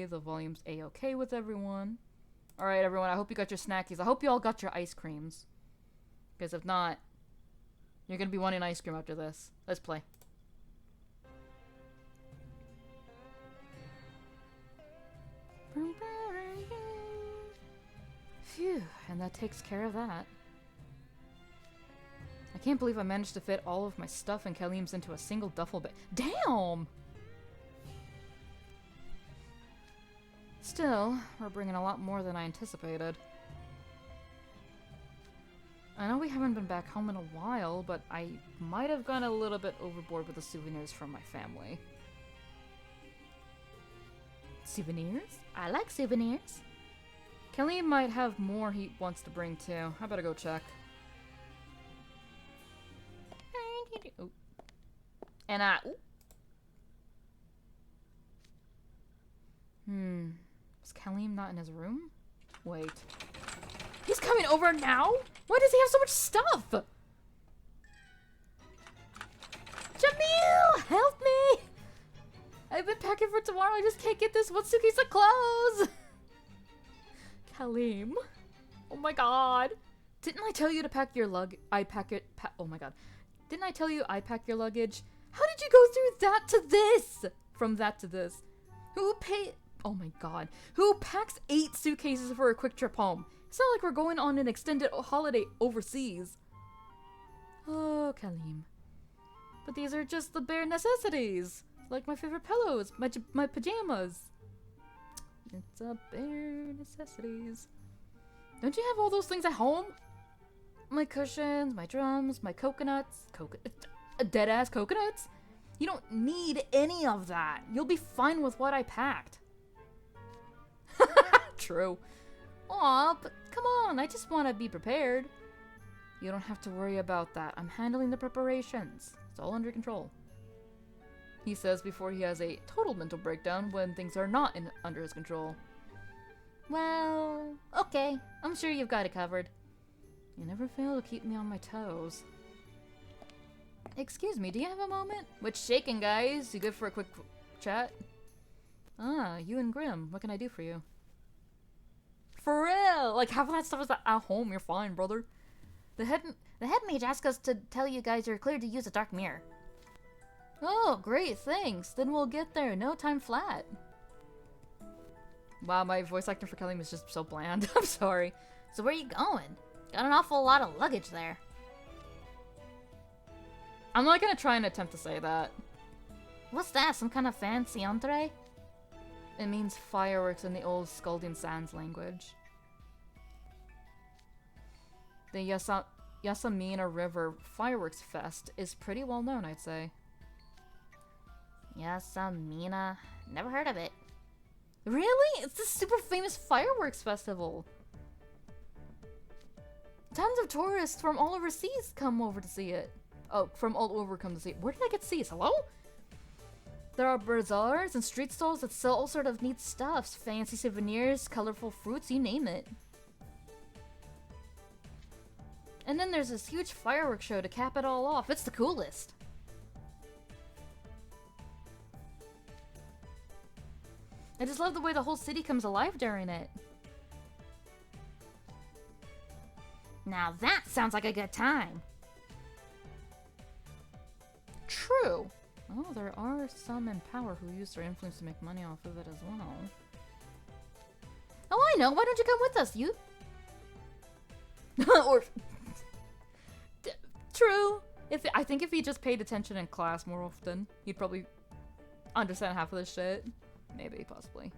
okay. The volume's a-okay with everyone. Alright, everyone, I hope you got your snackies. I hope you all got your ice creams. Because if not, you're gonna be wanting ice cream after this. Let's play. Phew, and that takes care of that. I can't believe I managed to fit all of my stuff and Kalim's into a single duffel bag. Damn! Still, we're bringing a lot more than I anticipated. I know we haven't been back home in a while, but I might have gone a little bit overboard with the souvenirs from my family. Souvenirs? I like souvenirs. Kelly might have more he wants to bring too. I better go check. Oh. And is Kalim not in his room? Wait. He's coming over now? Why does he have so much stuff? Jamil, help me! I've been packing for tomorrow. I just can't get this one suitcase of clothes. Kalim. Oh my god. Didn't I tell you to pack your oh my god. Didn't I tell you I pack your luggage? How did you go through that to this? From that to this. Oh my god. Who packs 8 suitcases for a quick trip home? It's not like we're going on an extended holiday overseas. Oh, Kalim. But these are just the bare necessities. Like my favorite pillows, my pajamas. It's a bare necessities. Don't you have all those things at home? My cushions, my drums, my coconuts. Dead-ass coconuts? You don't need any of that. You'll be fine with what I packed. True. Aw, but come on, I just want to be prepared. You don't have to worry about that. I'm handling the preparations. It's all under control. He says before he has a total mental breakdown when things are not under his control. Well, okay. I'm sure you've got it covered. You never fail to keep me on my toes. Excuse me, do you have a moment? What's shaking, guys? You good for a quick chat? Ah, you and Grim. What can I do for you? For real! Like, half of that stuff is at home. You're fine, brother. The head mage asked us to tell you guys you're cleared to use a dark mirror. Oh, great, thanks. Then we'll get there. No time flat. Wow, my voice acting for Kelly is just so bland. I'm sorry. So where are you going? Got an awful lot of luggage there. I'm not gonna try and attempt to say that. What's that? Some kind of fancy entree? It means fireworks in the old Scalding Sands language. The Yasamina River Fireworks Fest is pretty well known, I'd say. Yasamina? Never heard of it. Really? It's the super famous fireworks festival. Tons of tourists from all overseas come over to see it. Oh, from all over come to see it. Where did I get seats? Hello? There are bazaars and street stalls that sell all sort of neat stuffs. Fancy souvenirs, colorful fruits, you name it. And then there's this huge fireworks show to cap it all off. It's the coolest. I just love the way the whole city comes alive during it. Now that sounds like a good time. True. Oh, there are some in power who use their influence to make money off of it as well. Oh, I know. Why don't you come with us, you? Or... True. I think if he just paid attention in class more often, he'd probably understand half of this shit. Maybe, possibly.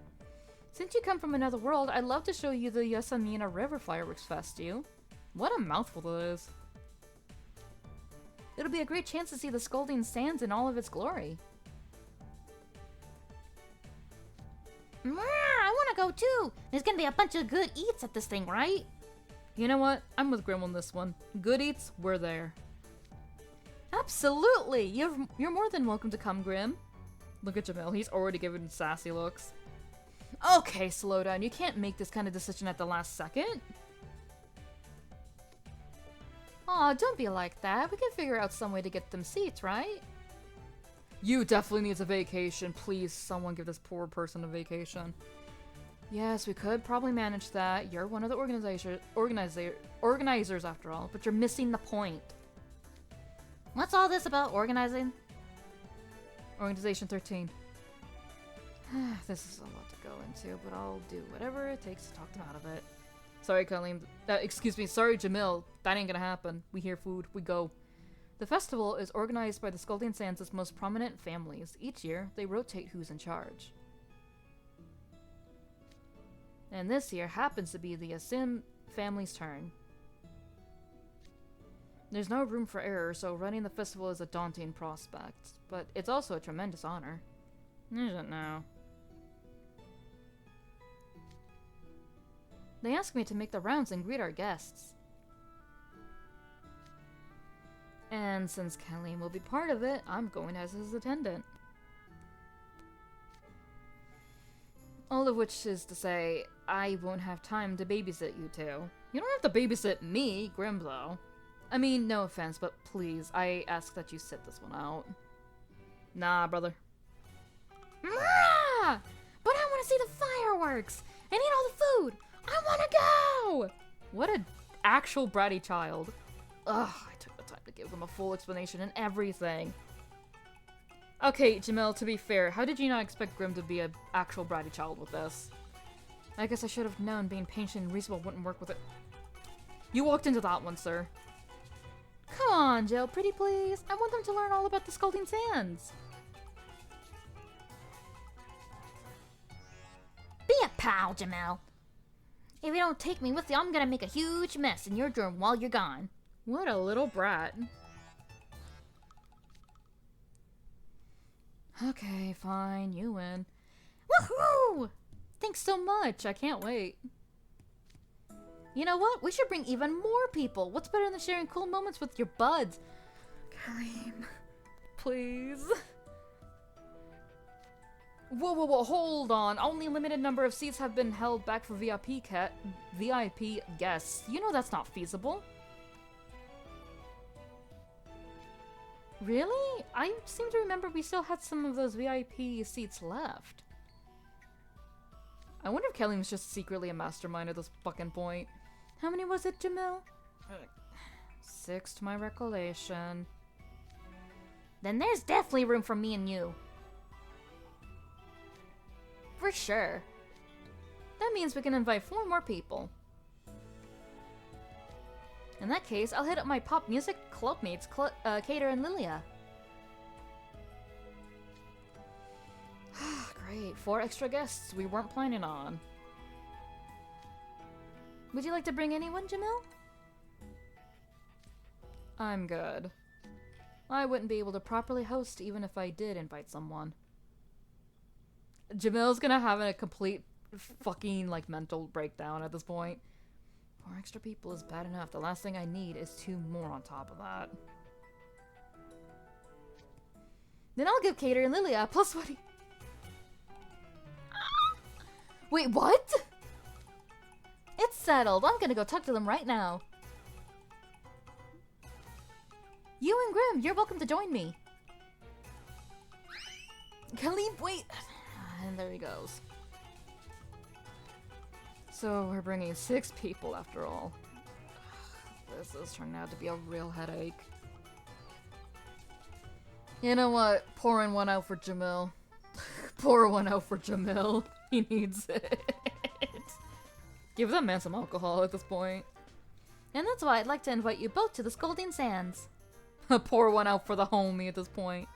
Since you come from another world, I'd love to show you the Yasamina River Fireworks Fest, you. What a mouthful that is. It'll be a great chance to see the Scalding Sands in all of its glory. I want to go too. There's gonna be a bunch of good eats at this thing, right? You know what? I'm with Grim on this one. Good eats, we're there. Absolutely! You're more than welcome to come, Grim. Look at Jamil, he's already giving sassy looks. Okay, slow down. You can't make this kind of decision at the last second. Aw, don't be like that. We can figure out some way to get them seats, right? You definitely needs a vacation. Please, someone give this poor person a vacation. Yes, we could probably manage that. You're one of the organizers after all, but you're missing the point. What's all this about organizing? Organization 13. This is a lot to go into, but I'll do whatever it takes to talk them out of it. Sorry, Colleen. Excuse me. Sorry, Jamil. That ain't gonna happen. We hear food. We go. The festival is organized by the Scalding Sands' most prominent families. Each year, they rotate who's in charge. And this year happens to be the Asim family's turn. There's no room for error, so running the festival is a daunting prospect. But it's also a tremendous honor. Is it now? They asked me to make the rounds and greet our guests. And since Colleen will be part of it, I'm going as his attendant. All of which is to say, I won't have time to babysit you two. You don't have to babysit me, Grimlow. I mean, no offense, but please, I ask that you sit this one out. Nah, brother. Mah! But I want to see the fireworks and eat all the food. I want to go! What an actual bratty child. Ugh, I took the time to give him a full explanation and everything. Okay, Jamil, to be fair, how did you not expect Grim to be an actual bratty child with this? I guess I should have known being patient and reasonable wouldn't work with it. You walked into that one, sir. Come on, Jill, pretty please. I want them to learn all about the Scalding Sands. Be a pal, Jamel. If you don't take me with you, I'm gonna make a huge mess in your dorm while you're gone. What a little brat. Okay, fine, you win. Woohoo! Thanks so much, I can't wait. You know what? We should bring even more people. What's better than sharing cool moments with your buds? Kareem, please. Whoa, hold on. Only a limited number of seats have been held back for VIP guests. You know that's not feasible. Really? I seem to remember we still had some of those VIP seats left. I wonder if Kelly was just secretly a mastermind at this fucking point. How many was it, Jamil? 6 to my recollection. Then there's definitely room for me and you. For sure. That means we can invite 4 more people. In that case, I'll hit up my pop music clubmates, Kater and Lilia. Great, 4 extra guests we weren't planning on. Would you like to bring anyone, Jamil? I'm good. I wouldn't be able to properly host even if I did invite someone. Jamil's gonna have a complete fucking, like, mental breakdown at this point. 4 extra people is bad enough. The last thing I need is 2 more on top of that. Then I'll give Kater and Lilia a +1. Wait, what? It's settled. I'm gonna go talk to them right now. You and Grim, you're welcome to join me. Khalib, wait. And there he goes. So we're bringing 6 people after all. This is turning out to be a real headache. You know what? Pouring one out for Jamil. Pour one out for Jamil. He needs it. Give that man some alcohol at this point. And that's why I'd like to invite you both to the Scalding Sands. Pour one out for the homie at this point.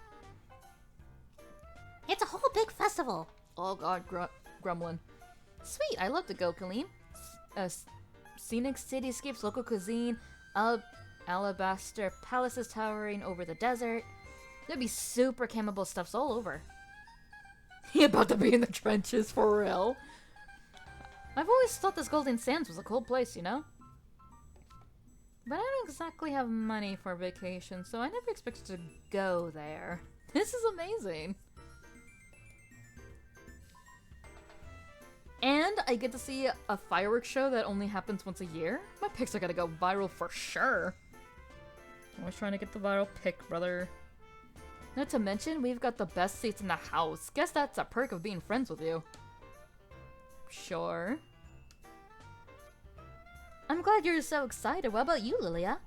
It's a whole big festival. Oh god, grumbling. Sweet, I love to go, Colleen. Scenic cityscapes, local cuisine, alabaster palaces towering over the desert. There'd be super campable stuffs all over. He about to be in the trenches for real. I've always thought this Golden Sands was a cool place, you know? But I don't exactly have money for vacation, so I never expected to go there. This is amazing. And I get to see a fireworks show that only happens once a year. My pics are gonna go viral for sure. Always trying to get the viral pic, brother. Not to mention, we've got the best seats in the house. Guess that's a perk of being friends with you. Sure. I'm glad you're so excited. What about you, Lilia?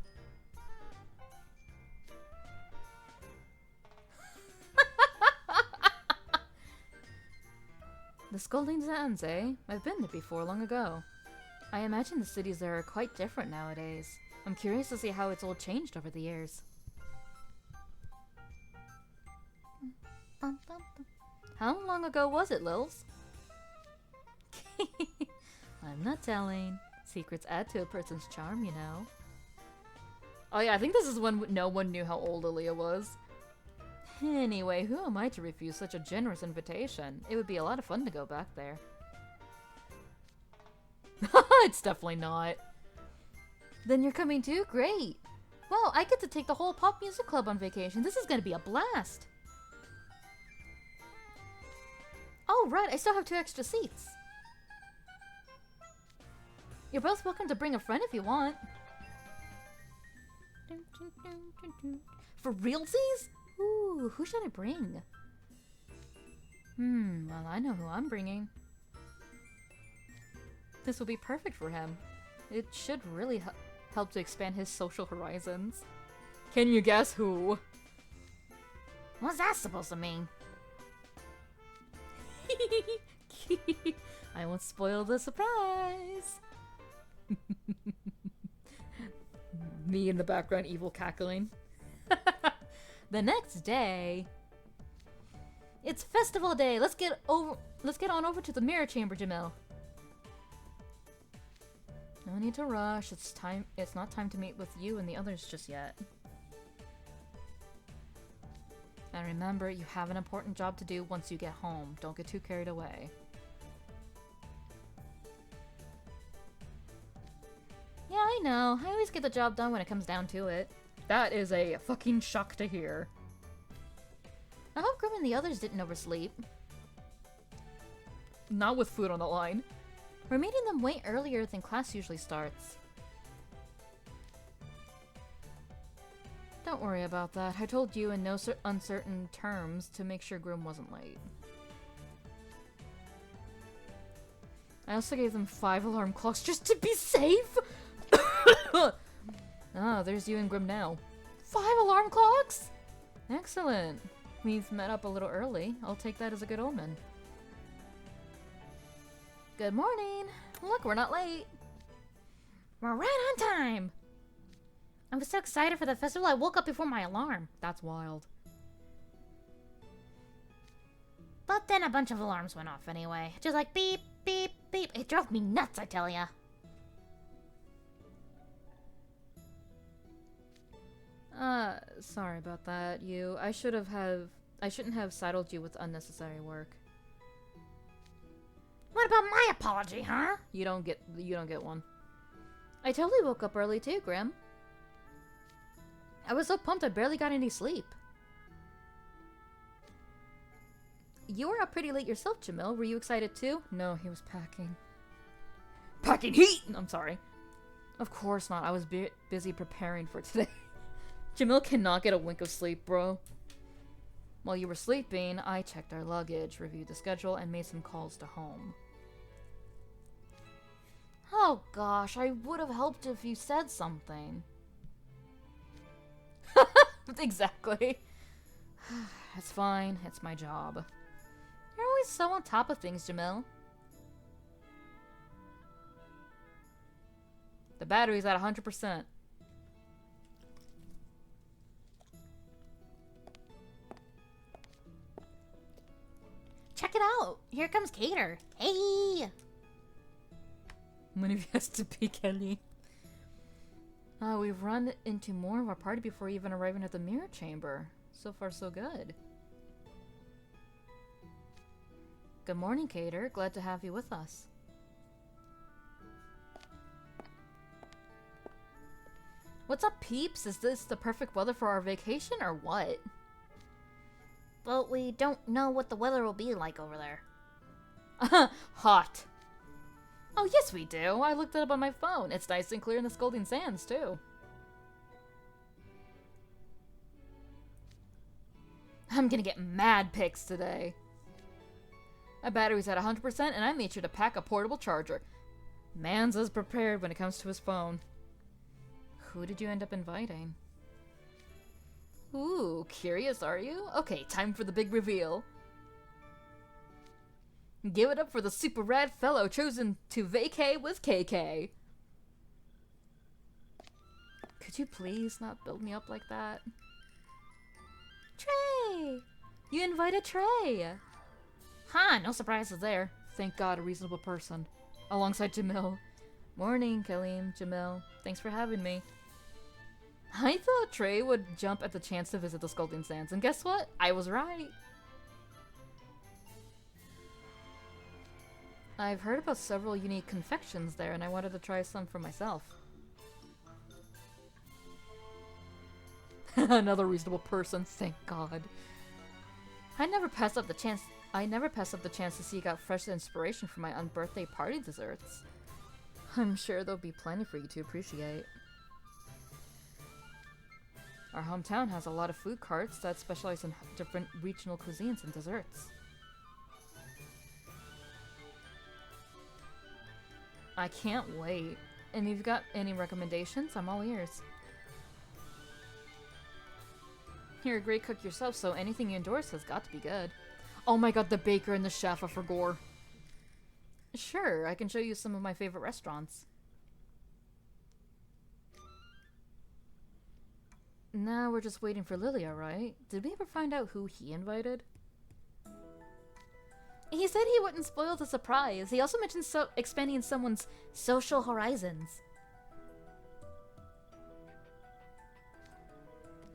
The Scolding Sands, eh? I've been there before, long ago. I imagine the cities there are quite different nowadays. I'm curious to see how it's all changed over the years. How long ago was it, Lils? I'm not telling. Secrets add to a person's charm, you know. Oh yeah, I think this is when no one knew how old Lilia was. Anyway, who am I to refuse such a generous invitation? It would be a lot of fun to go back there. It's definitely not. Then you're coming too? Great! Wow, I get to take the whole pop music club on vacation. This is gonna be a blast! Oh, right, I still have 2 extra seats. You're both welcome to bring a friend if you want. For realsies? Ooh, who should I bring? Well, I know who I'm bringing. This will be perfect for him. It should really help to expand his social horizons. Can you guess who? What's that supposed to mean? I won't spoil the surprise. Me in the background, evil cackling. The next day, it's festival day. Let's get on over to the mirror chamber, Jamil. No need to rush. It's not time to meet with you and the others just yet. And remember, you have an important job to do once you get home. Don't get too carried away. Yeah, I know. I always get the job done when it comes down to it. That is a fucking shock to hear. I hope Grim and the others didn't oversleep. Not with food on the line. We're making them wait earlier than class usually starts. Don't worry about that. I told you in no uncertain terms to make sure Grim wasn't late. I also gave them 5 alarm clocks just to be safe! Ah, there's you and Grim now. 5 alarm clocks? Excellent. We've met up a little early. I'll take that as a good omen. Good morning. Look, we're not late. We're right on time. I was so excited for the festival I woke up before my alarm. That's wild. But then a bunch of alarms went off anyway. Just like beep, beep, beep. It drove me nuts, I tell ya. Sorry about that, you. I shouldn't have saddled you with unnecessary work. What about my apology, huh? You don't get one. I totally woke up early too, Grim. I was so pumped I barely got any sleep. You were up pretty late yourself, Jamil. Were you excited too? No, he was packing. Packing heat! I'm sorry. Of course not. I was busy preparing for today. Jamil cannot get a wink of sleep, bro. While you were sleeping, I checked our luggage, reviewed the schedule, and made some calls to home. Oh gosh, I would have helped if you said something. Exactly. It's fine. It's my job. You're always so on top of things, Jamil. The battery's at 100%. Check it out. Here comes Cater. Hey! When have you has to be, Kelly? We've run into more of our party before even arriving at the mirror chamber. So far, so good. Good morning, Cater. Glad to have you with us. What's up, peeps? Is this the perfect weather for our vacation, or what? But we don't know what the weather will be like over there. Hot. Oh, yes we do. I looked it up on my phone. It's nice and clear in the Scolding Sands, too. I'm gonna get mad pics today. My battery's at 100% and I made sure to pack a portable charger. Man's as prepared when it comes to his phone. Who did you end up inviting? Ooh, curious are you? Okay, time for the big reveal. Give it up for the super rad fellow chosen to vacay with KK. Could you please not build me up like that? Trey! You invited Trey! Huh, no surprises there. Thank God, a reasonable person. Alongside Jamil. Morning, Kaleem, Jamil. Thanks for having me. I thought Trey would jump at the chance to visit the Scolding Sands, and guess what? I was right. I've heard about several unique confections there, and I wanted to try some for myself. Another reasonable person, thank God. I never pass up the chance to seek out fresh inspiration for my unbirthday party desserts. I'm sure there'll be plenty for you to appreciate. Our hometown has a lot of food carts that specialize in different regional cuisines and desserts. I can't wait. And if you've got any recommendations, I'm all ears. You're a great cook yourself, so anything you endorse has got to be good. Oh my god, the baker and the chef, I forgot. Sure, I can show you some of my favorite restaurants. Now we're just waiting for Lilia, right? Did we ever find out who he invited? He said he wouldn't spoil the surprise. He also mentioned expanding someone's social horizons.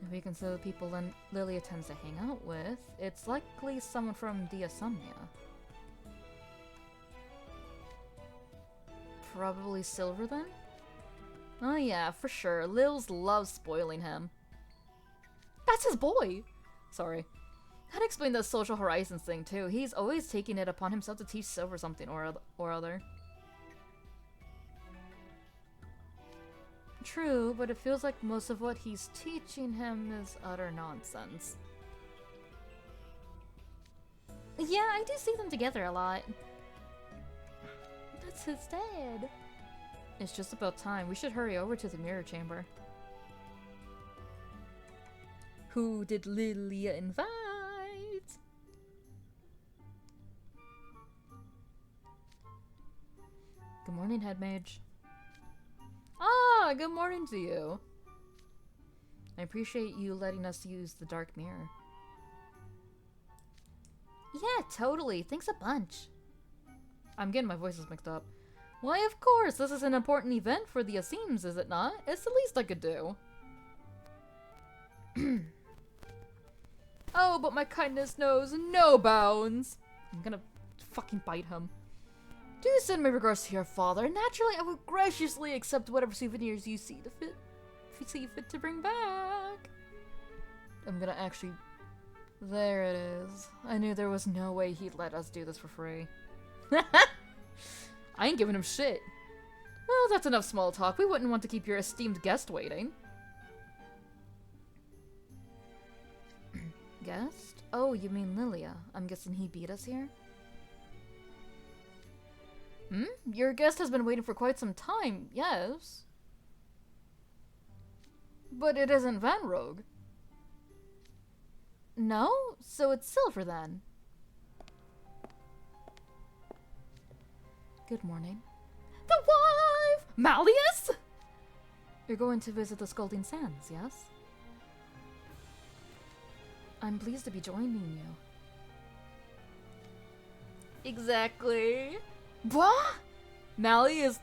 If we consider the people Lilia tends to hang out with, it's likely someone from Diasomnia. Probably Silver then? Oh yeah, for sure. Lils loves spoiling him. That's his boy! Sorry. That explains the social horizons thing too. He's always taking it upon himself to teach Silver something or other. True, but it feels like most of what he's teaching him is utter nonsense. Yeah, I do see them together a lot. That's his dad. It's just about time. We should hurry over to the mirror chamber. Who did Lilia invite? Good morning, head mage. Ah, good morning to you. I appreciate you letting us use the dark mirror. Yeah, totally. Thanks a bunch. I'm getting my voices mixed up. Why, of course. This is an important event for the Aseems, is it not? It's the least I could do. Oh, but my kindness knows no bounds. I'm gonna fucking bite him. Do send my regards to your father. Naturally, I will graciously accept whatever souvenirs you see fit to bring back. I'm gonna actually... There it is. I knew there was no way he'd let us do this for free. I ain't giving him shit. Well, that's enough small talk. We wouldn't want to keep your esteemed guest waiting. Guest? Oh, you mean Lilia. I'm guessing he beat us here? Hmm? Your guest has been waiting for quite some time, yes. But it isn't Van Rogue. No? So it's Silver then. Good morning. The wife! Malleus? You're going to visit the Scolding Sands, yes? I'm pleased to be joining you. Exactly. What? Mally is...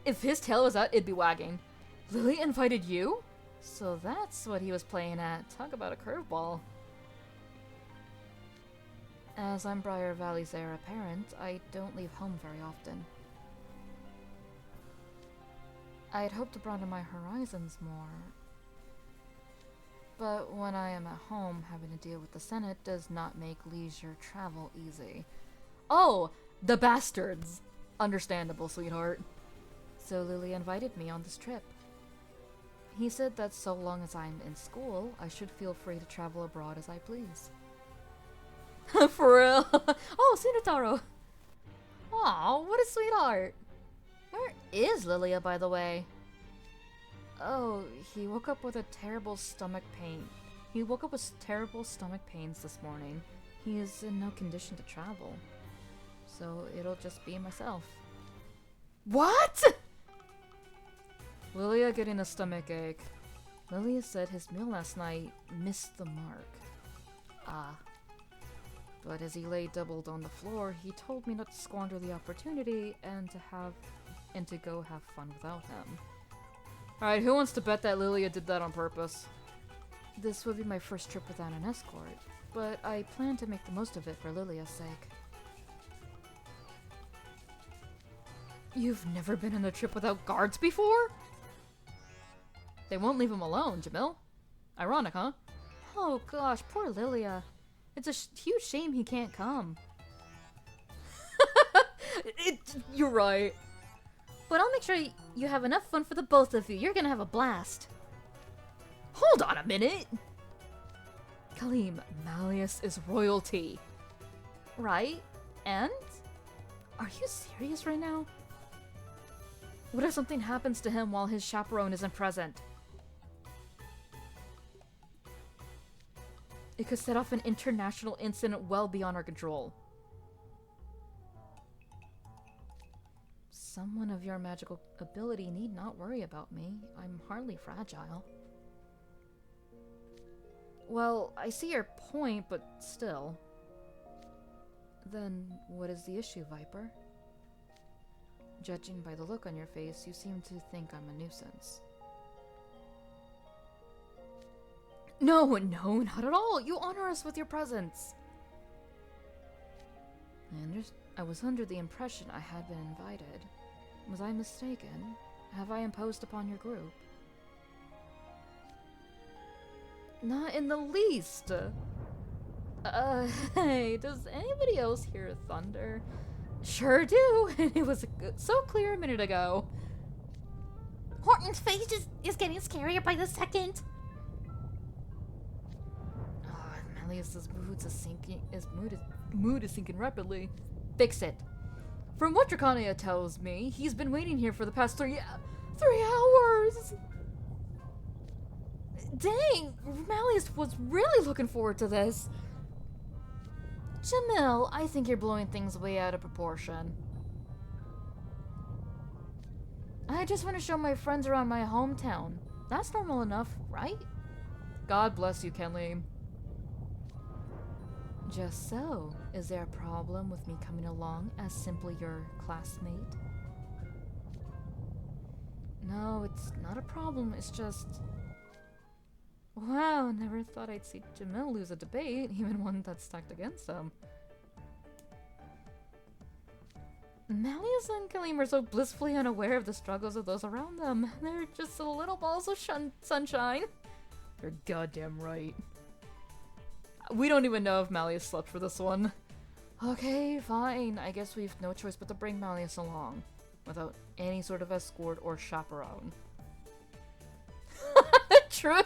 if his tail was out, it'd be wagging. Lily invited you? So that's what he was playing at. Talk about a curveball. As I'm Briar Valley's heir apparent, I don't leave home very often. I'd hoped to broaden my horizons more. But when I am at home, having to deal with the Senate does not make leisure travel easy. Oh, the bastards! Understandable, sweetheart. So Lily invited me on this trip. He said that so long as I'm in school, I should feel free to travel abroad as I please. For real. Oh, Sunataro. Aw, what a sweetheart. Where is Lilia, by the way? Oh, he woke up with a terrible stomach pain. He woke up with terrible stomach pains this morning. He is in no condition to travel. So it'll just be myself. What? Lilia getting a stomach ache. Lilia said his meal last night missed the mark. Ah. But as he lay doubled on the floor, he told me not to squander the opportunity and to go have fun without him. Alright, who wants to bet that Lilia did that on purpose? This would be my first trip without an escort, but I plan to make the most of it for Lilia's sake. You've never been on a trip without guards before? They won't leave him alone, Jamil. Ironic, huh? Oh gosh, poor Lilia. It's a huge shame he can't come. You're right. But I'll make sure you have enough fun for the both of you. You're gonna have a blast. Hold on a minute! Kaleem, Malleus is royalty. Right? And? Are you serious right now? What if something happens to him while his chaperone isn't present? It could set off an international incident well beyond our control. Someone of your magical ability need not worry about me. I'm hardly fragile. Well, I see your point, but still. Then what is the issue, Viper? Judging by the look on your face, you seem to think I'm a nuisance. No, not at all. You honor us with your presence. I was under the impression I had been invited. Was I mistaken? Have I imposed upon your group? Not in the least. Hey, does anybody else hear thunder? Sure do, and it was so clear a minute ago. Horton's face is getting scarier by the second. Malleus's mood is sinking rapidly. Fix it. From what Dracania tells me, he's been waiting here for the past 3 hours. Dang, Malleus was really looking forward to this. Jamil, I think you're blowing things way out of proportion. I just want to show my friends around my hometown. That's normal enough, right? God bless you, Kenley. Just so. Is there a problem with me coming along as simply your classmate? No, it's not a problem. It's just... Wow, never thought I'd see Jamil lose a debate, even one that's stacked against him. Malleus and Kaleem are so blissfully unaware of the struggles of those around them. They're just little balls of sunshine. You're goddamn right. We don't even know if Malleus slept for this one. Okay, fine. I guess we've no choice but to bring Malleus along. Without any sort of escort or chaperone. True!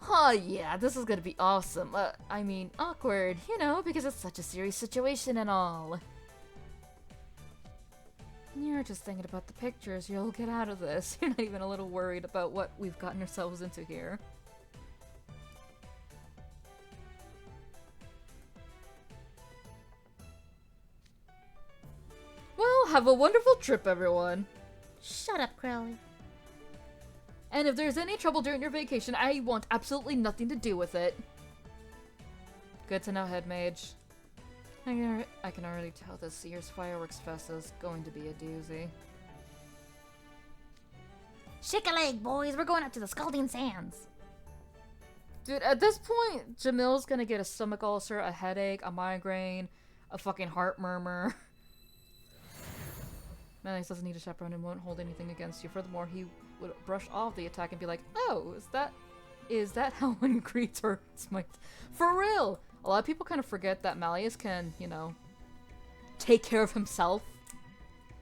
Oh yeah, this is gonna be awesome. I mean, awkward, you know, because it's such a serious situation and all. You're just thinking about the pictures you'll get out of this. You're not even a little worried about what we've gotten ourselves into here. Well, have a wonderful trip, everyone. Shut up, Crowley. And if there's any trouble during your vacation, I want absolutely nothing to do with it. Good to know, Head Mage. I can already tell this year's Fireworks Fest is going to be a doozy. Shake a leg, boys. We're going up to the Scalding Sands. Dude, at this point, Jamil's gonna get a stomach ulcer, a headache, a migraine, a fucking heart murmur. Malleus doesn't need a chaperone and won't hold anything against you. Furthermore, he would brush off the attack and be like, oh, is that how one greets or smites? For real! A lot of people kind of forget that Malleus can, you know, take care of himself.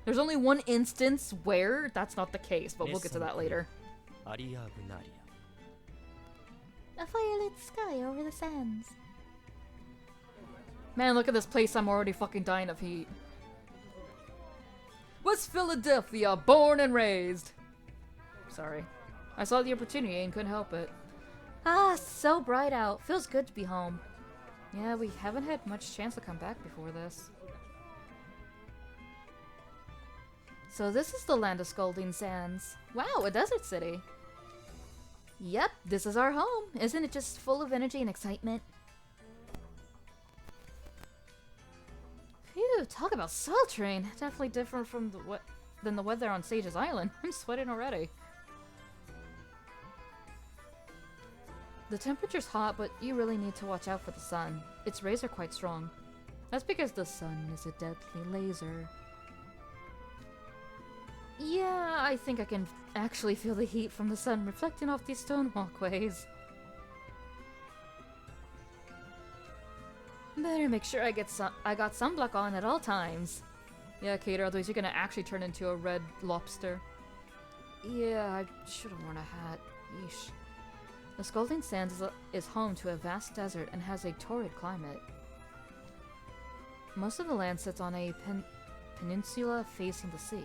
There's only one instance where that's not the case, but we'll get to that later. A firelit sky over the sands. Man, look at this place. I'm already fucking dying of heat. West Philadelphia, born and raised. Sorry. I saw the opportunity and couldn't help it. Ah, so bright out. Feels good to be home. Yeah, we haven't had much chance to come back before this. So this is the land of Scalding Sands. Wow, a desert city. Yep, this is our home. Isn't it just full of energy and excitement? Phew, talk about sultring. Definitely different from than the weather on Sage's Island. I'm sweating already. The temperature's hot, but you really need to watch out for the sun. Its rays are quite strong. That's because the sun is a deadly laser. Yeah, I think I can actually feel the heat from the sun reflecting off these stone walkways. Better make sure I got sunblock on at all times. Yeah, Kate, otherwise you're gonna actually turn into a red lobster. Yeah, I should have worn a hat. Yeesh. The Scalding Sands is home to a vast desert and has a torrid climate. Most of the land sits on a peninsula facing the sea.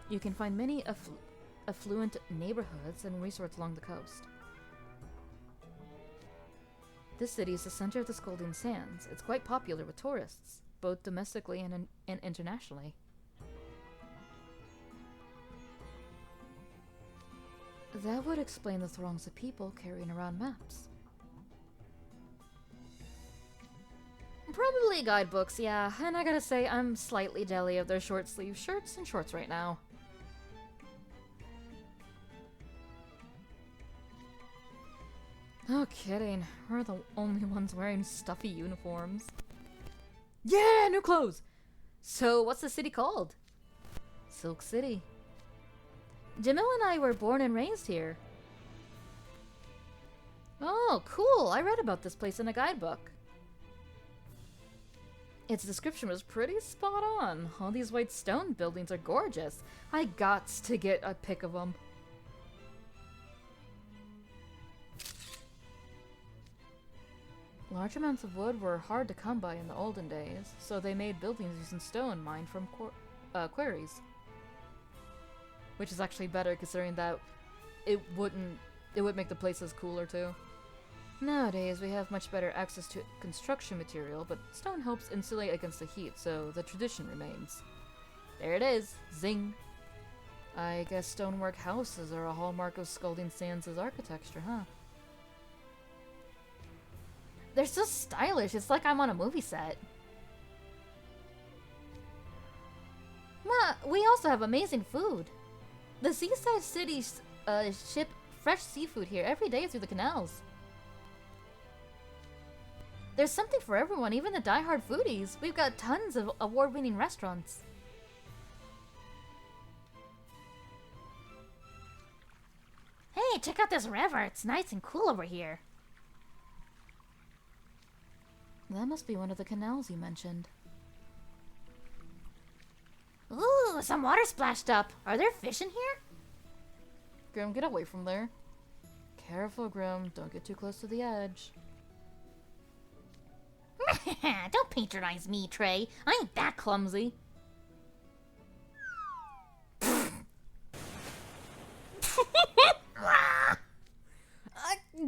You can find many affluent neighborhoods and resorts along the coast. This city is the center of the Scalding Sands. It's quite popular with tourists, both domestically and internationally. That would explain the throngs of people carrying around maps. Probably guidebooks, yeah, and I gotta say, I'm slightly jelly of their short-sleeve shirts and shorts right now. No kidding, we're the only ones wearing stuffy uniforms. Yeah, new clothes! So, what's the city called? Silk City. Jamil and I were born and raised here. Oh, cool, I read about this place in a guidebook. Its description was pretty spot on. All these white stone buildings are gorgeous. I gots to get a pic of them. Large amounts of wood were hard to come by in the olden days, so they made buildings using stone mined from quarries. Which is actually better considering that it would make the places cooler too. Nowadays, we have much better access to construction material, but stone helps insulate against the heat, so the tradition remains. There it is! Zing! I guess stonework houses are a hallmark of Scalding Sands' architecture, huh? They're so stylish, it's like I'm on a movie set. We also have amazing food. The seaside cities ship fresh seafood here every day through the canals. There's something for everyone, even the die-hard foodies. We've got tons of award-winning restaurants. Hey, check out this river. It's nice and cool over here. That must be one of the canals you mentioned. Ooh, some water splashed up. Are there fish in here? Grim, get away from there. Careful, Grim. Don't get too close to the edge. Don't patronize me, Trey. I ain't that clumsy.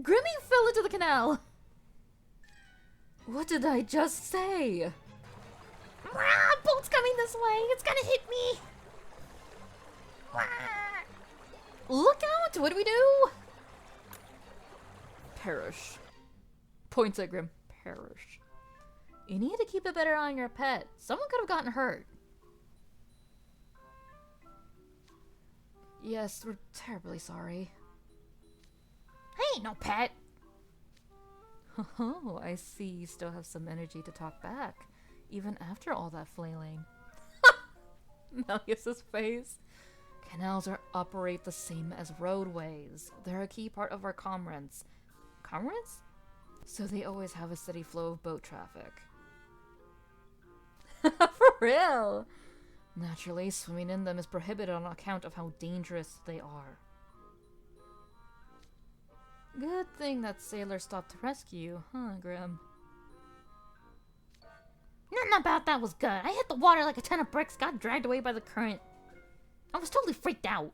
Grimmy fell into the canal. What did I just say? Boat's coming this way. It's gonna hit me. Look out! What do we do? Perish. Points at Grim. Perish. You need to keep a better eye on your pet. Someone could have gotten hurt. Yes, we're terribly sorry. Hey, no pet. Oh, I see you still have some energy to talk back, even after all that flailing. Malleus's face. Canals operate the same as roadways. They're a key part of our commerce. Commerce? So they always have a steady flow of boat traffic. For real! Naturally, swimming in them is prohibited on account of how dangerous they are. Good thing that sailor stopped to rescue you, huh, Grim? Nothing about that was good. I hit the water like a ton of bricks, got dragged away by the current. I was totally freaked out.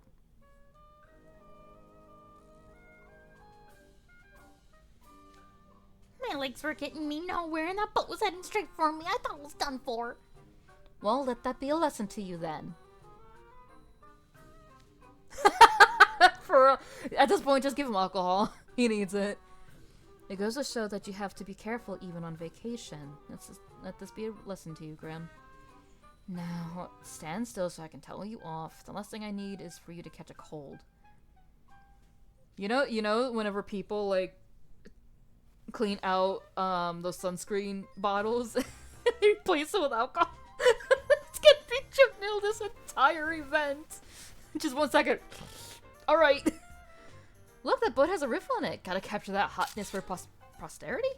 My legs were getting me nowhere, and that boat was heading straight for me. I thought it was done for. Well, let that be a lesson to you then. At this point, just give him alcohol. He needs it. It goes to show that you have to be careful even on vacation. Let this be a lesson to you, Grim. Now, stand still so I can tell you off. The last thing I need is for you to catch a cold. You know, whenever people, like, clean out, those sunscreen bottles, and they replace them with alcohol. It's gonna be Jamil this entire event. Just 1 second. Alright. Look, that boat has a riff on it. Gotta capture that hotness for posterity?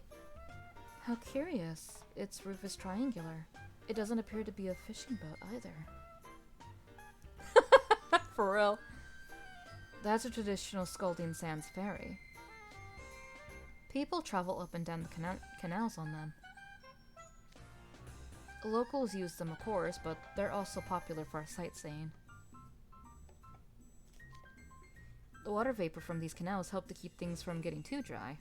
How curious. Its roof is triangular. It doesn't appear to be a fishing boat either. For real. That's a traditional Scalding Sands ferry. People travel up and down the canals on them. Locals use them, of course, but they're also popular for sightseeing. The water vapor from these canals help to keep things from getting too dry.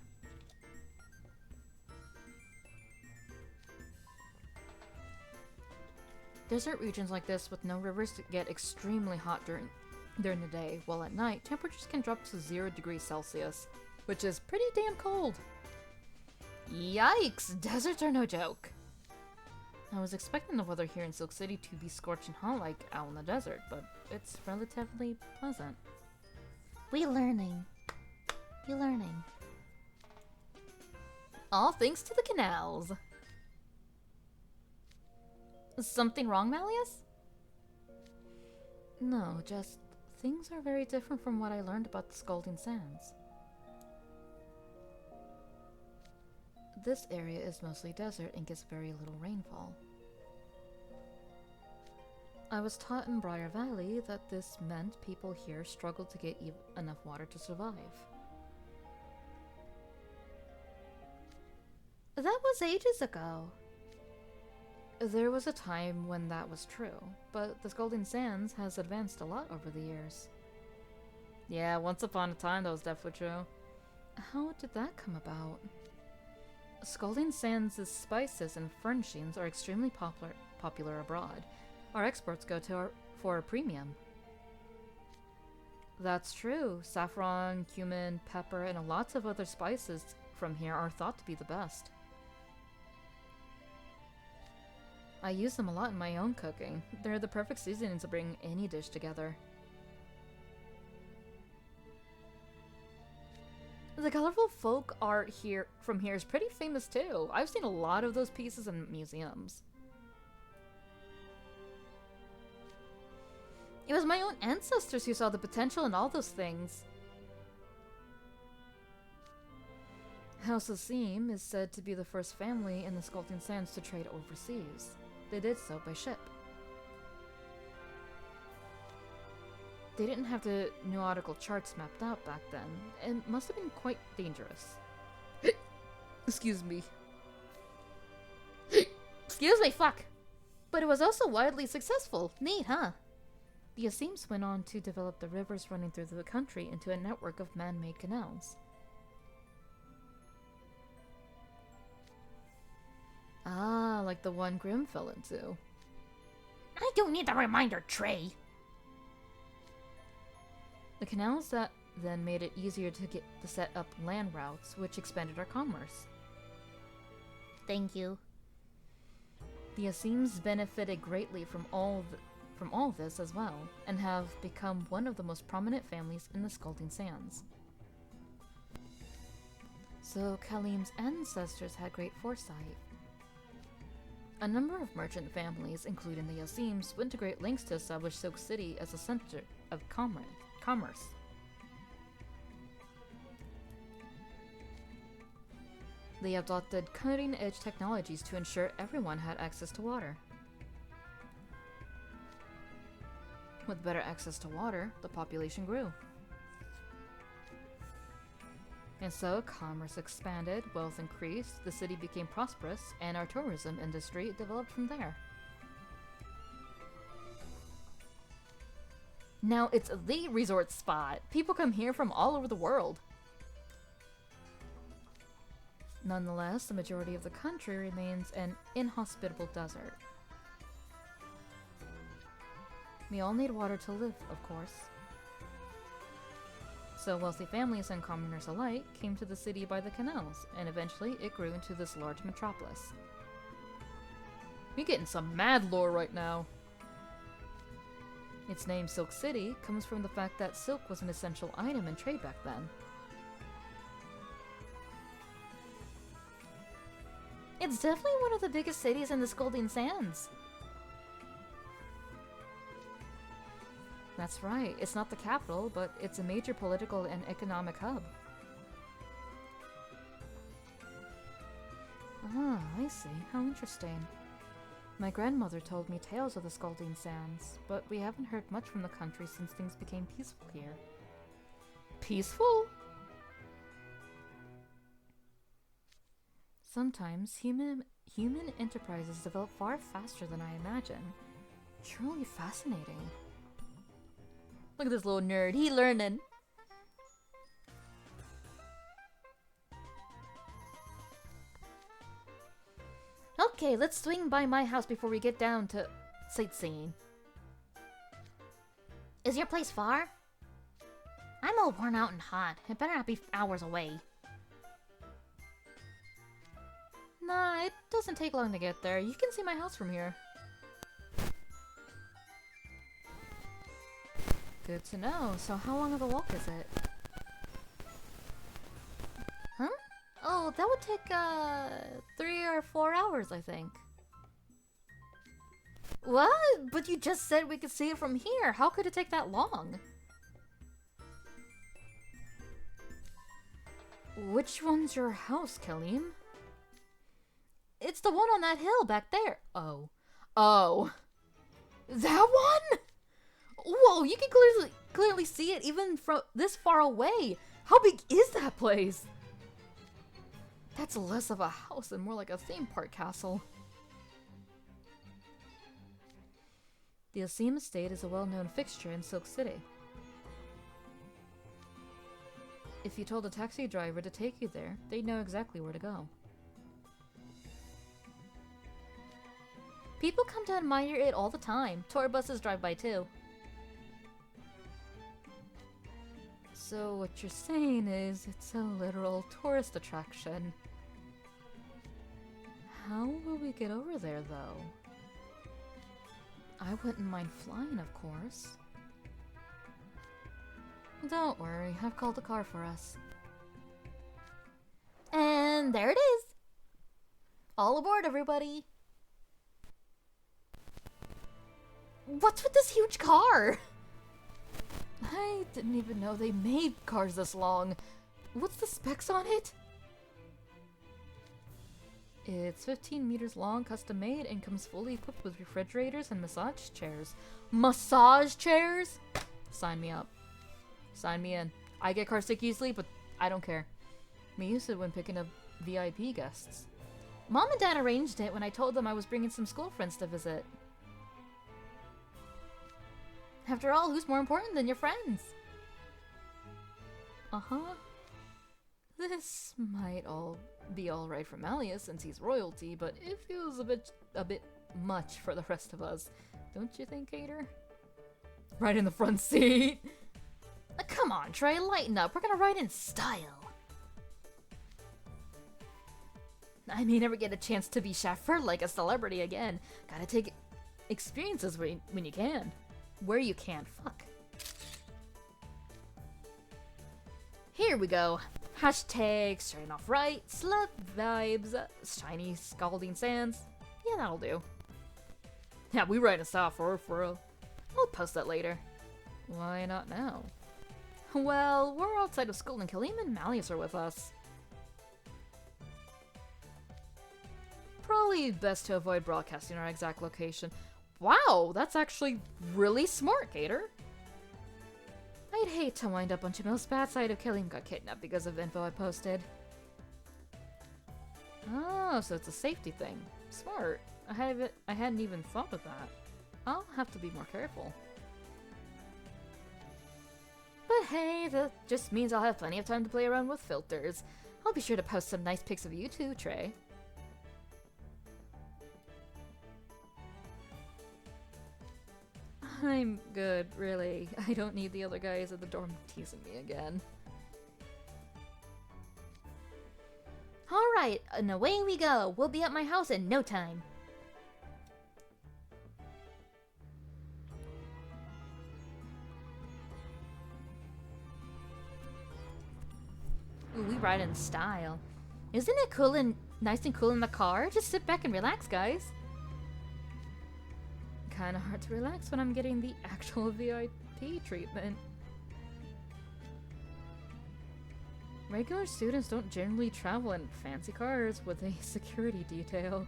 Desert regions like this with no rivers get extremely hot during the day, while at night, temperatures can drop to 0 degrees Celsius, which is pretty damn cold. Yikes! Deserts are no joke. I was expecting the weather here in Silk City to be scorching hot like out in the desert, but it's relatively pleasant. We learning. You learning. All thanks to the canals. Something wrong, Malleus? No, just things are very different from what I learned about the Scalding Sands. This area is mostly desert and gets very little rainfall. I was taught in Briar Valley that this meant people here struggled to get enough water to survive. That was ages ago. There was a time when that was true, but the Scalding Sands has advanced a lot over the years. Yeah, once upon a time that was definitely true. How did that come about? Scalding Sands' spices and furnishings are extremely popular abroad. Our exports go to for a premium. That's true. Saffron, cumin, pepper, and lots of other spices from here are thought to be the best. I use them a lot in my own cooking. They're the perfect seasoning to bring any dish together. The colorful folk art from here is pretty famous too. I've seen a lot of those pieces in museums. It was my own ancestors who saw the potential in all those things. House Asim is said to be the first family in the Scalding Sands to trade overseas. They did so by ship. They didn't have the nautical charts mapped out back then. It must have been quite dangerous. Excuse me. Excuse me, fuck. But it was also wildly successful. Neat, huh? The Asims went on to develop the rivers running through the country into a network of man-made canals. Ah, like the one Grimm fell into. I don't need the reminder, Trey. The canals that then made it easier to set up land routes, which expanded our commerce. Thank you. The Asims benefited greatly from all this as well, and have become one of the most prominent families in the Scalding Sands. So Kalim's ancestors had great foresight. A number of merchant families, including the Asims, went to great lengths to establish Silk City as a center of commerce. They adopted cutting-edge technologies to ensure everyone had access to water. With better access to water, the population grew. And so, commerce expanded, wealth increased, the city became prosperous, and our tourism industry developed from there. Now it's the resort spot. People come here from all over the world. Nonetheless, the majority of the country remains an inhospitable desert. We all need water to live, of course. So wealthy families and commoners alike came to the city by the canals, and eventually it grew into this large metropolis. We're getting some mad lore right now. Its name, Silk City, comes from the fact that silk was an essential item in trade back then. It's definitely one of the biggest cities in the Scolding Sands. That's right, it's not the capital, but it's a major political and economic hub. Ah, I see. How interesting. My grandmother told me tales of the Scolding Sands, but we haven't heard much from the country since things became peaceful here. Peaceful? Sometimes human enterprises develop far faster than I imagine. Truly fascinating. Look at this little nerd, he learning. Okay, let's swing by my house before we get down to sightseeing. Is your place far? I'm all worn out and hot. It better not be hours away. Nah, it doesn't take long to get there. You can see my house from here. Good to know. So how long of a walk is it? Huh? Oh, that would take 3 or 4 hours, I think. What? But you just said we could see it from here. How could it take that long? Which one's your house, Kalim? It's the one on that hill back there. Oh. Oh. That one? Whoa, you can clearly see it even from this far away. How big is that place? That's less of a house and more like a theme park castle. The Asim Estate is a well-known fixture in Silk City. If you told a taxi driver to take you there, they'd know exactly where to go. People come to admire it all the time. Tour buses drive by too. So what you're saying is it's a literal tourist attraction. How will we get over there, though? I wouldn't mind flying, of course. Don't worry, I've called a car for us. And there it is! All aboard, everybody! What's with this huge car? I didn't even know they made cars this long. What's the specs on it? It's 15 meters long, custom made, and comes fully equipped with refrigerators and massage chairs. Massage chairs? Sign me up. Sign me in. I get car sick easily, but I don't care. We use it when picking up VIP guests. Mom and Dad arranged it when I told them I was bringing some school friends to visit. After all, who's more important than your friends? Uh-huh. This might all be alright for Malleus since he's royalty, but it feels a bit much for the rest of us. Don't you think, Hater? Right in the front seat! Come on, Trey, lighten up. We're gonna ride in style. I may never get a chance to be chauffeured like a celebrity again. Gotta take experiences when you can. Where you can, fuck. Here we go. Hashtag starting off right, slut vibes, shiny scalding sands. Yeah, that'll do. Yeah, we ride in style for real. I'll post that later. Why not now? Well, we're outside of school and Kalim and Malleus are with us. Probably best to avoid broadcasting our exact location. Wow, that's actually really smart, Gator. I'd hate to wind up on Jamil's bad side if Kalim got kidnapped because of info I posted. Oh, so it's a safety thing. Smart. I hadn't even thought of that. I'll have to be more careful. But hey, that just means I'll have plenty of time to play around with filters. I'll be sure to post some nice pics of you too, Trey. I'm good, really. I don't need the other guys at the dorm teasing me again. Alright, and away we go. We'll be at my house in no time. Ooh, we ride in style. Isn't it cool and nice and cool in the car? Just sit back and relax, guys. Kinda hard to relax when I'm getting the actual VIP treatment. Regular students don't generally travel in fancy cars with a security detail.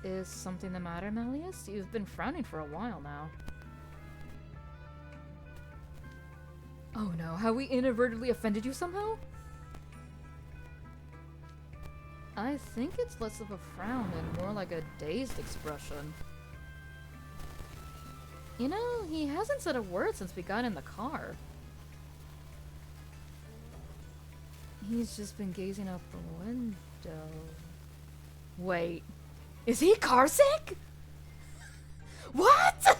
Is something the matter, Malleus? You've been frowning for a while now. Oh no, have we inadvertently offended you somehow? I think it's less of a frown and more like a dazed expression. You know, he hasn't said a word since we got in the car. He's just been gazing out the window. Wait, is he car sick? What?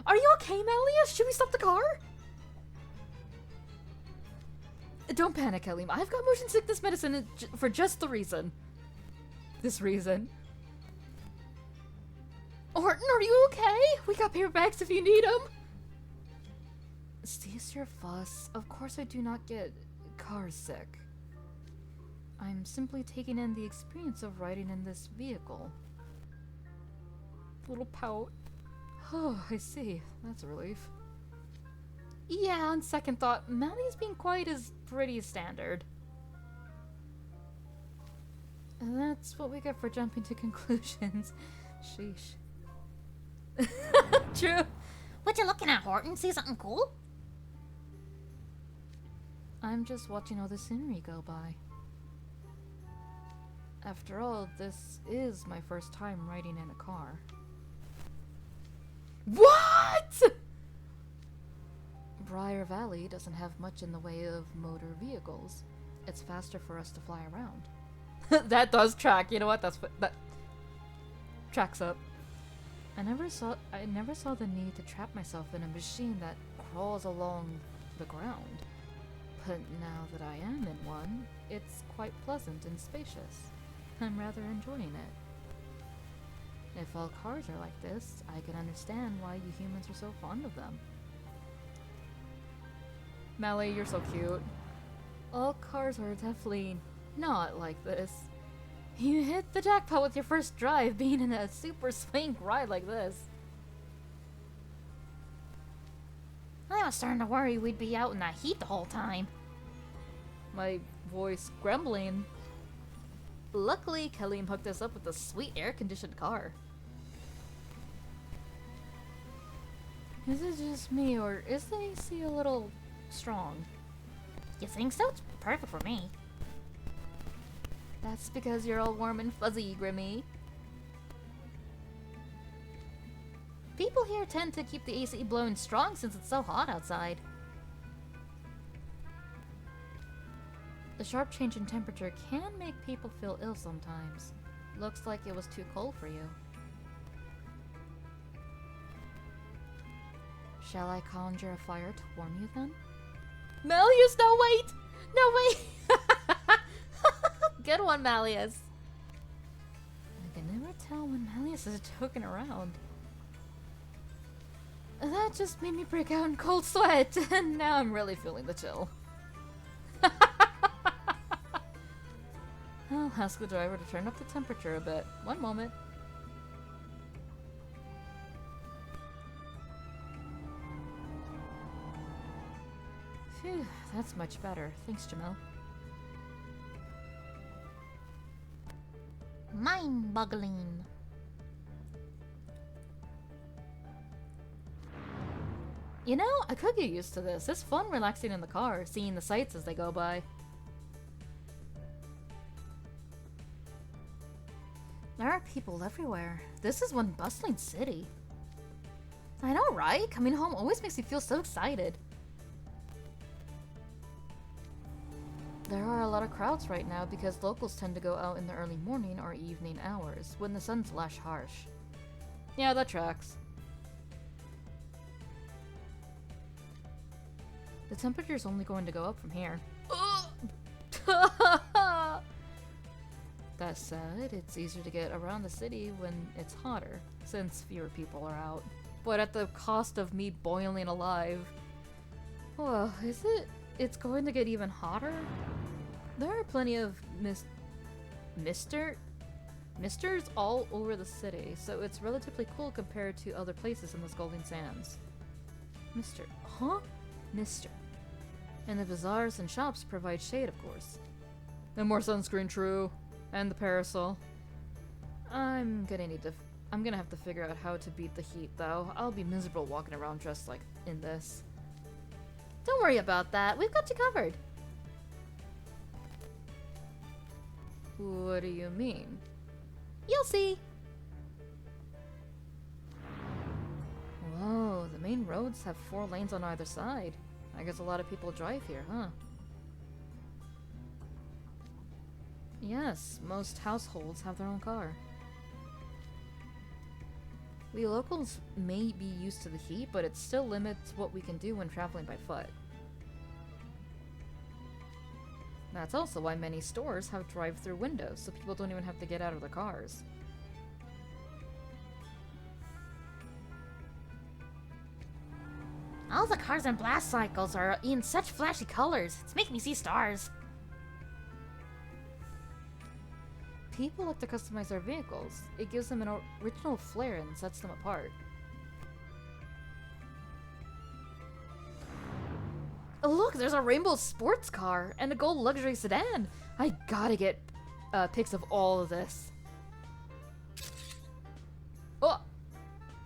Are you okay, Malleus? Should we stop the car? Don't panic, Elim. I've got motion sickness medicine for just this reason. Horton, are you okay? We got paper bags if you need them. Cease your fuss. Of course I do not get car sick. I'm simply taking in the experience of riding in this vehicle. Little pout. Oh, I see. That's a relief. Yeah, on second thought, Mally's being quiet is pretty standard. And that's what we get for jumping to conclusions. Sheesh. True. What you looking at, Horton? See something cool? I'm just watching all the scenery go by. After all, this is my first time riding in a car. What?! Briar Valley doesn't have much in the way of motor vehicles. It's faster for us to fly around. That does track. You know what? That tracks up. I never saw the need to trap myself in a machine that crawls along the ground. But now that I am in one, it's quite pleasant and spacious. I'm rather enjoying it. If all cars are like this, I can understand why you humans are so fond of them. Mally, you're so cute. All cars are definitely not like this. You hit the jackpot with your first drive, being in a super swing ride like this. I was starting to worry we'd be out in that heat the whole time. My voice grumbling. Luckily, Kalim hooked us up with a sweet air-conditioned car. Is it just me, or is the AC a little strong? You think so? It's perfect for me. That's because you're all warm and fuzzy, Grimmy. People here tend to keep the AC blowing strong since it's so hot outside. The sharp change in temperature can make people feel ill sometimes. Looks like it was too cold for you. Shall I conjure a fire to warm you then? Malleus, no wait! No wait! Good one, Malleus. I can never tell when Malleus is joking around. That just made me break out in cold sweat, and now I'm really feeling the chill. I'll ask the driver to turn up the temperature a bit. One moment. Phew, that's much better. Thanks, Jamel. Mind-boggling. You know, I could get used to this. It's fun relaxing in the car, seeing the sights as they go by. There are people everywhere. This is one bustling city. I know, right? Coming home always makes me feel so excited. There are a lot of crowds right now because locals tend to go out in the early morning or evening hours when the sun's less harsh. Yeah, that tracks. The temperature's only going to go up from here. That said, it's easier to get around the city when it's hotter, since fewer people are out. But at the cost of me boiling alive. Well, is it? It's going to get even hotter? There are plenty of misters all over the city, so it's relatively cool compared to other places in the Scalding Sands. Mister. Huh? Mister. And the bazaars and shops provide shade, of course. And more sunscreen, true. And the parasol. I'm gonna have to figure out how to beat the heat, though. I'll be miserable walking around dressed like in this. Don't worry about that. We've got you covered. What do you mean? You'll see. Whoa, the main roads have 4 lanes on either side. I guess a lot of people drive here, huh? Yes, most households have their own car. We locals may be used to the heat, but it still limits what we can do when traveling by foot. That's also why many stores have drive-through windows, so people don't even have to get out of their cars. All the cars and blast cycles are in such flashy colors. It's making me see stars. People like to customize their vehicles. It gives them an original flair and sets them apart. Oh, look, there's a rainbow sports car and a gold luxury sedan. I gotta get pics of all of this. Oh!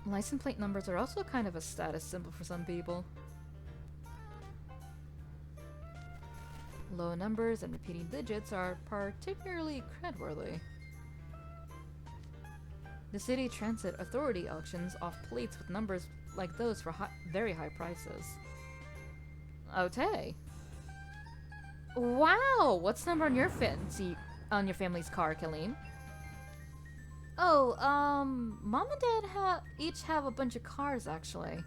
License plate numbers are also kind of a status symbol for some people. Low numbers and repeating digits are particularly credworthy. The City Transit Authority auctions off plates with numbers like those for very high prices. Okay. Wow! What's the number on your family's car, Kaleen? Oh, Mom and Dad each have a bunch of cars, actually.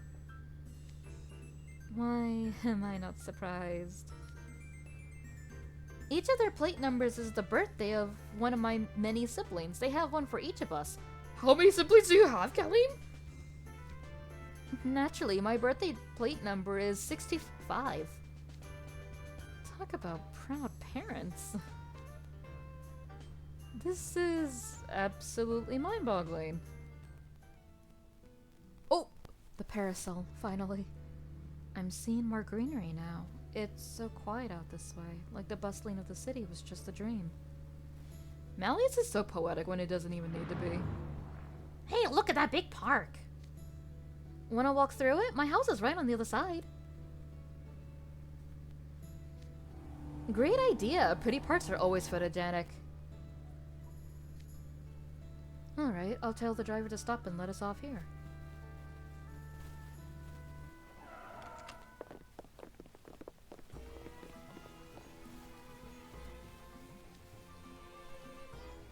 Why am I not surprised? Each of their plate numbers is the birthday of one of my many siblings. They have one for each of us. How many siblings do you have, Kaleen? Naturally, my birthday plate number is 65. Talk about proud parents. This is absolutely mind-boggling. Oh! The parasol, finally. I'm seeing more greenery now. It's so quiet out this way, like the bustling of the city was just a dream. Malleus is so poetic when it doesn't even need to be. Hey, look at that big park. Wanna walk through it? My house is right on the other side. Great idea. Pretty parks are always photogenic. Alright, I'll tell the driver to stop and let us off here.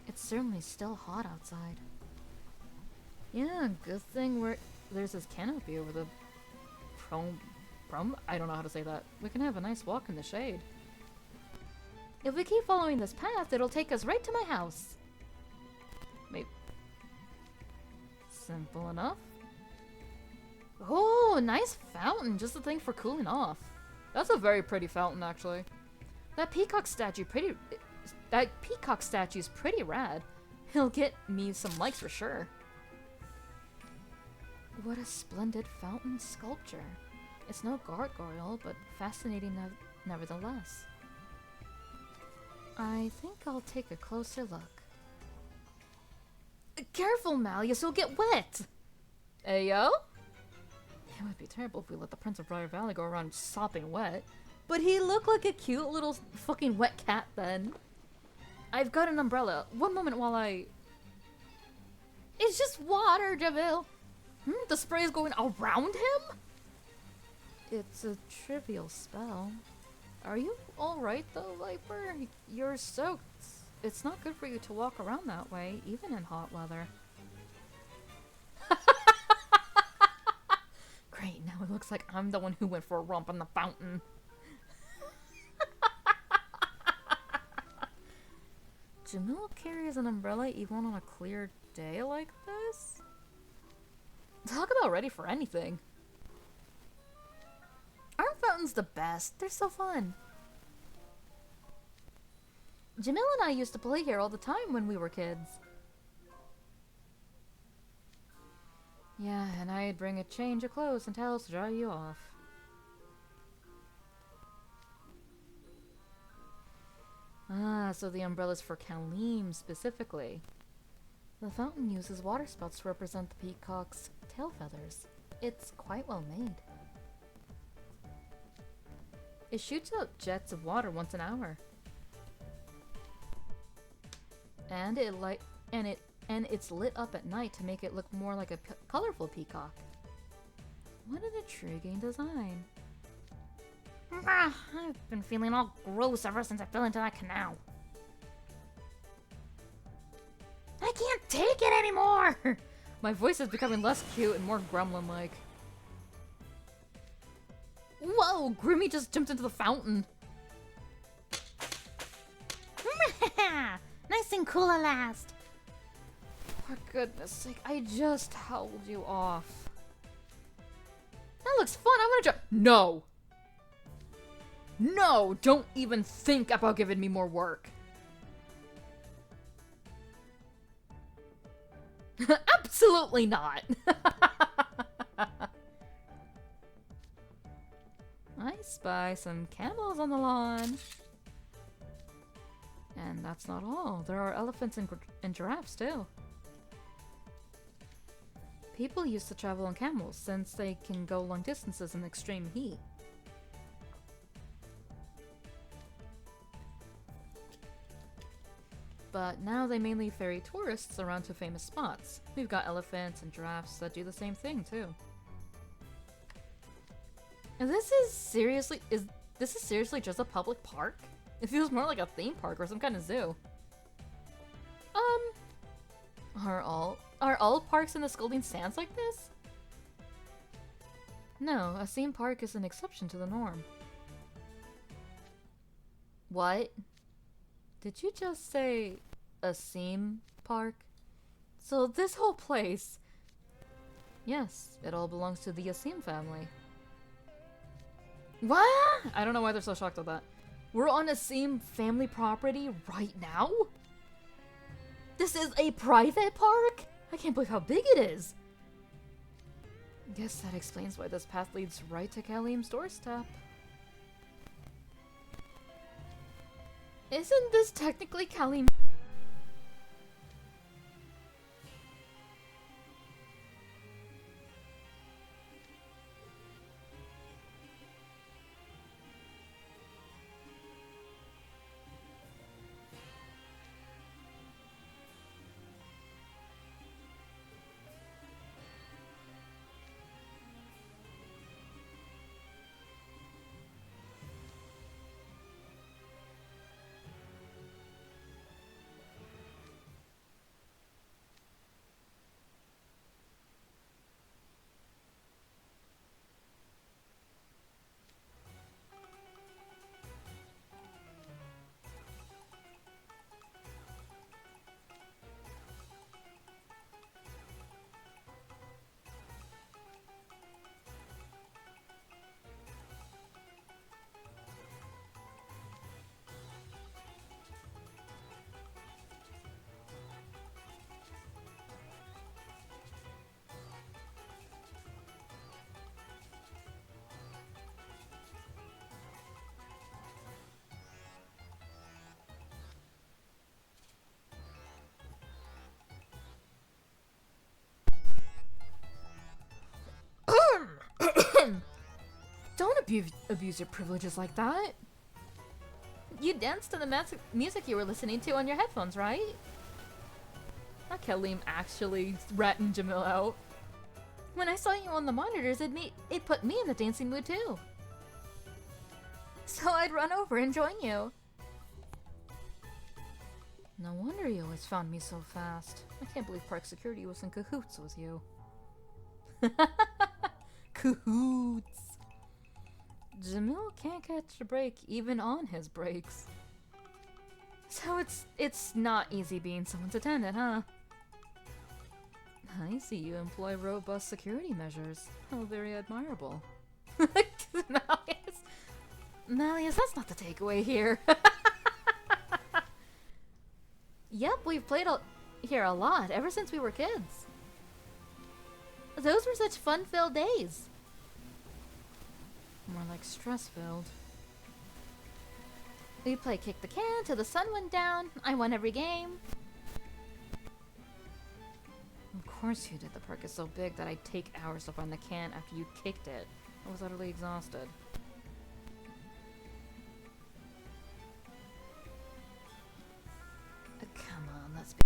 It's certainly still hot outside. Yeah, good thing there's this canopy over the I don't know how to say that. We can have a nice walk in the shade. If we keep following this path, it'll take us right to my house. Maybe. Simple enough. Oh, nice fountain. Just a thing for cooling off. That's a very pretty fountain, actually. That peacock statue's pretty rad. He'll get me some likes for sure. What a splendid fountain sculpture. It's no gargoyle, but fascinating nevertheless. I think I'll take a closer look. Careful, Malleus, you'll get wet! Ayo? It would be terrible if we let the Prince of Briar Valley go around sopping wet. But he looked like a cute little fucking wet cat then. I've got an umbrella. One moment while I... It's just water, Jamil. The spray is going around him? It's a trivial spell. Are you alright though, Viper? You're soaked. It's not good for you to walk around that way, even in hot weather. Great, now it looks like I'm the one who went for a romp in the fountain. Jamil carries an umbrella even on a clear day like this? Talk about ready for anything. Aren't fountains the best? They're so fun. Jamil and I used to play here all the time when we were kids. Yeah, and I'd bring a change of clothes and towels to dry you off. Ah, so the umbrella's for Kalim specifically. The fountain uses water spouts to represent the peacock's tail feathers. It's quite well made. It shoots out jets of water once an hour. And it's lit up at night to make it look more like a colorful peacock. What an intriguing design. I've been feeling all gross ever since I fell into that canal. I can't take it anymore! My voice is becoming less cute and more gremlin-like. Whoa! Grimmy just jumped into the fountain. Nice and cool at last. For goodness sake, I just held you off. That looks fun, I'm gonna jump. No! No! Don't even think about giving me more work. Absolutely not! I spy some camels on the lawn. And that's not all. There are elephants and giraffes too. People used to travel on camels since they can go long distances in extreme heat. But now they mainly ferry tourists around to famous spots. We've got elephants and giraffes that do the same thing too. And this is seriously just a public park? It feels more like a theme park or some kind of zoo. Are all parks in the Scolding Sands like this? No, a theme park is an exception to the norm. What? Did you just say a theme park? So this whole place... Yes, it all belongs to the Asim family. What? I don't know why they're so shocked at that. We're on Asim family property right now? This is a private park? I can't believe how big it is. Guess that explains why this path leads right to Kalim's doorstep. Isn't this technically Kalim? abuse your privileges like that. You danced to the music you were listening to on your headphones, right? That Kalim actually ratting Jamil out. When I saw you on the monitors, it put me in the dancing mood too. So I'd run over and join you. No wonder you always found me so fast. I can't believe Park Security was in cahoots with you. Cahoots. Jamil can't catch a break even on his breaks. So it's not easy being someone's attendant, huh? I see you employ robust security measures. How very admirable. Malleus, that's not the takeaway here. Yep, we've played here a lot ever since we were kids. Those were such fun-filled days. More like stress-filled. We played kick the can till the sun went down. I won every game. Of course you did. The park is so big that I'd take hours to find the can after you kicked it. I was utterly exhausted. Come on, let's be...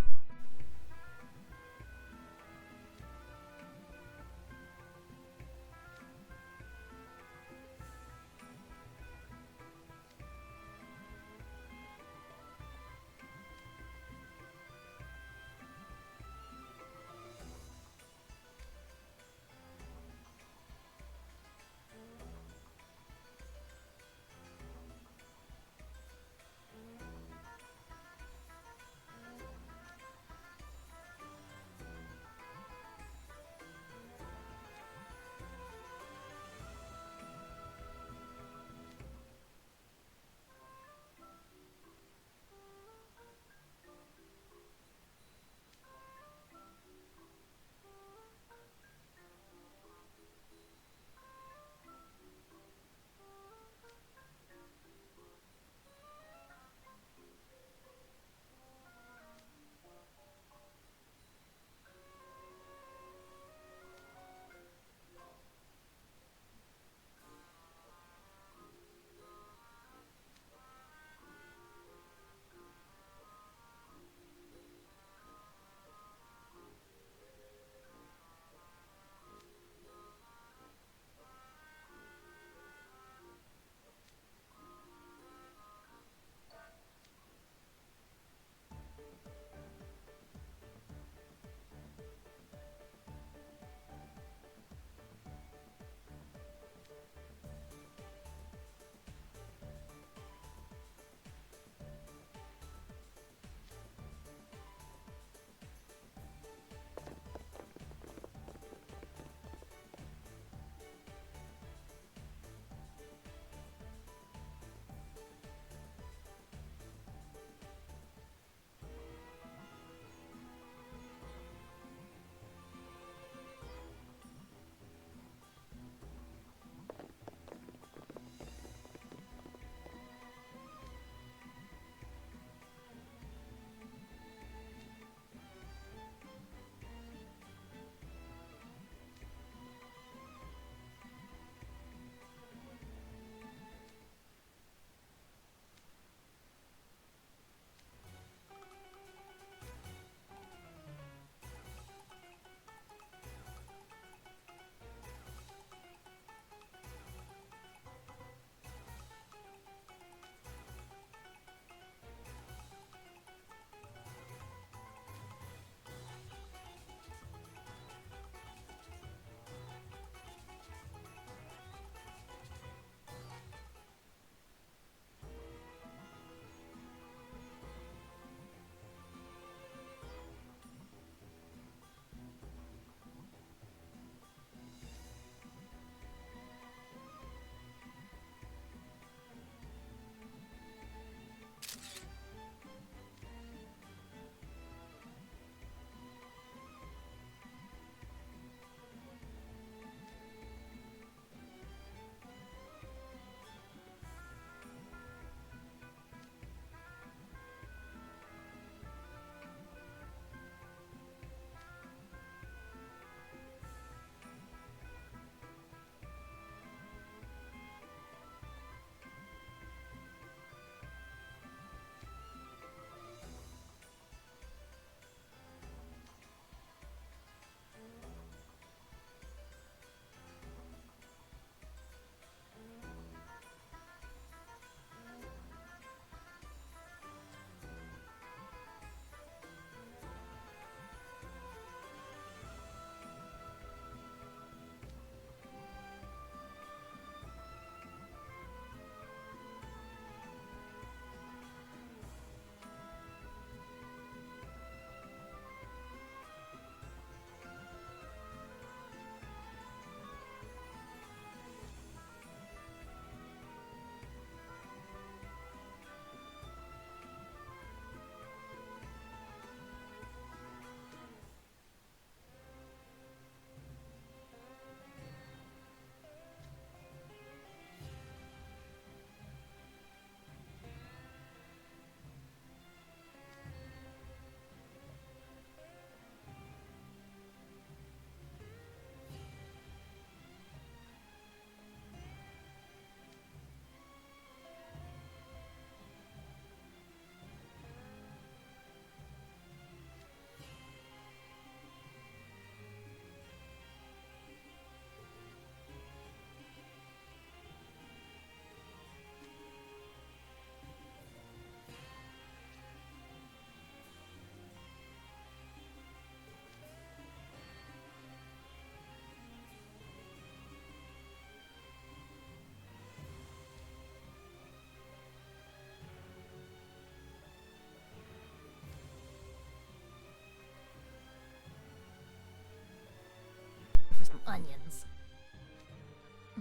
onions.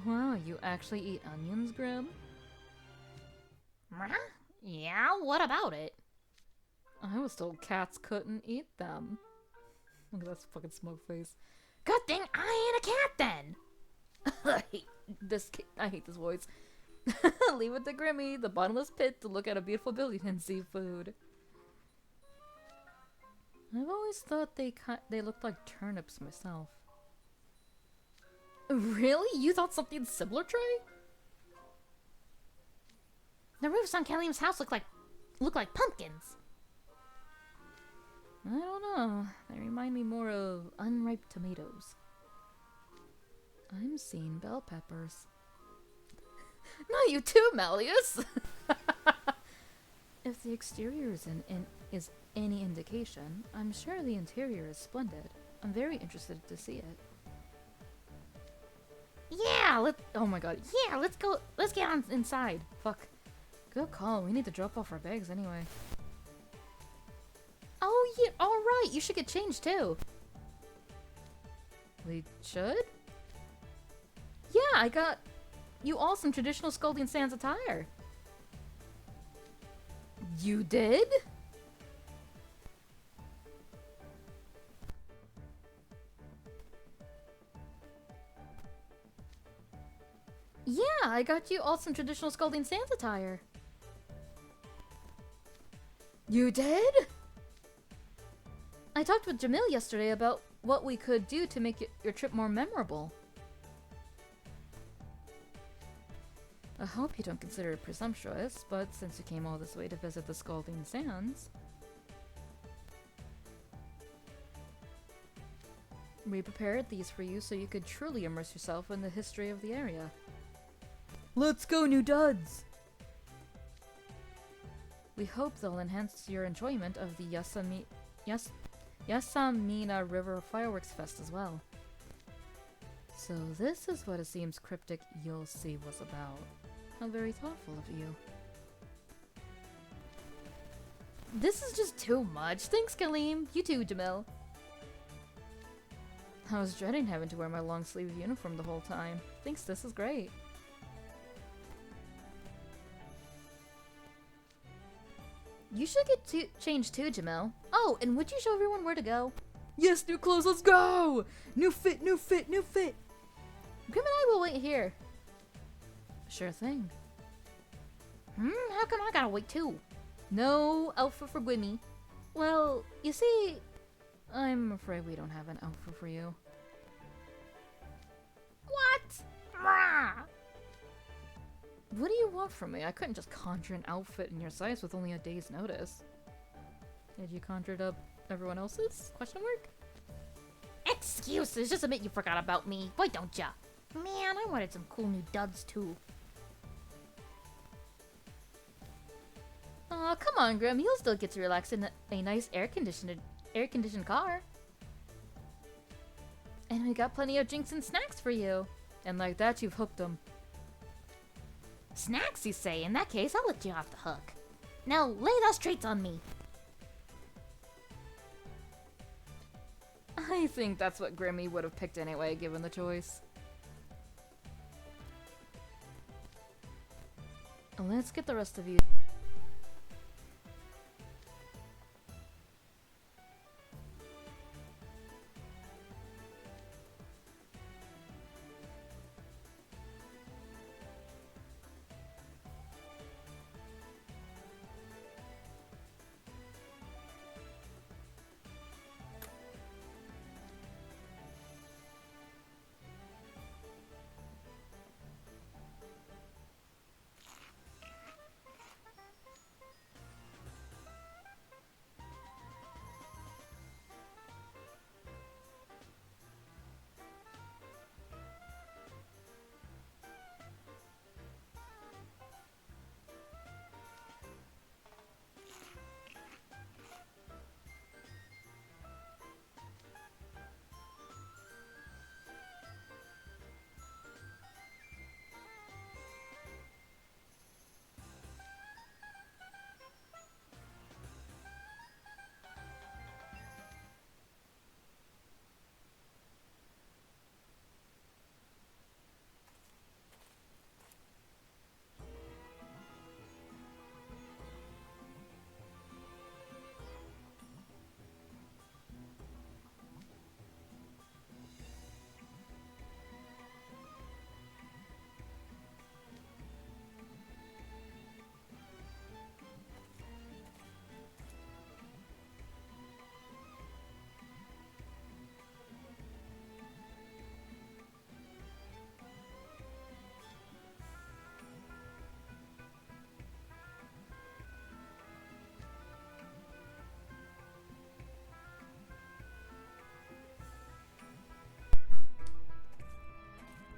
Wow, you actually eat onions, Grim? Yeah, what about it? I was told cats couldn't eat them. Look at that fucking smoke face. Good thing I ain't a cat then. I hate this voice. Leave it to Grimmy, the bottomless pit, to look at a beautiful building and see food. I've always thought they looked like turnips myself. Really? You thought something similar, Trey? The roofs on Kalim's house look like pumpkins. I don't know. They remind me more of unripe tomatoes. I'm seeing bell peppers. Not you too, Malleus! If the exterior is any indication, I'm sure the interior is splendid. I'm very interested to see it. Yeah, Oh my god. yeah, let's go. Let's get on inside. Fuck. Good call. We need to drop off our bags anyway. Oh yeah, all right. You should get changed too. We should? Yeah, I got you all some traditional Scolding Sands attire. You did? Yeah, I got you all some traditional Scolding Sands attire. You did? I talked with Jamil yesterday about what we could do to make your trip more memorable. I hope you don't consider it presumptuous, but since you came all this way to visit the Scalding Sands, we prepared these for you so you could truly immerse yourself in the history of the area. Let's go, new duds! We hope they'll enhance your enjoyment of the Yasamina River Fireworks Fest as well. So this is what it seems cryptic "you'll see" was about. How very thoughtful of you. This is just too much. Thanks, Kaleem. You too, Jamil. I was dreading having to wear my long sleeve uniform the whole time. Thanks, this is great. You should get changed too, Jamil. Oh, and would you show everyone where to go? Yes, new clothes, let's go! New fit, new fit, new fit! Grim and I will wait here. Sure thing. How come I gotta wait too? No outfit for Gwimmy. Well, you see, I'm afraid we don't have an outfit for you. What? What do you want from me? I couldn't just conjure an outfit in your size with only a day's notice. Had you conjured up everyone else's? Question mark? Excuses. Just admit you forgot about me. Why don't ya? Man, I wanted some cool new duds too. Aw, come on, Grim. You'll still get to relax in a nice air-conditioned car. And we got plenty of drinks and snacks for you. And like that, you've hooked them. Snacks, you say? In that case, I'll let you off the hook. Now, lay those treats on me. I think that's what Grimmy would have picked anyway, given the choice. Let's get the rest of you.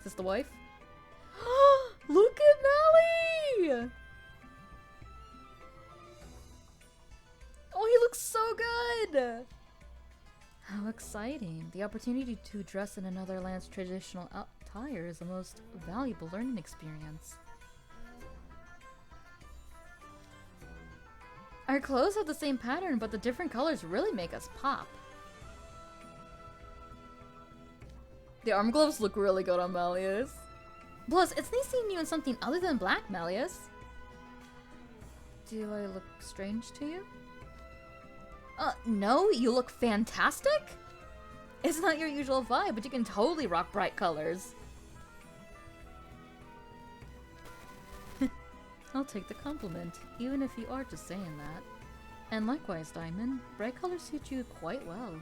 this the wife? Look at Mally! Oh, he looks so good! How exciting. The opportunity to dress in another land's traditional attire is the most valuable learning experience. Our clothes have the same pattern, but the different colors really make us pop. The arm gloves look really good on Malleus. Plus, it's nice seeing you in something other than black, Malleus. Do I look strange to you? No, you look fantastic! It's not your usual vibe, but you can totally rock bright colors. I'll take the compliment, even if you are just saying that. And likewise, Diamond, bright colors suit you quite well.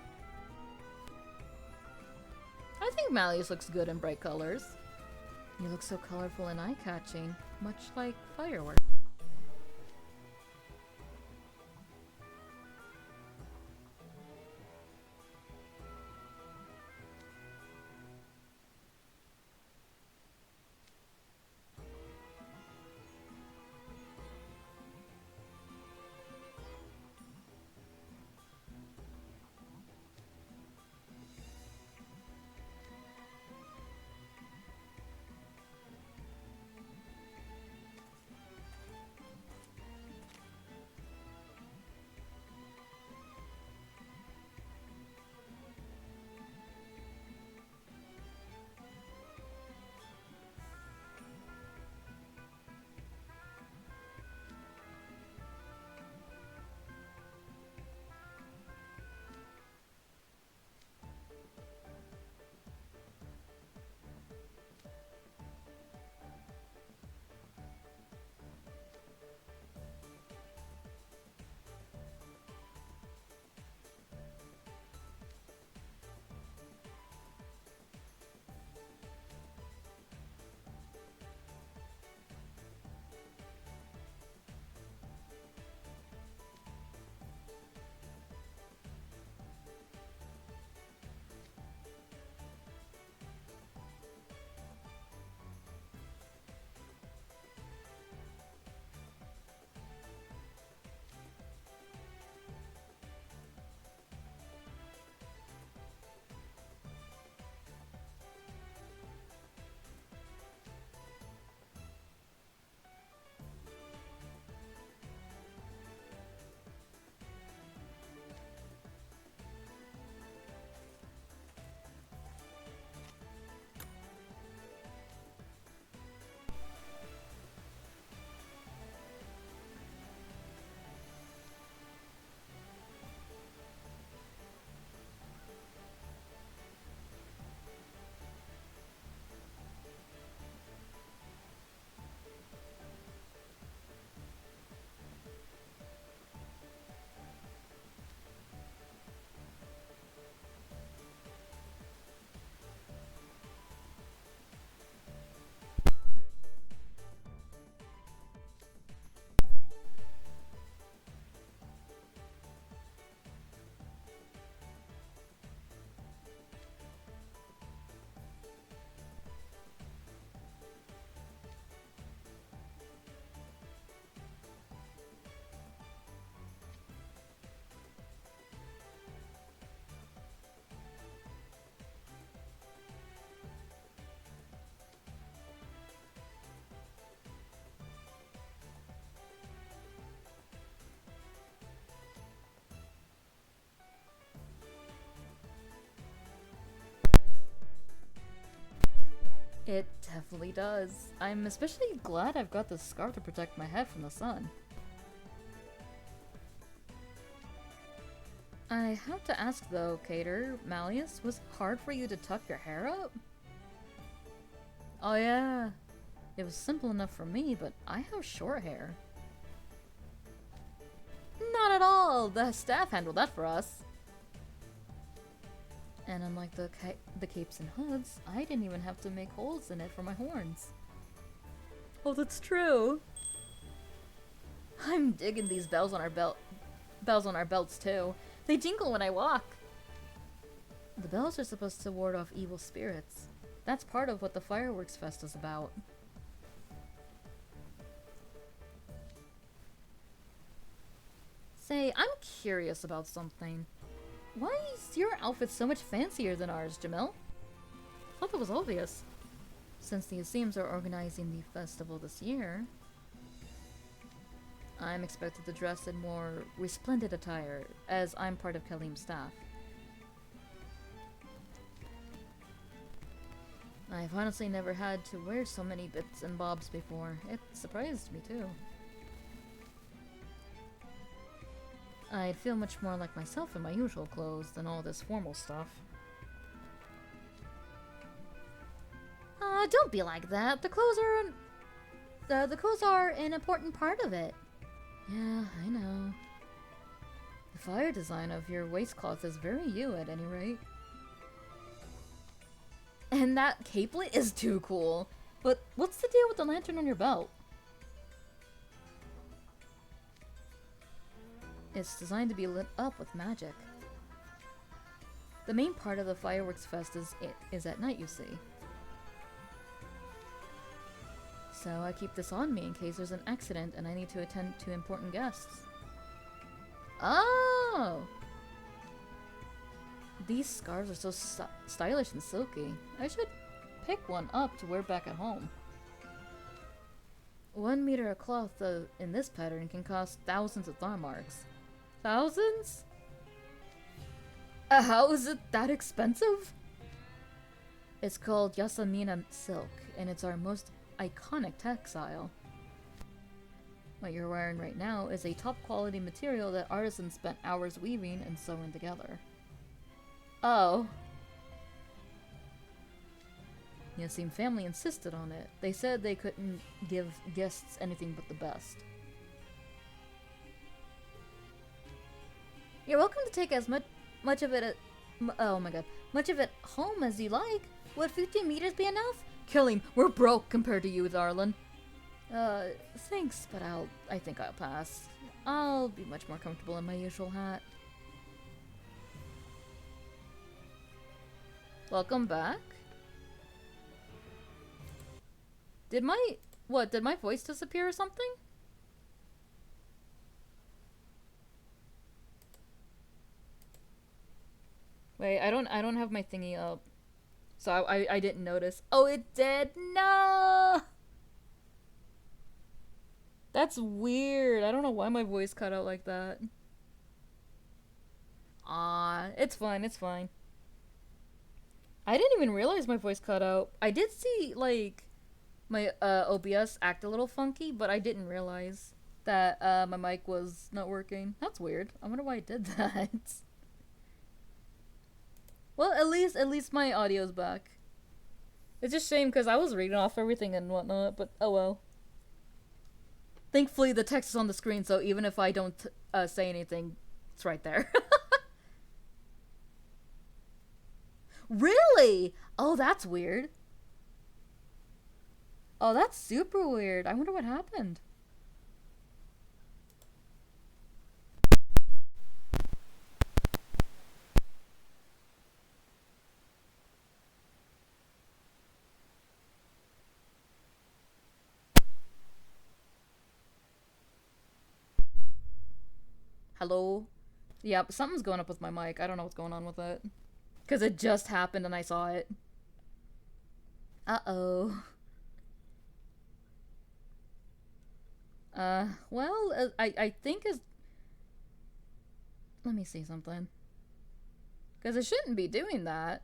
I think Malleus looks good in bright colors. You look so colorful and eye-catching, much like firework. It definitely does. I'm especially glad I've got this scarf to protect my head from the sun. I have to ask though, Cater, Malleus, was it hard for you to tuck your hair up? Oh yeah. It was simple enough for me, but I have short hair. Not at all! The staff handled that for us. And unlike the capes and hoods, I didn't even have to make holes in it for my horns. Oh, that's true! I'm digging these bells on our belts too. They jingle when I walk. The bells are supposed to ward off evil spirits. That's part of what the Fireworks Fest is about. Say, I'm curious about something. Why is your outfit so much fancier than ours, Jamil? I thought that was obvious. Since the Aseems are organizing the festival this year, I'm expected to dress in more resplendent attire, as I'm part of Kalim's staff. I've honestly never had to wear so many bits and bobs before. It surprised me too. I'd feel much more like myself in my usual clothes than all this formal stuff. Don't be like that. The clothes are an important part of it. Yeah, I know. The fire design of your waistcloth is very you, at any rate. And that capelet is too cool. But what's the deal with the lantern on your belt? It's designed to be lit up with magic. The main part of the Fireworks Fest is at night, you see. So I keep this on me in case there's an accident and I need to attend to important guests. Oh! These scarves are so stylish and silky. I should pick one up to wear back at home. 1 meter of cloth in this pattern can cost thousands of thorn marks. Thousands? How is it that expensive? It's called Yasamina silk, and it's our most iconic textile. What you're wearing right now is a top quality material that artisans spent hours weaving and sewing together. Oh. The Yasim family insisted on it. They said they couldn't give guests anything but the best. You're welcome to take as much of it home as you like. Would 15 meters be enough? Killing, we're broke compared to you, darling. Thanks, but I think I'll pass. I'll be much more comfortable in my usual hat. Welcome back. Did my voice disappear or something? Wait, I don't have my thingy up. So I didn't notice. Oh, it did? No! That's weird. I don't know why my voice cut out like that. It's fine, it's fine. I didn't even realize my voice cut out. I did see, like, my OBS act a little funky, but I didn't realize that my mic was not working. That's weird. I wonder why it did that. Well, at least my audio's back. It's just a shame because I was reading off everything and whatnot, but oh well. Thankfully, the text is on the screen, so even if I don't say anything, it's right there. Really? Oh, that's weird. Oh, that's super weird. I wonder what happened. Hello? Yeah, something's going up with my mic. I don't know what's going on with it. Because it just happened and I saw it. Uh-oh. Well, I think is... Let me see something. Because it shouldn't be doing that.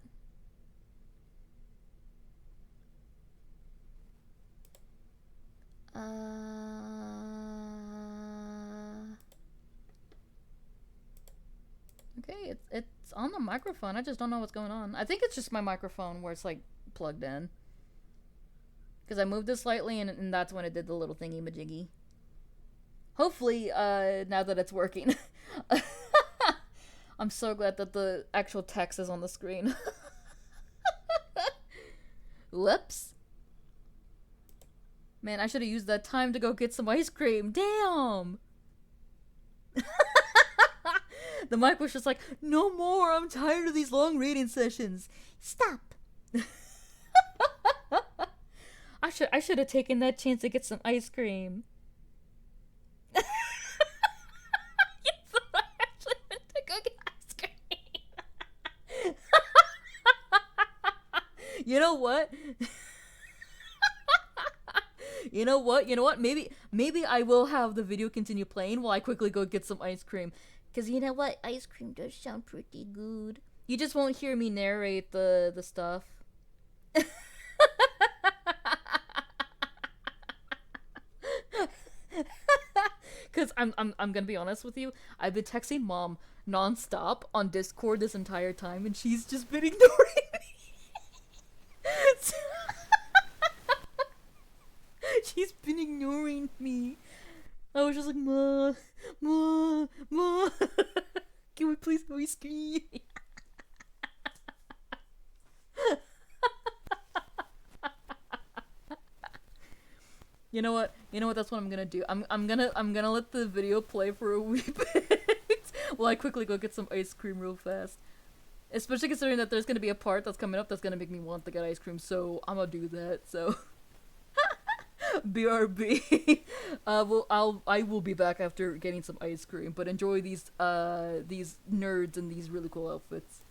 Okay, it's on the microphone. I just don't know what's going on. I think it's just my microphone where it's like plugged in. Because I moved it slightly and that's when it did the little thingy majiggy. Hopefully, now that it's working. I'm so glad that the actual text is on the screen. Whoops. Man, I should have used that time to go get some ice cream. Damn! The mic was just like, no more, I'm tired of these long reading sessions. Stop! I should have taken that chance to get some ice cream. Yes, I actually went to go get ice cream. You know what? You know what? You know what? Maybe I will have the video continue playing while I quickly go get some ice cream. Cause you know what? Ice cream does sound pretty good. You just won't hear me narrate the stuff. Cause I'm gonna be honest with you. I've been texting mom nonstop on Discord this entire time, and she's just been ignoring me. She's been ignoring me. I was just like, Ma, Ma, Ma. Can we please have ice cream? You know what? You know what? That's what I'm gonna do. I'm gonna let the video play for a wee bit while I quickly go get some ice cream real fast. Especially considering that there's gonna be a part that's coming up that's gonna make me want to get ice cream. So I'm gonna do that. So BRB. I will be back after getting some ice cream. But enjoy these nerds and these really cool outfits.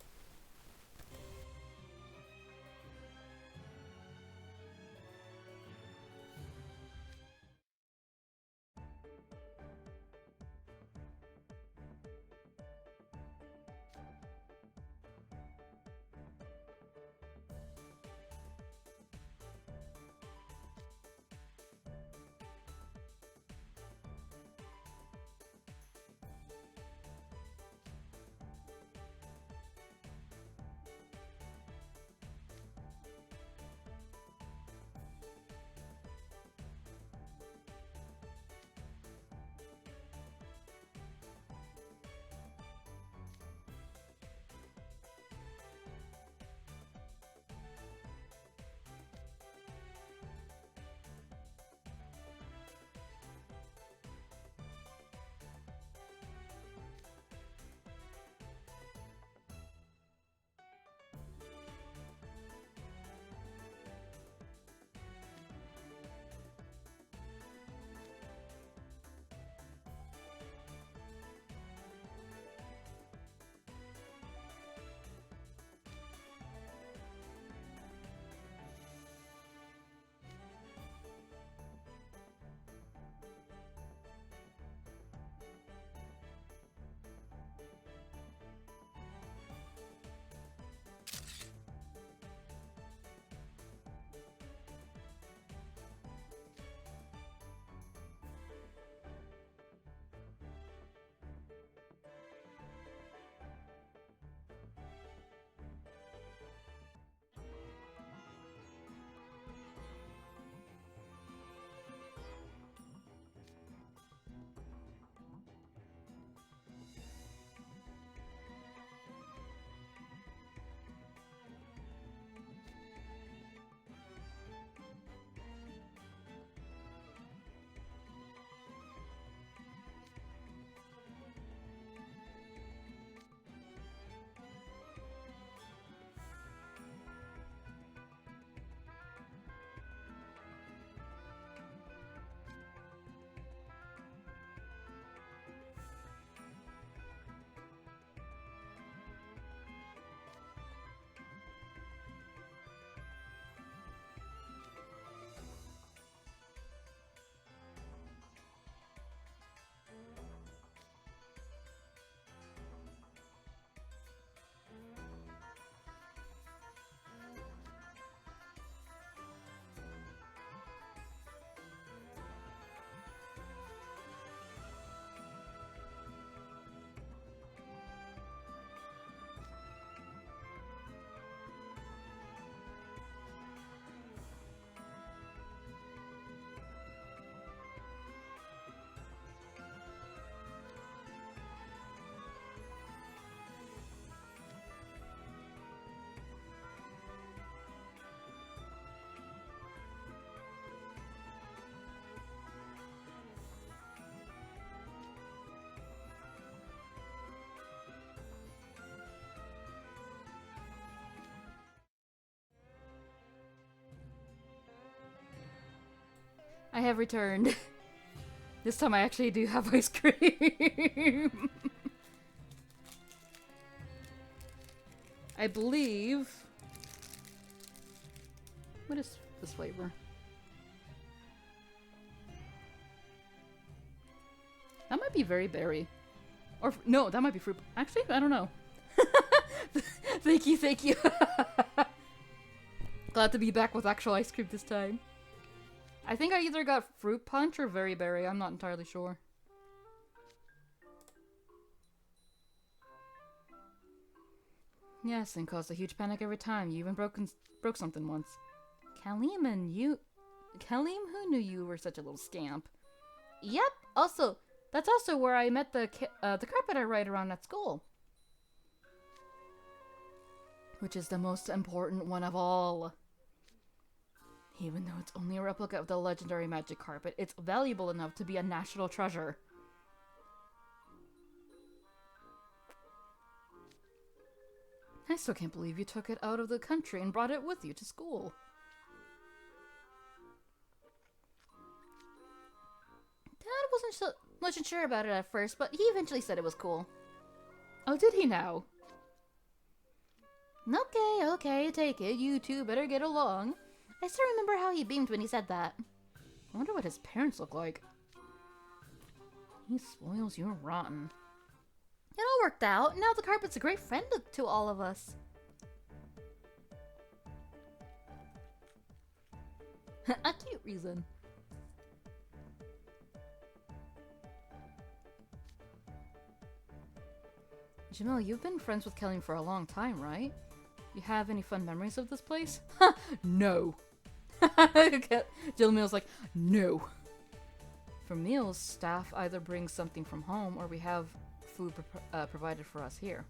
I have returned. This time I actually do have ice cream. I believe... What is this flavor? That might be very berry. Or, no, that might be fruit. Actually, I don't know. Thank you, thank you. Glad to be back with actual ice cream this time. I think I either got fruit punch or very berry. I'm not entirely sure. Yes, and caused a huge panic every time. You even broke something once. Kalim, who knew you were such a little scamp? Yep. Also, that's also where I met the carpet I ride around at school. Which is the most important one of all. Even though it's only a replica of the legendary magic carpet, it's valuable enough to be a national treasure. I still can't believe you took it out of the country and brought it with you to school. Dad wasn't sure about it at first, but he eventually said it was cool. Oh, did he now? Okay, take it. You two better get along. I still remember how he beamed when he said that. I wonder what his parents look like. He spoils you rotten. It all worked out. Now the carpet's a great friend to all of us. A cute reason. Jamil, you've been friends with Kelly for a long time, right? You have any fun memories of this place? No. Jamil's like, no. For meals, staff either brings something from home or we have food provided for us here.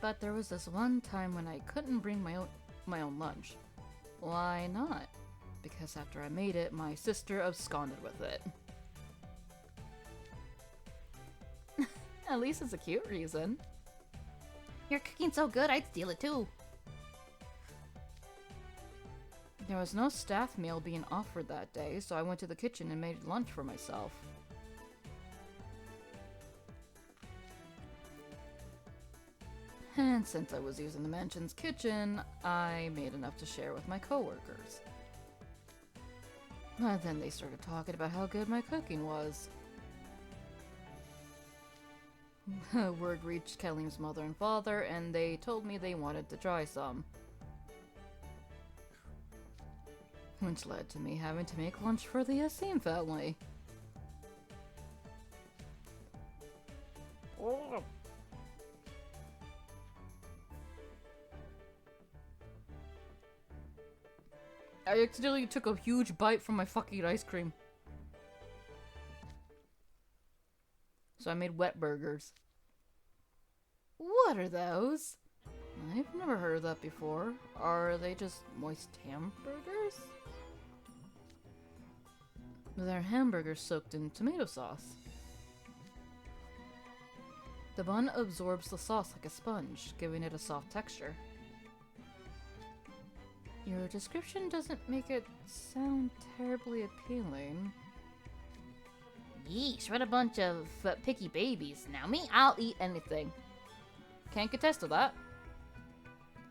But there was this one time when I couldn't bring my own lunch. Why not? Because after I made it, my sister absconded with it. At least it's a cute reason. You're cooking so good, I'd steal it too. There was no staff meal being offered that day, so I went to the kitchen and made lunch for myself. And since I was using the mansion's kitchen, I made enough to share with my coworkers. But then they started talking about how good my cooking was. Word reached Kelly's mother and father, and they told me they wanted to try some. Which led to me having to make lunch for the Yasim family. Oh. I accidentally took a huge bite from my fucking ice cream. So I made wet burgers. What are those? I've never heard of that before. Are they just moist hamburgers? They're hamburgers soaked in tomato sauce. The bun absorbs the sauce like a sponge, giving it a soft texture. Your description doesn't make it sound terribly appealing. Yeesh, what a bunch of picky babies. Now me, I'll eat anything. Can't contest to that.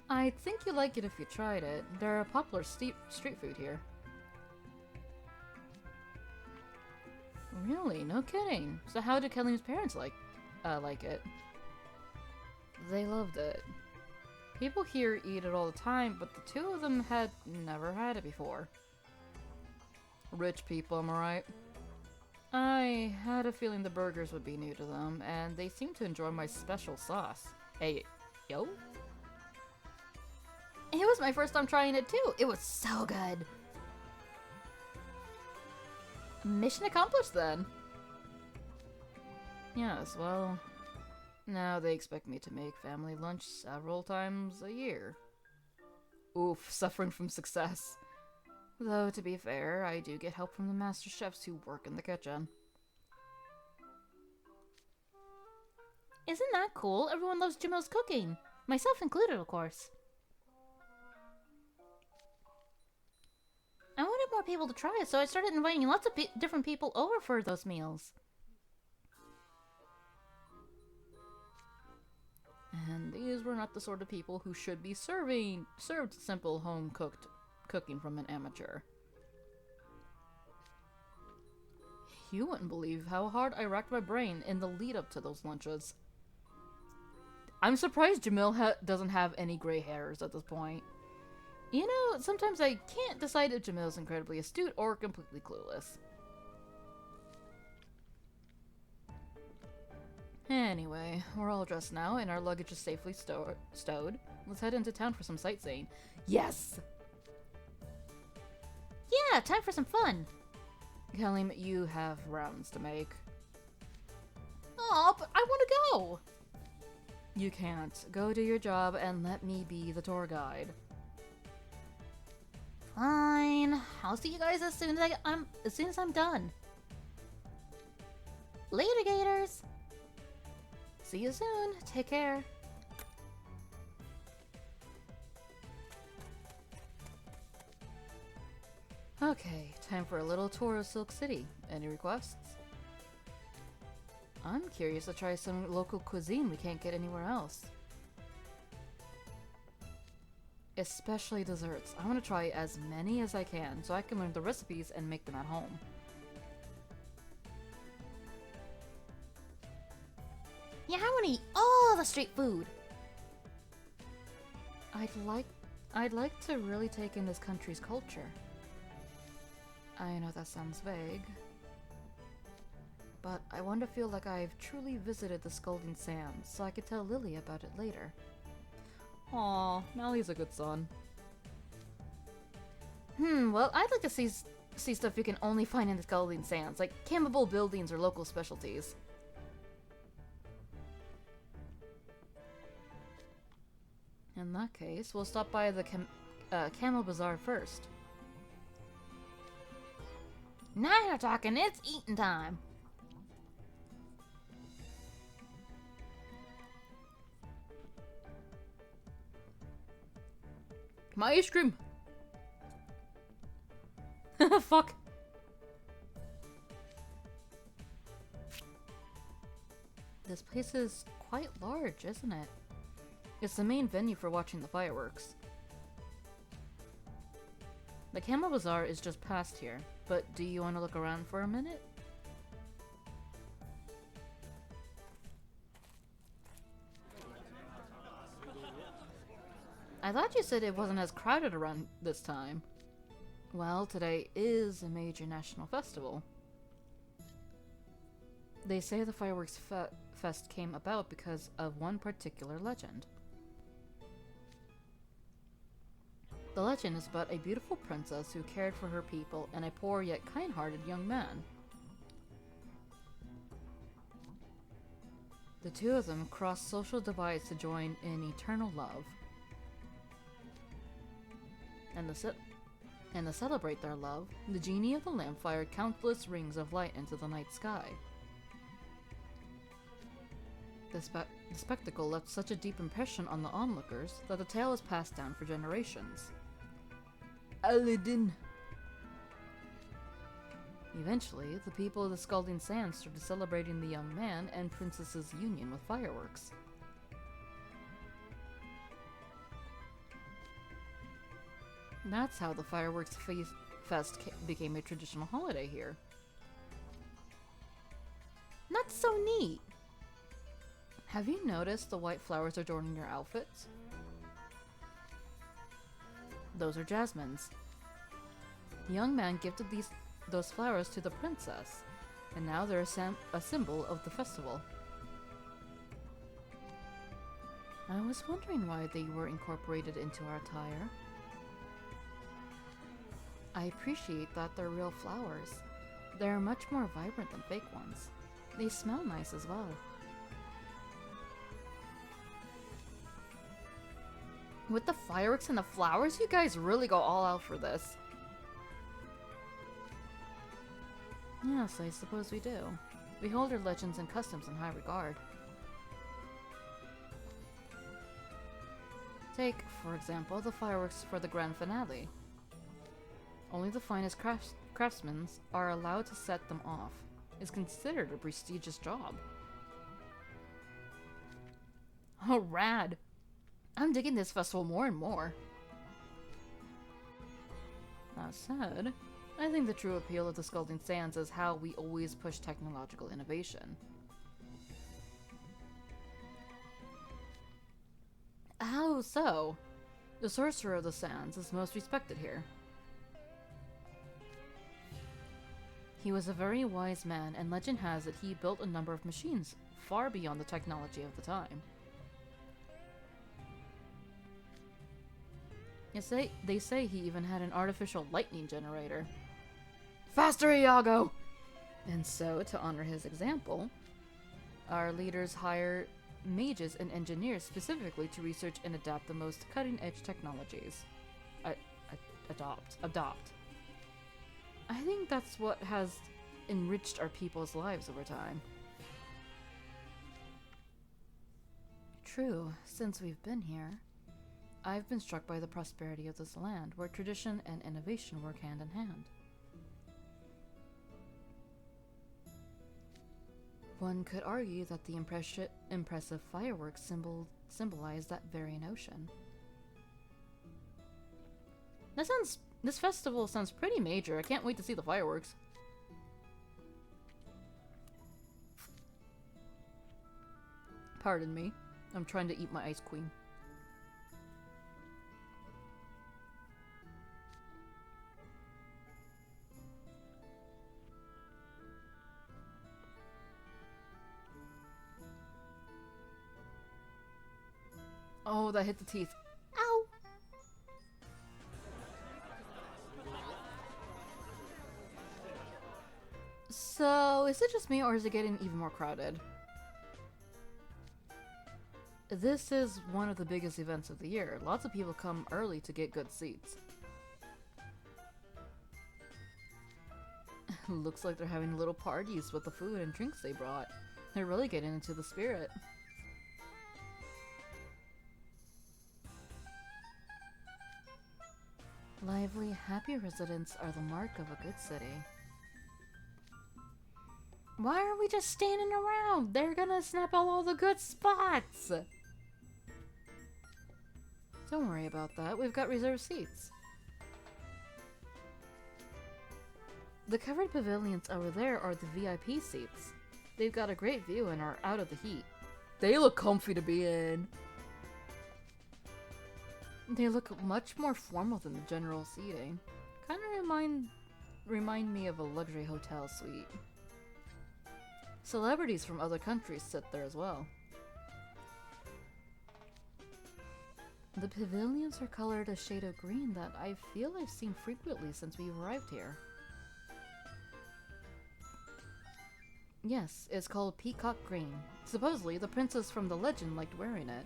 I think you'd like it if you tried it. They're a popular street food here. Really? No kidding. So how did Kelly's parents like it? They loved it. People here eat it all the time, but the two of them had never had it before. Rich people, am I right? I had a feeling the burgers would be new to them, and they seemed to enjoy my special sauce. Hey, yo? It was my first time trying it too. It was so good. Mission accomplished then. Yes, well, now they expect me to make family lunch several times a year. Oof, suffering from success. Though, to be fair, I do get help from the master chefs who work in the kitchen. Isn't that cool? Everyone loves Jamil's cooking. Myself included, of course. more people to try it, so I started inviting lots of different people over for those meals. And these were not the sort of people who should be served simple home-cooked cooking from an amateur. You wouldn't believe how hard I racked my brain in the lead-up to those lunches. I'm surprised Jamil doesn't have any gray hairs at this point. You know, sometimes I can't decide if Jamil's incredibly astute or completely clueless. Anyway, we're all dressed now and our luggage is safely stowed. Let's head into town for some sightseeing. Yes! Yeah, time for some fun. Kalim, you have rounds to make. Aw, but I want to go. You can't. Go do your job and let me be the tour guide. Fine. I'll see you guys as soon as I'm done. Later, Gators. See you soon. Take care. Okay, time for a little tour of Silk City. Any requests? I'm curious to try some local cuisine we can't get anywhere else. Especially desserts. I want to try as many as I can so I can learn the recipes and make them at home. Yeah, I want to eat all the street food. I'd like to really take in this country's culture. I know that sounds vague, but I want to feel like I've truly visited the Scalding Sands so I could tell Lily about it later. Aw, Mally's a good son. Well, I'd like to see stuff you can only find in the Scalding Sands, like campable buildings or local specialties. In that case, we'll stop by the Camel Bazaar first. Now you're talking, it's eating time. My ice cream! Fuck! This place is quite large, isn't it? It's the main venue for watching the fireworks. The Camel Bazaar is just past here, but do you want to look around for a minute? I thought you said it wasn't as crowded around this time. Well, today is a major national festival. They say the fireworks fest came about because of one particular legend. The legend is about a beautiful princess who cared for her people and a poor yet kind-hearted young man. The two of them crossed social divides to join in eternal love. And to celebrate their love, the genie of the lamp fired countless rings of light into the night sky. The spectacle left such a deep impression on the onlookers that the tale was passed down for generations. Aladdin! Eventually, the people of the Scalding Sands started celebrating the young man and princess's union with fireworks. That's how the fireworks fest became a traditional holiday here. That's so neat. Have you noticed the white flowers adorning your outfits? Those are jasmines. The young man gifted those flowers to the princess, and now they're a symbol of the festival. I was wondering why they were incorporated into our attire. I appreciate that they're real flowers. They're much more vibrant than fake ones. They smell nice as well. With the fireworks and the flowers, you guys really go all out for this. Yes, I suppose we do. We hold our legends and customs in high regard. Take, for example, the fireworks for the grand finale. Only the finest craftsmen are allowed to set them off. It's considered a prestigious job. Oh, rad. I'm digging this festival more and more. That said, I think the true appeal of the Scalding Sands is how we always push technological innovation. How so? The Sorcerer of the Sands is most respected here. He was a very wise man, and legend has it he built a number of machines far beyond the technology of the time. They say he even had an artificial lightning generator. Faster, Iago! And so, to honor his example, our leaders hire mages and engineers specifically to research and adapt the most cutting-edge technologies. Adopt. I think that's what has enriched our people's lives over time. True, since we've been here, I've been struck by the prosperity of this land, where tradition and innovation work hand in hand. One could argue that the impressive fireworks symbolize that very notion. This festival sounds pretty major. I can't wait to see the fireworks. Pardon me. I'm trying to eat my ice cream. Oh, that hit the teeth. Ow! So, is it just me, or is it getting even more crowded? This is one of the biggest events of the year. Lots of people come early to get good seats. Looks like they're having little parties with the food and drinks they brought. They're really getting into the spirit. Lively, happy residents are the mark of a good city. Why are we just standing around? They're gonna snap all the good spots! Don't worry about that, we've got reserved seats. The covered pavilions over there are the VIP seats. They've got a great view and are out of the heat. They look comfy to be in. They look much more formal than the general seating. Kind of remind me of a luxury hotel suite. Celebrities from other countries sit there as well. The pavilions are colored a shade of green that I feel I've seen frequently since we arrived here. Yes, it's called Peacock Green. Supposedly, the princess from the legend liked wearing it.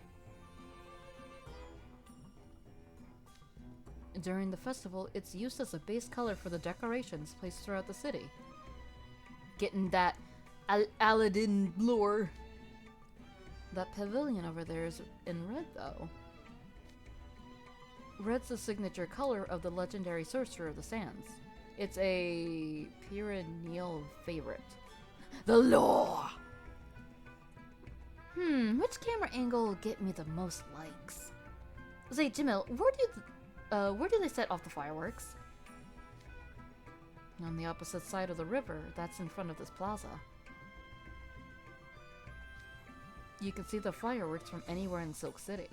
During the festival, it's used as a base color for the decorations placed throughout the city. Getting that Aladdin lure. That pavilion over there is in red, though. Red's the signature color of the legendary Sorcerer of the Sands. It's a perennial favorite. The law! Which camera angle will get me the most likes? Say, Jamil, where do they set off the fireworks? On the opposite side of the river, that's in front of this plaza. You can see the fireworks from anywhere in Silk City.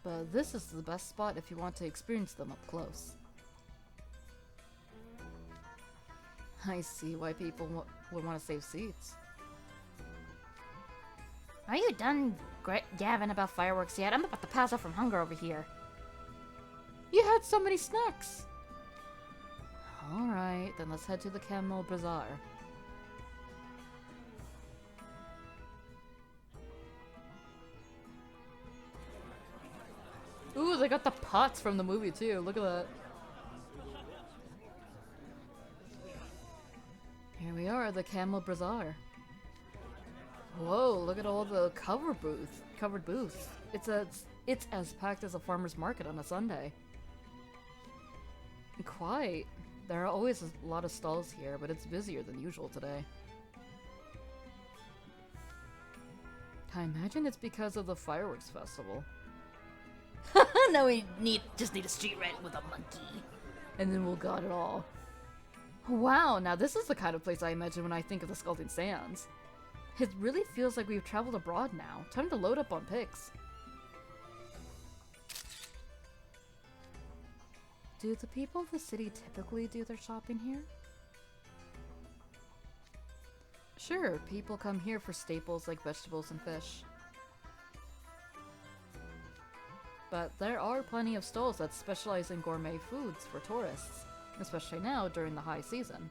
But this is the best spot if you want to experience them up close. I see why people would want to save seats. Are you done gabbing about fireworks yet? I'm about to pass out from hunger over here. You had so many snacks! Alright, then let's head to the Camel Bazaar. Ooh, they got the pots from the movie too, look at that. Here we are, the Camel Bazaar. Whoa, look at all the covered booths. It's as packed as a farmer's market on a Sunday. Quite. There are always a lot of stalls here, but it's busier than usual today. I imagine it's because of the fireworks festival. No, we just need a street rat with a monkey. And then we'll got it all. Wow, now this is the kind of place I imagine when I think of the Scalding Sands. It really feels like we've traveled abroad now. Time to load up on pics. Do the people of the city typically do their shopping here? Sure, people come here for staples like vegetables and fish. But there are plenty of stalls that specialize in gourmet foods for tourists, especially now during the high season.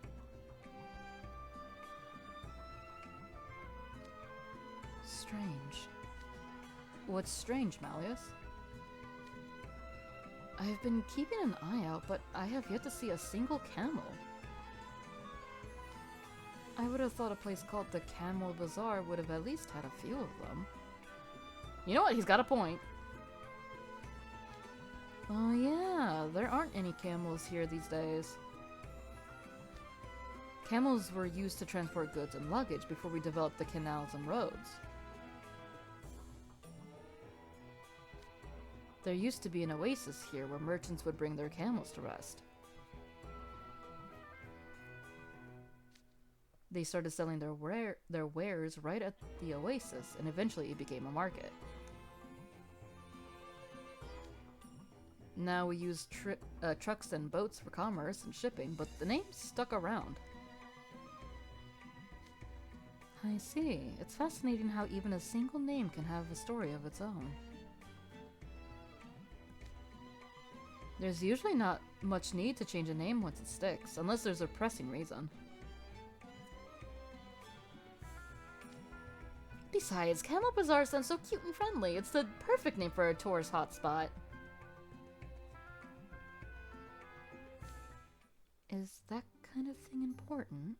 Strange. What's strange, Malleus? I've been keeping an eye out, but I have yet to see a single camel. I would have thought a place called the Camel Bazaar would have at least had a few of them. You know what? He's got a point. Oh yeah, there aren't any camels here these days. Camels were used to transport goods and luggage before we developed the canals and roads. There used to be an oasis here where merchants would bring their camels to rest. They started selling their wares right at the oasis, and eventually it became a market. Now we use trucks and boats for commerce and shipping, but the name stuck around. I see. It's fascinating how even a single name can have a story of its own. There's usually not much need to change a name once it sticks, unless there's a pressing reason. Besides, Camel Bazaar sounds so cute and friendly. It's the perfect name for a tourist hotspot. Is that kind of thing important?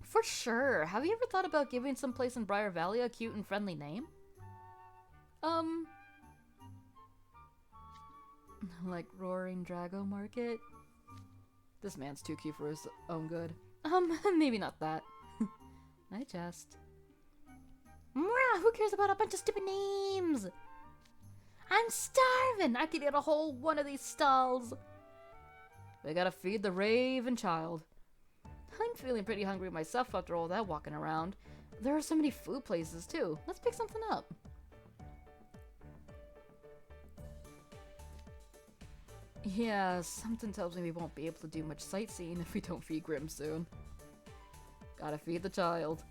For sure. Have you ever thought about giving some place in Briar Valley a cute and friendly name? Like Roaring Drago Market? This man's too cute for his own good. Maybe not that. I jest. Mwah, who cares about a bunch of stupid names? I'm starving! I could eat a whole one of these stalls. We gotta feed the raven child. I'm feeling pretty hungry myself after all that walking around. There are so many food places too. Let's pick something up. Yeah, something tells me we won't be able to do much sightseeing if we don't feed Grim soon. Gotta feed the child.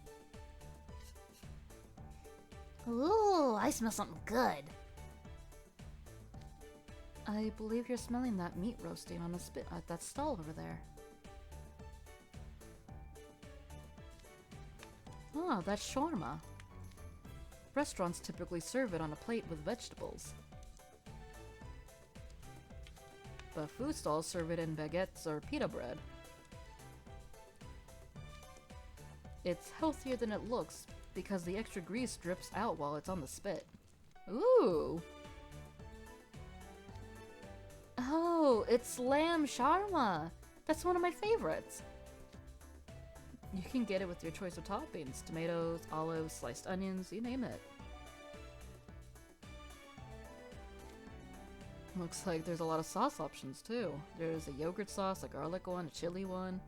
Ooh, I smell something good. I believe you're smelling that meat roasting on a spit at that stall over there. Ah, that's shawarma. Restaurants typically serve it on a plate with vegetables. But food stalls serve it in baguettes or pita bread. It's healthier than it looks because the extra grease drips out while it's on the spit. Ooh! Oh, it's lamb shawarma! That's one of my favorites! You can get it with your choice of toppings. Tomatoes, olives, sliced onions, you name it. Looks like there's a lot of sauce options too. There's a yogurt sauce, a garlic one, a chili one.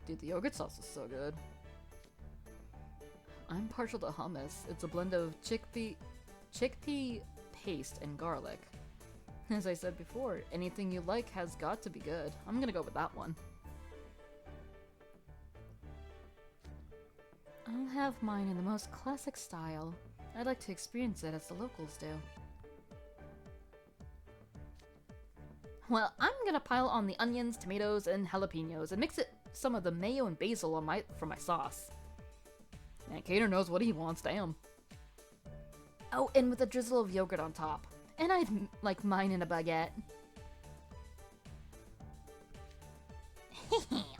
Dude, the yogurt sauce is so good. I'm partial to hummus. It's a blend of chickpea paste and garlic. As I said before, anything you like has got to be good. I'm gonna go with that one. I'll have mine in the most classic style. I'd like to experience it as the locals do. Well, I'm gonna pile on the onions, tomatoes, and jalapenos and mix it some of the mayo and basil on for my sauce. And Cater knows what he wants, damn. Oh, and with a drizzle of yogurt on top. And I'd like mine in a baguette.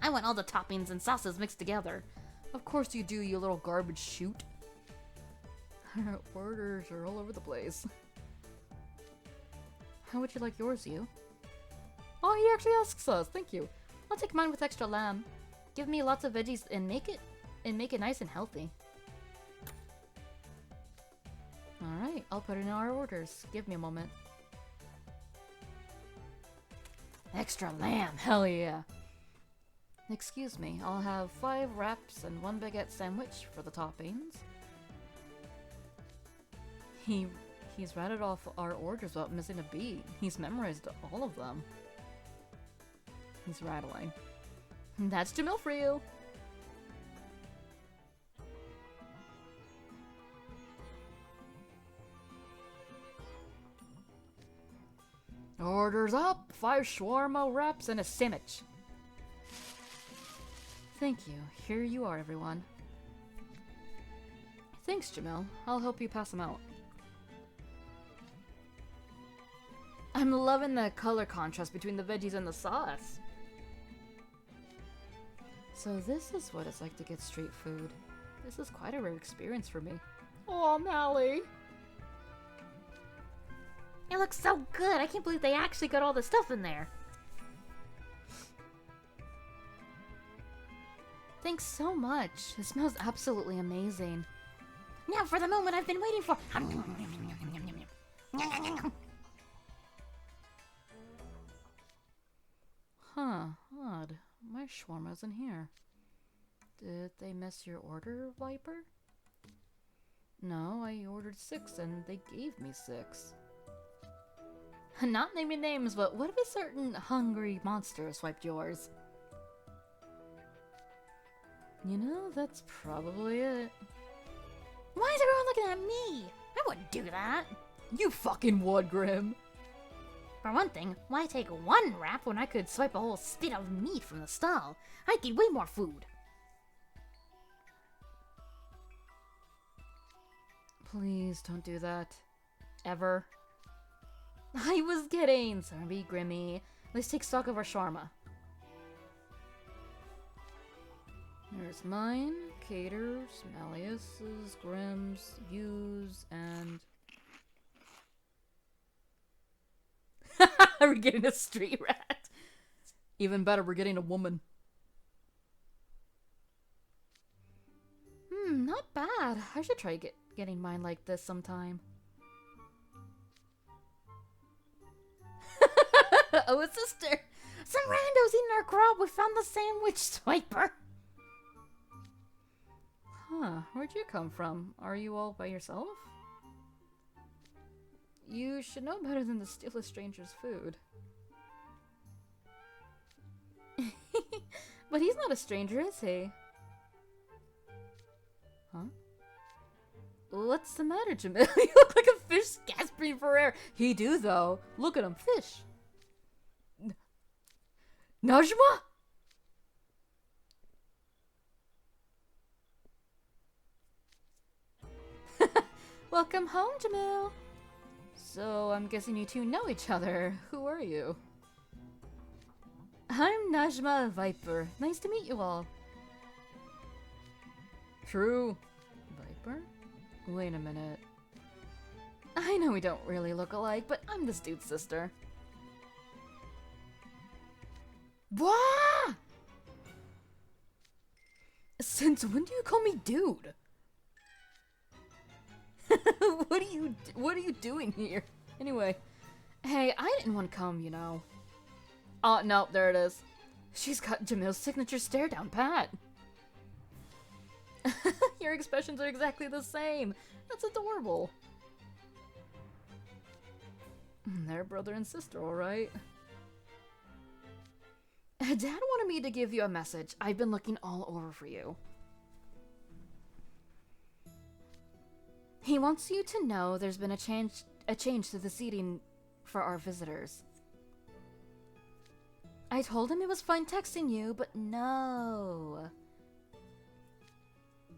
I want all the toppings and sauces mixed together. Of course you do, you little garbage chute. Our orders are all over the place. How would you like yours, you? Oh, he actually asks us. Thank you. I'll take mine with extra lamb. Give me lots of veggies and make it nice and healthy. Alright, I'll put in our orders. Give me a moment. Extra lamb, hell yeah. Excuse me, I'll have 5 wraps and 1 baguette sandwich for the toppings. He's rattled off our orders without missing a beat. He's memorized all of them. He's rattling. That's Jamil for you! Orders up! 5 shawarma wraps and a sandwich. Thank you. Here you are, everyone. Thanks, Jamil. I'll help you pass them out. I'm loving the color contrast between the veggies and the sauce. So this is what it's like to get street food. This is quite a rare experience for me. Oh, Mally! It looks so good. I can't believe they actually got all the stuff in there. Thanks so much. It smells absolutely amazing. Now for the moment I've been waiting for. Huh, odd. My shawarma's in here. Did they miss your order, Viper? No, I ordered 6 and they gave me 6. Not naming names, but what if a certain hungry monster swiped yours? You know, that's probably it. Why is everyone looking at me? I wouldn't do that. You fucking would, Grim. For one thing, why take 1 wrap when I could swipe a whole spit of meat from the stall? I'd get way more food. Please don't do that. Ever. I was kidding. Sorry, Grimmy. Let's take stock of our shawarma. There's mine, Cater's, Malleus's, Grimm's, Yu's, and... We're getting a street rat. Even better, we're getting a woman. Not bad. I should try getting mine like this sometime. Oh, a sister! Some randos eating our grub. We found the sandwich swiper. Huh, where'd you come from? Are you all by yourself? You should know better than to steal a stranger's food. But he's not a stranger, is he? Huh? What's the matter, Jamil? You look like a fish gasping for air. He do, though. Look at him, fish. Najma? Welcome home, Jamil. So, I'm guessing you two know each other. Who are you? I'm Najma Viper. Nice to meet you all. True. Viper? Wait a minute. I know we don't really look alike, but I'm this dude's sister. What? Since when do you call me dude? What are you doing here? Anyway, hey, I didn't want to come, you know. Oh, no, there it is. She's got Jamil's signature stare down pat. Your expressions are exactly the same. That's adorable. They're brother and sister, alright. Dad wanted me to give you a message. I've been looking all over for you. He wants you to know there's been a change to the seating for our visitors. I told him it was fine texting you, but no.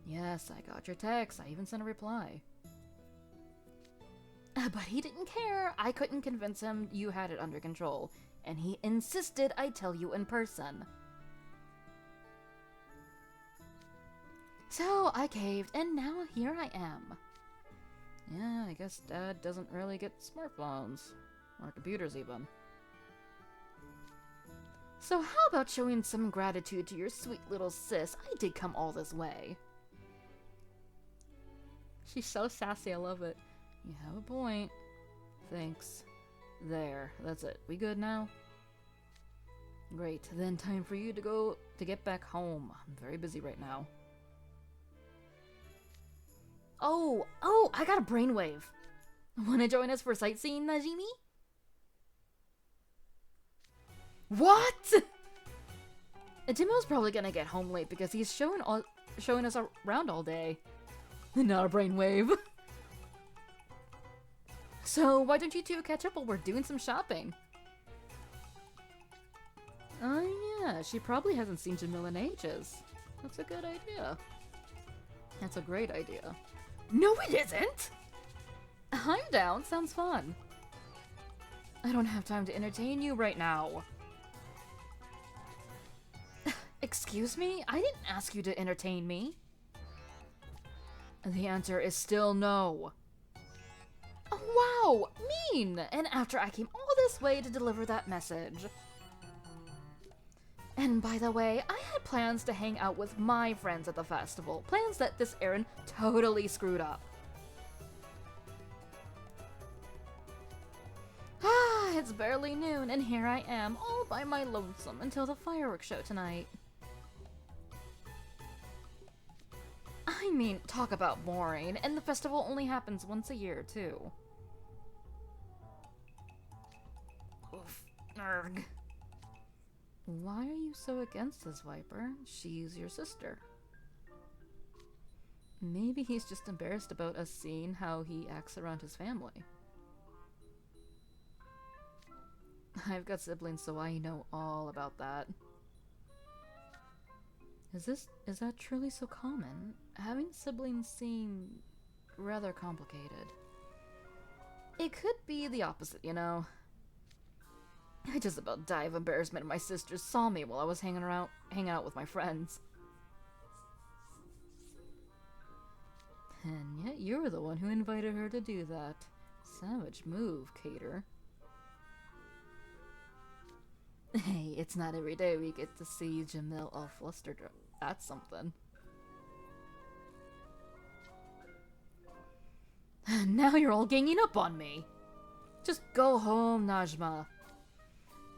Yes, I got your text. I even sent a reply. But he didn't care. I couldn't convince him you had it under control, and he insisted I tell you in person. So I caved, and now here I am. Yeah, I guess Dad doesn't really get smartphones. Or computers, even. So how about showing some gratitude to your sweet little sis? I did come all this way. She's so sassy, I love it. You have a point. Thanks. There, that's it. We good now? Great, then time for you to get back home. I'm very busy right now. Oh, I got a brainwave. Wanna join us for sightseeing, Najimi? What? Jimo's probably gonna get home late because he's showing us around all day. Not a brainwave. So why don't you two catch up while we're doing some shopping? Oh yeah, she probably hasn't seen Jamil in ages. That's a good idea. That's a great idea. No, it isn't! I'm down, sounds fun. I don't have time to entertain you right now. Excuse me? I didn't ask you to entertain me. The answer is still no. Oh, wow, mean! And after I came all this way to deliver that message. And by the way, I had plans to hang out with my friends at the festival. Plans that this Aaron totally screwed up. Ah, it's barely noon and here I am, all by my lonesome until the fireworks show tonight. I mean, talk about boring, and the festival only happens once a year, too. Oof. Arg. Why are you so against this, Viper? She's your sister. Maybe he's just embarrassed about us seeing how he acts around his family. I've got siblings, so I know all about that. Is that truly so common? Having siblings seem rather complicated. It could be the opposite, you know. I just about died of embarrassment when my sister saw me while I was hanging out with my friends. And yet you're the one who invited her to do that. Savage move, Cater. Hey, it's not every day we get to see Jamil all flustered. That's something. Now you're all ganging up on me. Just go home, Najma.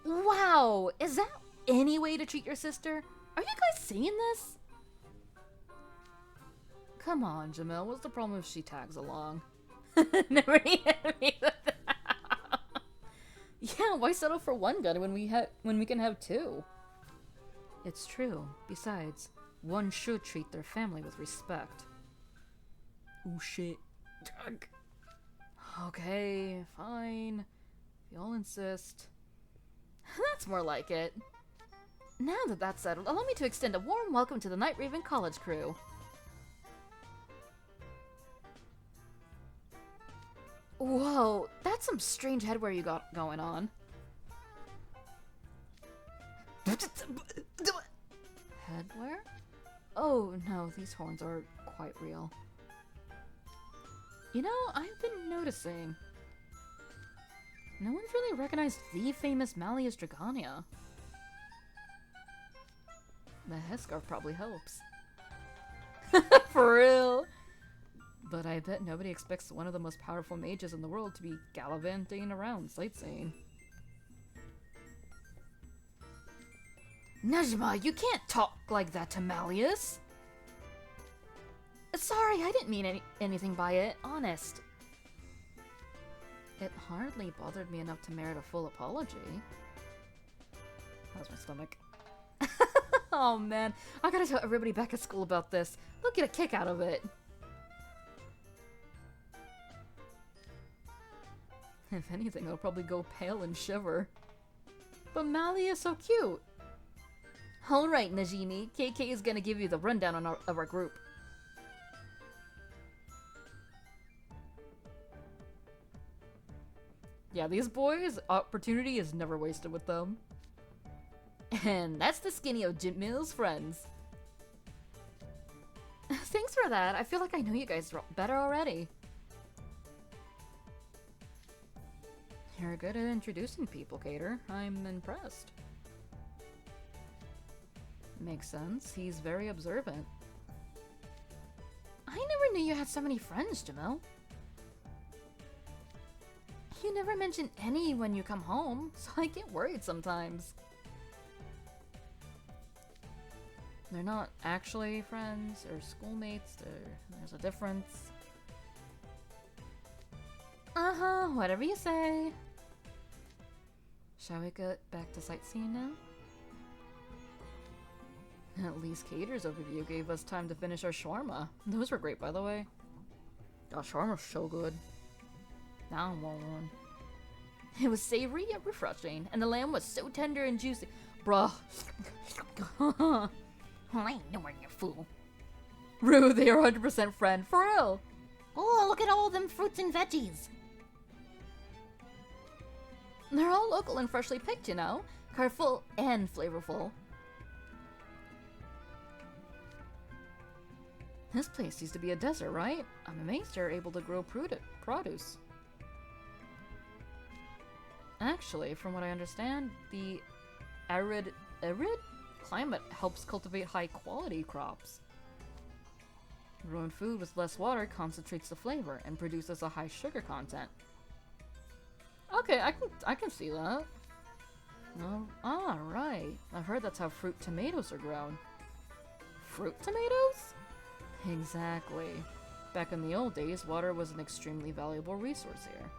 Wow, is that any way to treat your sister? Are you guys seeing this? Come on, Jamil, what's the problem if she tags along? Never hit me with that. Yeah, why settle for one gun when we can have two? It's true. Besides, one should treat their family with respect. Oh shit. Okay, fine. If y'all insist. That's more like it. Now that that's settled, allow me to extend a warm welcome to the Night Raven college crew. Whoa, that's some strange headwear you got going on. Headwear? Oh no, these horns are quite real. You know, I've been noticing. No one's really recognized the famous Malleus Dragania. The headscarf probably helps. For real. But I bet nobody expects one of the most powerful mages in the world to be gallivanting around sightseeing. Najma, you can't talk like that to Malleus! Sorry, I didn't mean anything by it, honest. It hardly bothered me enough to merit a full apology. How's my stomach? Oh man, I gotta tell everybody back at school about this. They'll get a kick out of it. If anything, I'll probably go pale and shiver. But Mally is so cute. Alright, Najimi, KK is gonna give you the rundown of our group. Yeah, these boys, opportunity is never wasted with them. And that's the skinny of Jamil's friends. Thanks for that. I feel like I know you guys better already. You're good at introducing people, Cater. I'm impressed. Makes sense. He's very observant. I never knew you had so many friends, Jamil. You never mention any when you come home, So I get worried sometimes. They're not actually friends or schoolmates. There's a difference. Uh-huh, whatever you say. Shall we get back to sightseeing now? At least Cater's overview gave us time to finish our shawarma. Those were great, by the way. Oh, shawarma's so good. Now I want one. It was savory yet refreshing, and the lamb was so tender and juicy. Bruh. I ain't knowing you fool. Rue, they are 100% friend. For real. Oh, look at all them fruits and veggies. They're all local and freshly picked, you know. Colorful and flavorful. This place used to be a desert, right? I'm amazed they're able to grow produce. Actually, from what I understand, the arid climate helps cultivate high-quality crops. Grown food with less water concentrates the flavor and produces a high sugar content. Okay, I can see that. Oh, right. I've heard that's how fruit tomatoes are grown. Fruit tomatoes? Exactly. Back in the old days, water was an extremely valuable resource here.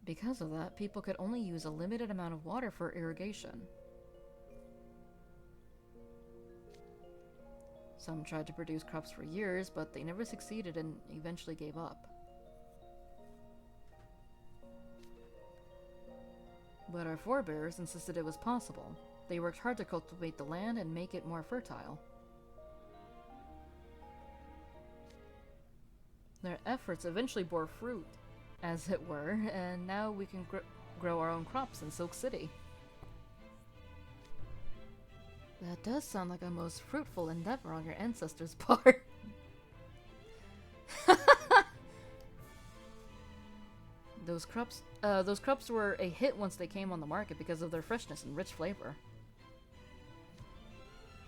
Because of that, people could only use a limited amount of water for irrigation. Some tried to produce crops for years, but they never succeeded and eventually gave up. But our forebears insisted it was possible. They worked hard to cultivate the land and make it more fertile. Their efforts eventually bore fruit, as it were, and now we can grow our own crops in Silk City. That does sound like a most fruitful endeavor on your ancestors' part. Those crops were a hit once they came on the market because of their freshness and rich flavor.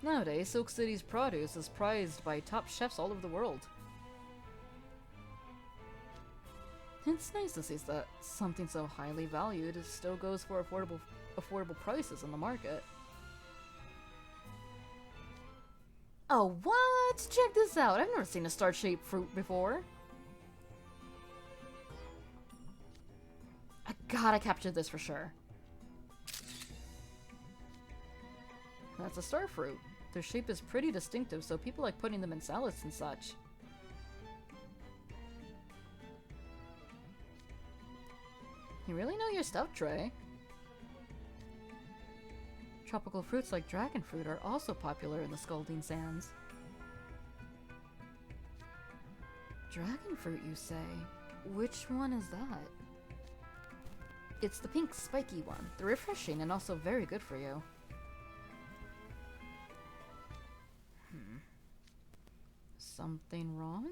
Nowadays, Silk City's produce is prized by top chefs all over the world. It's nice to see that something so highly valued still goes for affordable prices in the market. Oh, what? Check this out. I've never seen a star-shaped fruit before. I gotta capture this for sure. That's a star fruit. Their shape is pretty distinctive, so people like putting them in salads and such. You really know your stuff, Trey. Tropical fruits like dragon fruit are also popular in the Scalding Sands. Dragon fruit, you say? Which one is that? It's the pink spiky one. They're refreshing and also very good for you. Something wrong?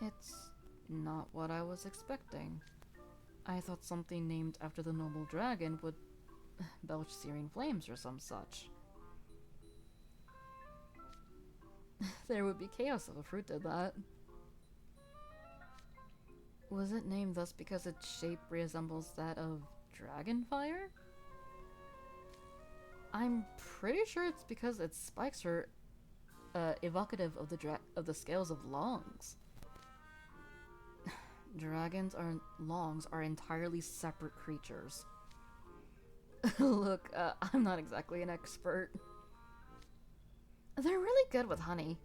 It's not what I was expecting. I thought something named after the noble dragon would belch searing flames or some such. There would be chaos if a fruit did that. Was it named thus because its shape resembles that of dragon fire? I'm pretty sure it's because its spikes are evocative of the scales of longs. Dragons longs are entirely separate creatures. Look, I'm not exactly an expert. They're really good with honey.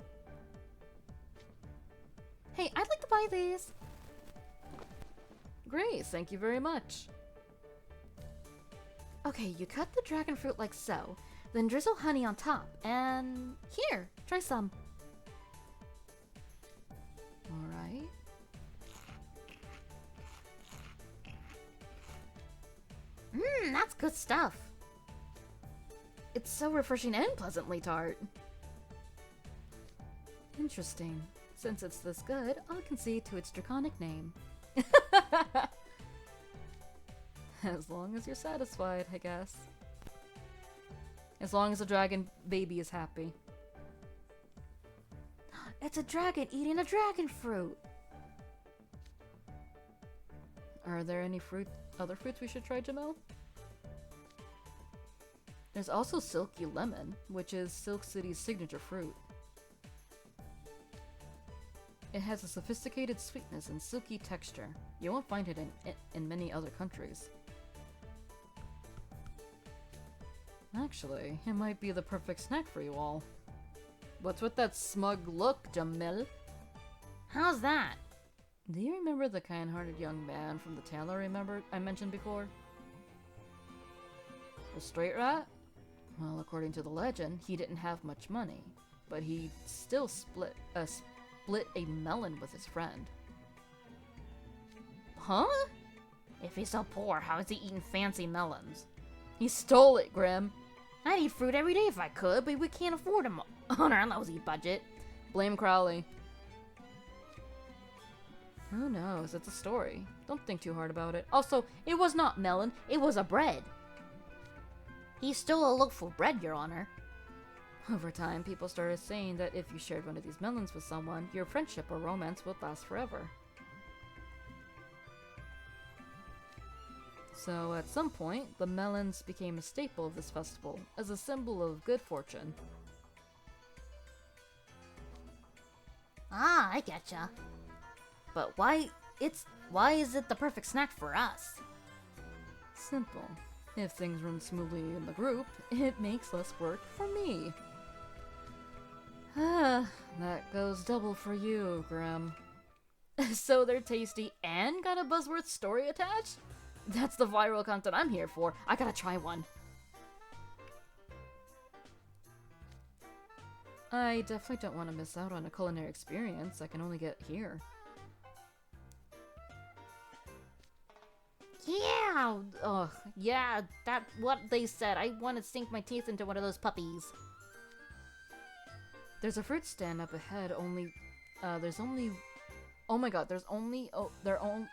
Hey, I'd like to buy these. Great, thank you very much. Okay, you cut the dragon fruit like so, then drizzle honey on top, and here, try some. Alright. That's good stuff. It's so refreshing and pleasantly tart. Interesting. Since it's this good, I'll concede to its draconic name. As long as you're satisfied, I guess. As long as the dragon baby is happy. It's a dragon eating a dragon fruit. Are there any other fruits we should try, Jamel? There's also Silky Lemon, which is Silk City's signature fruit. It has a sophisticated sweetness and silky texture. You won't find it in many other countries. Actually, it might be the perfect snack for you all. What's with that smug look, Jamil? How's that? Do you remember the kind-hearted young man from the tale I mentioned before? The straight rat? Well, according to the legend, he didn't have much money, but he still split a melon with his friend. Huh? If he's so poor, how is he eating fancy melons? He stole it, Grim. I'd eat fruit every day if I could, but we can't afford them on our lousy budget. Blame Crowley. Who knows? It's a story. Don't think too hard about it. Also, it was not melon, it was a bread. He stole a loaf of bread, Your Honor. Over time, people started saying that if you shared one of these melons with someone, your friendship or romance would last forever. So at some point, the melons became a staple of this festival, as a symbol of good fortune. Ah, I getcha. But why is it the perfect snack for us? Simple. If things run smoothly in the group, it makes less work for me. Ah, that goes double for you, Grim. So they're tasty and got a buzzworth story attached? That's the viral content I'm here for. I gotta try one. I definitely don't want to miss out on a culinary experience I can only get here. Yeah! Ugh, yeah, that's what they said. I want to sink my teeth into one of those puppies. There's a fruit stand up ahead, there's only... Oh my god, there's only... Oh, they're only...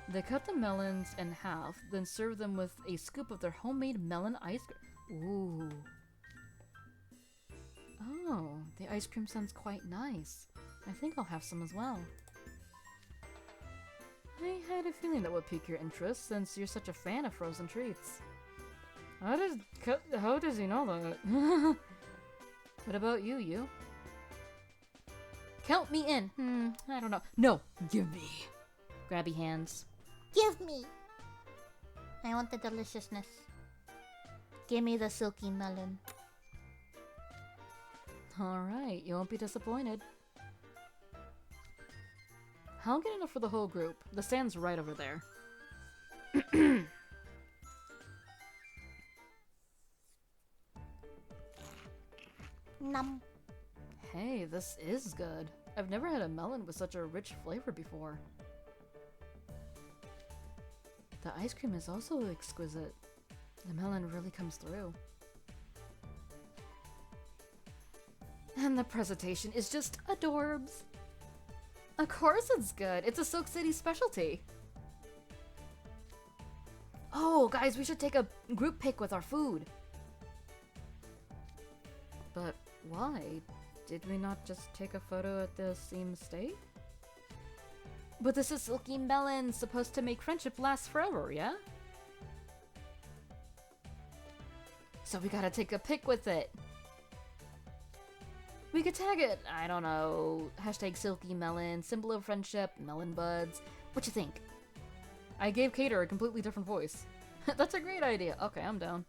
They cut the melons in half, then serve them with a scoop of their homemade melon ice cream. Ooh. Oh, the ice cream sounds quite nice. I think I'll have some as well. I had a feeling that would pique your interest, since you're such a fan of frozen treats. How does he know that? What about you? Count me in. I don't know. No, give me. Grabby hands. Give me. I want the deliciousness. Give me the silky melon. Alright, you won't be disappointed. I'll get enough for the whole group. The stand's right over there. Num. Hey, this is good. I've never had a melon with such a rich flavor before. The ice cream is also exquisite. The melon really comes through. And the presentation is just adorbs. Of course it's good. It's a Silk City specialty. Oh, guys, we should take a group pic with our food. But why? Did we not just take a photo at the same state? But this is Silky Melon, supposed to make friendship last forever, yeah? So we gotta take a pic with it. We could tag it, I don't know, hashtag Silky Melon, symbol of friendship, melon buds. What you think? I gave Cater a completely different voice. That's a great idea. Okay, I'm down.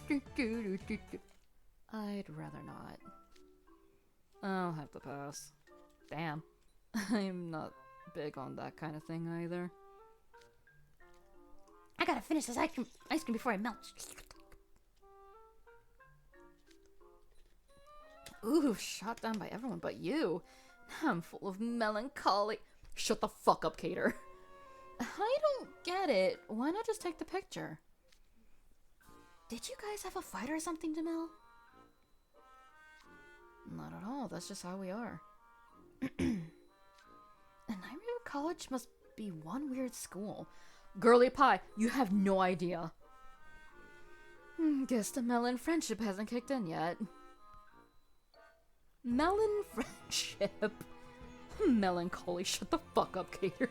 I'd rather not. I'll have to pass. Damn. I'm not big on that kind of thing either. I gotta finish this ice cream before I melt. Ooh, shot down by everyone but you. I'm full of melancholy. Shut the fuck up, Cater. I don't get it. Why not just take the picture? Did you guys have a fight or something, Jamil? Not at all. That's just how we are. And Nightmare College must be one weird school. Girly pie, you have no idea. Guess the melon friendship hasn't kicked in yet. Melon friendship? Melancholy, shut the fuck up, Cater.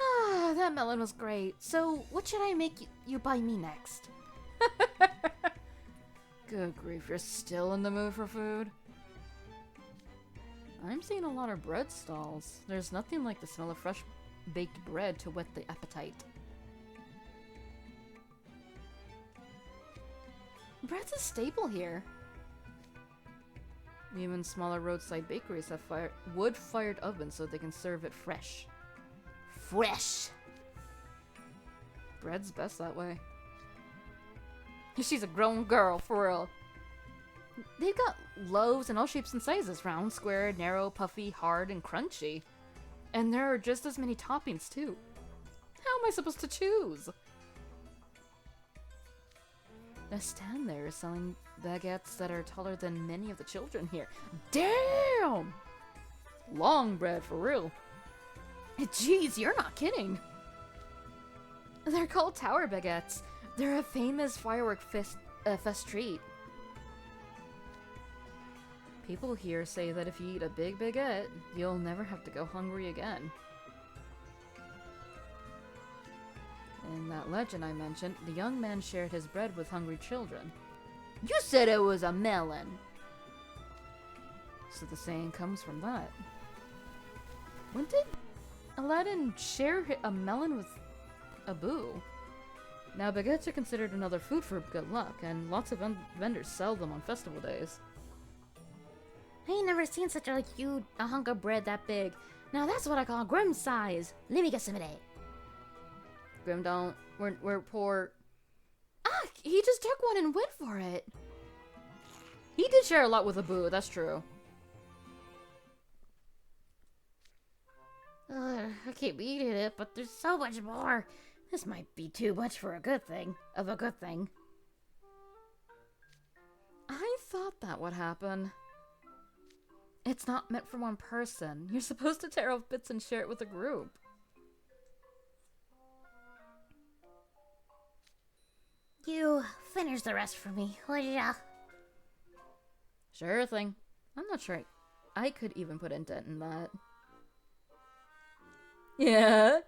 Ah, that melon was great. So, what should I make you buy me next? Good grief, you're still in the mood for food? I'm seeing a lot of bread stalls. There's nothing like the smell of fresh baked bread to whet the appetite. Bread's a staple here. Even smaller roadside bakeries have wood-fired ovens so they can serve it fresh. Fresh! Bread's best that way. She's a grown girl, for real. They've got loaves in all shapes and sizes. Round, square, narrow, puffy, hard, and crunchy. And there are just as many toppings, too. How am I supposed to choose? The stand there is selling baguettes that are taller than many of the children here. Damn! Long bread, for real. Jeez, you're not kidding. They're called tower baguettes. They're a famous firework fest treat. People here say that if you eat a big baguette, you'll never have to go hungry again. In that legend I mentioned, the young man shared his bread with hungry children. You said it was a melon. So the saying comes from that. When did Aladdin share a melon with Abu? Now baguettes are considered another food for good luck, and lots of vendors sell them on festival days. I ain't never seen such a hunk of bread that big. Now that's what I call Grim size. Let me get some of that. Grim don't. We're poor. Ah, he just took one and went for it. He did share a lot with Abu, that's true. I keep eating it, but there's so much more. This might be too much for a good thing. I thought that would happen. It's not meant for one person. You're supposed to tear off bits and share it with a group. You finish the rest for me, would ya? Sure thing. I'm not sure I could even put a dent in that. Yeah.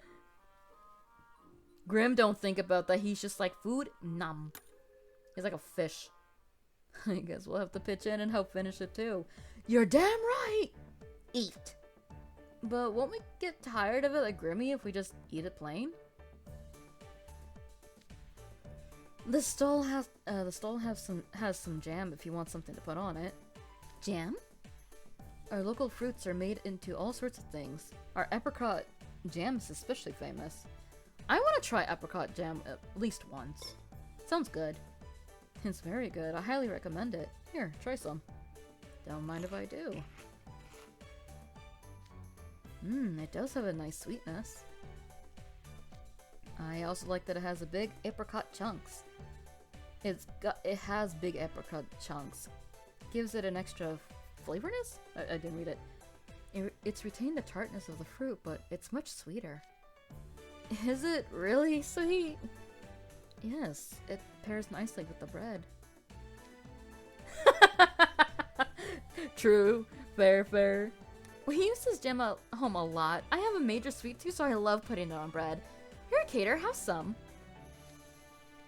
Grim don't think about that. He's just like, food? Nom. He's like a fish. I guess we'll have to pitch in and help finish it too. You're damn right! Eat. But won't we get tired of it like Grimmy if we just eat it plain? The stall has some jam if you want something to put on it. Jam? Our local fruits are made into all sorts of things. Our apricot jam is especially famous. I want to try apricot jam at least once. Sounds good. It's very good. I highly recommend it. Here, try some. Don't mind if I do. It does have a nice sweetness. I also like that it has a big apricot chunks. It has big apricot chunks. Gives it an extra flavorness? I didn't read it. It's retained the tartness of the fruit, but it's much sweeter. Is it really sweet? Yes, it pairs nicely with the bread. True. Fair. We use this jam at home a lot. I have a major sweet tooth, so I love putting it on bread. Here, Cater, have some.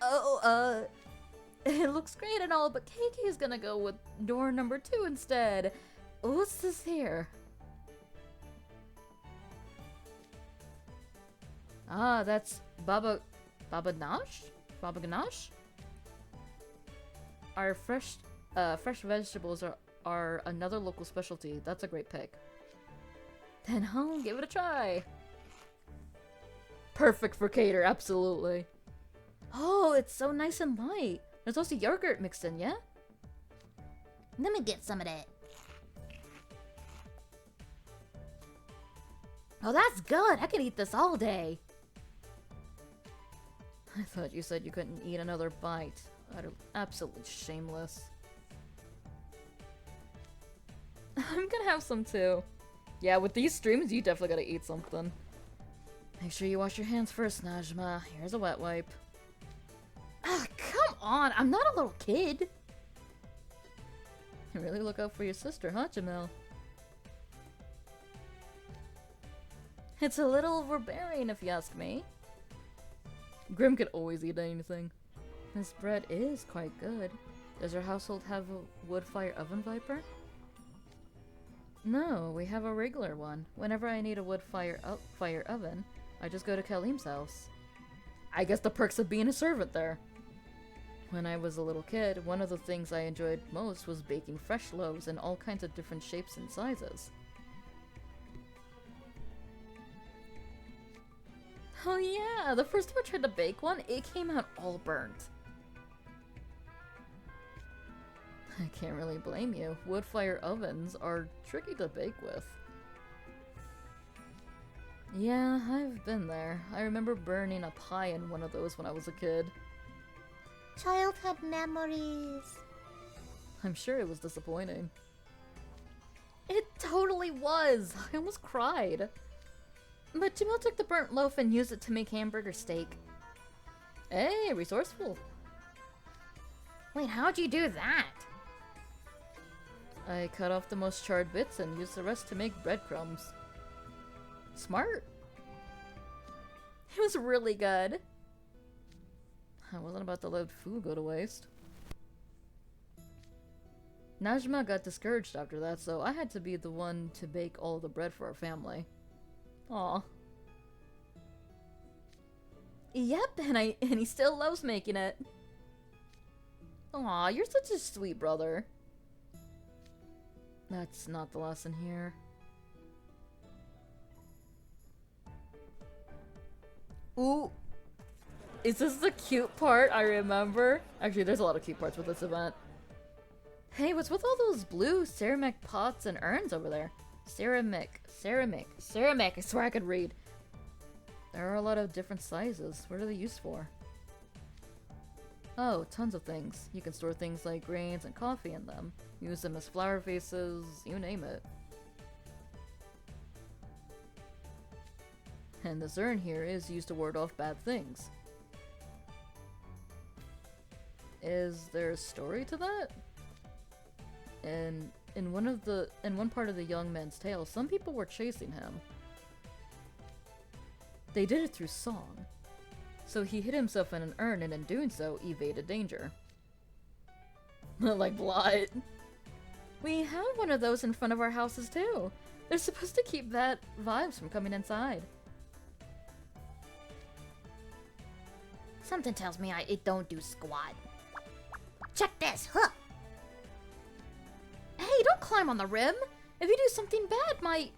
Oh, it looks great and all, but KK is gonna go with door number 2 instead. What's this here? Ah, that's Baba Ganoush? Baba Ganoush? Our fresh vegetables are another local specialty. That's a great pick. Then home, give it a try. Perfect for Cater, absolutely. Oh, it's so nice and light. There's also yogurt mixed in, yeah? Let me get some of that. Oh, that's good. I could eat this all day. I thought you said you couldn't eat another bite. Absolutely shameless. I'm gonna have some too. Yeah, with these streams, you definitely gotta eat something. Make sure you wash your hands first, Najma. Here's a wet wipe. Ah, come on! I'm not a little kid! You really look out for your sister, huh, Jamil? It's a little barbarian, if you ask me. Grim could always eat anything. This bread is quite good. Does your household have a wood fire oven, Viper? No, we have a regular one. Whenever I need a wood fire oven, I just go to Kalim's house. I guess the perks of being a servant there. When I was a little kid, one of the things I enjoyed most was baking fresh loaves in all kinds of different shapes and sizes. Oh yeah, the first time I tried to bake one, it came out all burnt. I can't really blame you. Wood fire ovens are tricky to bake with. Yeah, I've been there. I remember burning a pie in one of those when I was a kid. Childhood memories. I'm sure it was disappointing. It totally was! I almost cried. But Jamil took the burnt loaf and used it to make hamburger steak. Hey, resourceful. Wait, how'd you do that? I cut off the most charred bits and used the rest to make breadcrumbs. Smart. It was really good. I wasn't about to let food go to waste. Najma got discouraged after that, so I had to be the one to bake all the bread for our family. Aw. Yep, and he still loves making it. Aw, you're such a sweet brother. That's not the lesson here. Ooh. Is this the cute part I remember? Actually, there's a lot of cute parts with this event. Hey, what's with all those blue ceramic pots and urns over there? Ceramic. I swear I could read. There are a lot of different sizes. What are they used for? Oh, tons of things. You can store things like grains and coffee in them. Use them as flower vases, you name it. And this urn here is used to ward off bad things. Is there a story to that? And in one part of the young man's tale, some people were chasing him. They did it through song. So he hid himself in an urn and in doing so, evaded danger. Like blood. We have one of those in front of our houses too. They're supposed to keep bad vibes from coming inside. Something tells me it don't do squat. Check this, huh? Hey, don't climb on the rim! If you do something bad, might...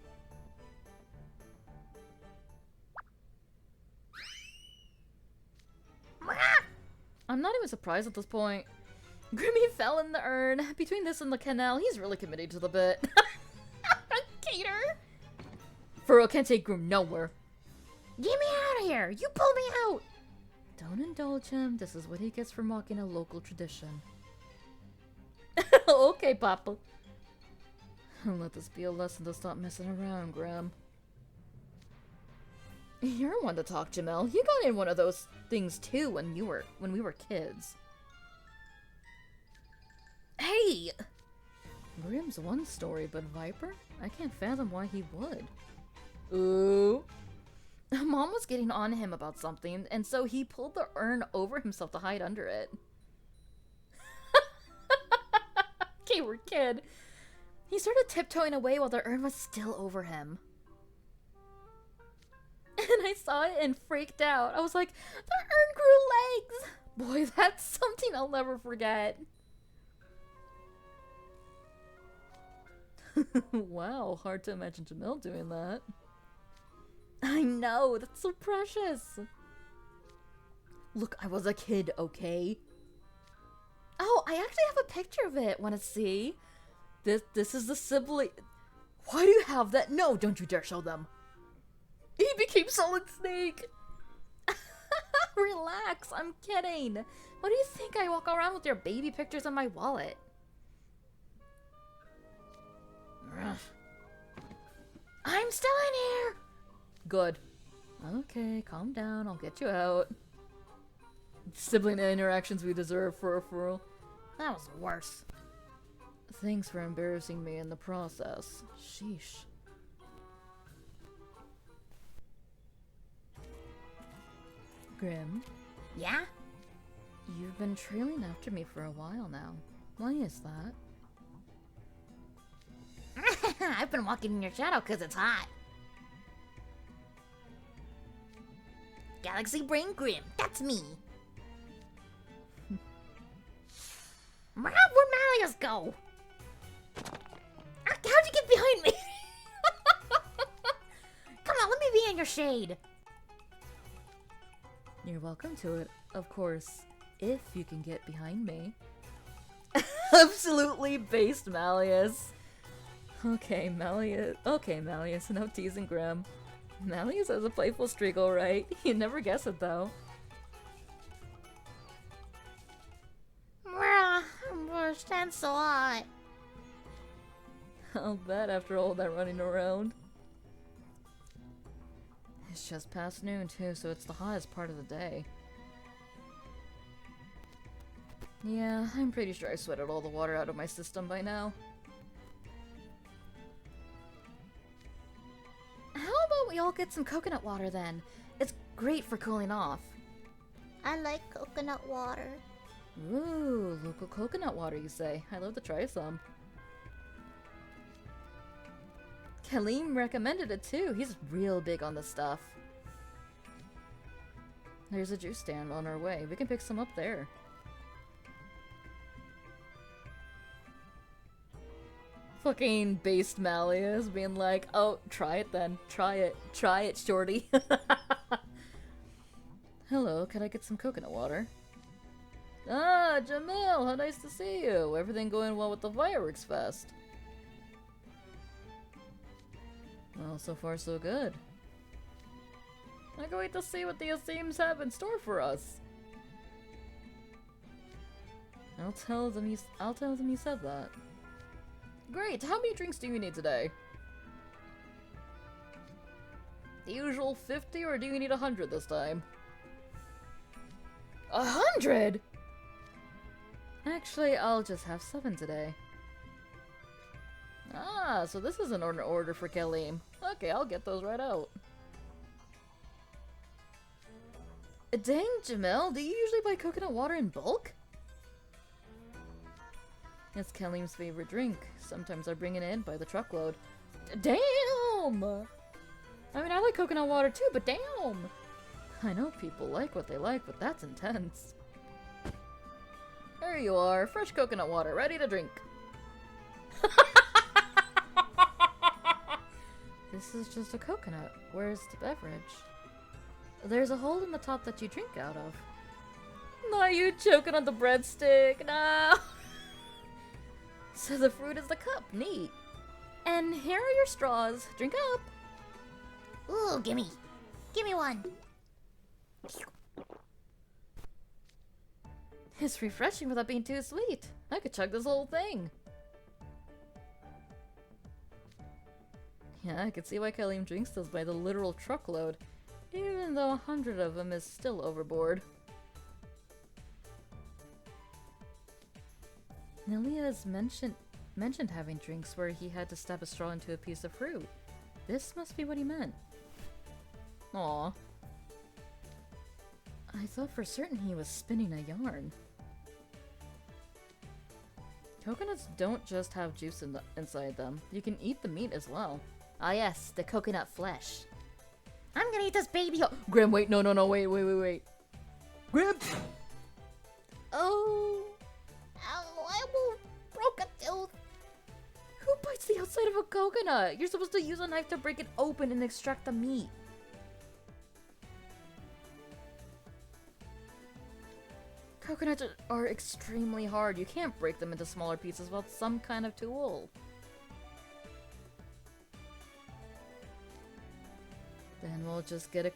I'm not even surprised at this point. Grimmy fell in the urn. Between this and the canal, he's really committed to the bit. Cater! Furo can't take Grim nowhere. Get me out of here! You pull me out! Don't indulge him. This is what he gets for mocking a local tradition. Okay, Papa. Let this be a lesson to stop messing around, Grim. You're one to talk, Jamel. You got in one of those things too when we were kids. Hey! Grim's one story, but Viper? I can't fathom why he would. Ooh. Mom was getting on him about something, and so he pulled the urn over himself to hide under it. Okay, we're kid. He started tiptoeing away while the urn was still over him. And I saw it and freaked out. I was like, the urn grew legs! Boy, that's something I'll never forget. Wow, hard to imagine Jamil doing that. I know, that's so precious. Look, I was a kid, okay? Oh, I actually have a picture of it. Want to see? This is the sibling. Why do you have that? No, don't you dare show them. He became Solid Snake. Relax, I'm kidding. What do you think I walk around with your baby pictures in my wallet? I'm still in here! Good. Okay, calm down. I'll get you out. Sibling interactions we deserve for a referral. That was worse. Thanks for embarrassing me in the process. Sheesh. Grim, Yeah? you've been trailing after me for a while now. Why is that? I've been walking in your shadow because it's hot. Galaxy Brain Grim, that's me. Where'd Malleus go? How'd you get behind me? Come on, let me be in your shade. You're welcome to it, of course, if you can get behind me. Absolutely based Malleus. Okay, Malleus, no teasing Grim. Malleus has a playful streak, alright. You'd never guess it, though. That's so hot. I'll bet after all that running around. It's just past noon, too, so it's the hottest part of the day. Yeah, I'm pretty sure I sweated all the water out of my system by now. How about we all get some coconut water then? It's great for cooling off. I like coconut water. Ooh, local coconut water, you say? I'd love to try some. Kaleem recommended it too. He's real big on this stuff. There's a juice stand on our way. We can pick some up there. Fucking based Malleus being like, oh, try it then. Try it, shorty. Hello, can I get some coconut water? Ah, Jamil, how nice to see you. Everything going well with the fireworks fest? Well, so far so good. I can't wait to see what the Aseems have in store for us. I'll tell them you said that. Great, how many drinks do you need today? The usual 50, or do you need 100 this time? 100?! Actually, I'll just have 7 today. Ah, so this is an order for Kaleem. Okay, I'll get those right out. Dang, Jamel, do you usually buy coconut water in bulk? It's Kaleem's favorite drink. Sometimes I bring it in by the truckload. Damn! I mean, I like coconut water too, but damn! I know people like what they like, but that's intense. There you are, fresh coconut water, ready to drink. This is just a coconut. Where's the beverage? There's a hole in the top that you drink out of. No, you choking on the breadstick, no! So the fruit is the cup, neat. And here are your straws, drink up. Ooh, gimme one. It's refreshing without being too sweet. I could chug this whole thing. Yeah, I can see why Kaleem drinks those by the literal truckload, even though 100 of them is still overboard. Nelia's mentioned having drinks where he had to stab a straw into a piece of fruit. This must be what he meant. Aw. I thought for certain he was spinning a yarn. Coconuts don't just have juice inside them. You can eat the meat as well. Ah yes, the coconut flesh. I'm gonna eat this baby. Grim, wait, no, wait. Grim! Oh! Ow, I almost broke a tooth. Who bites the outside of a coconut? You're supposed to use a knife to break it open and extract the meat. Coconuts are extremely hard. You can't break them into smaller pieces without some kind of tool. Then we'll just get a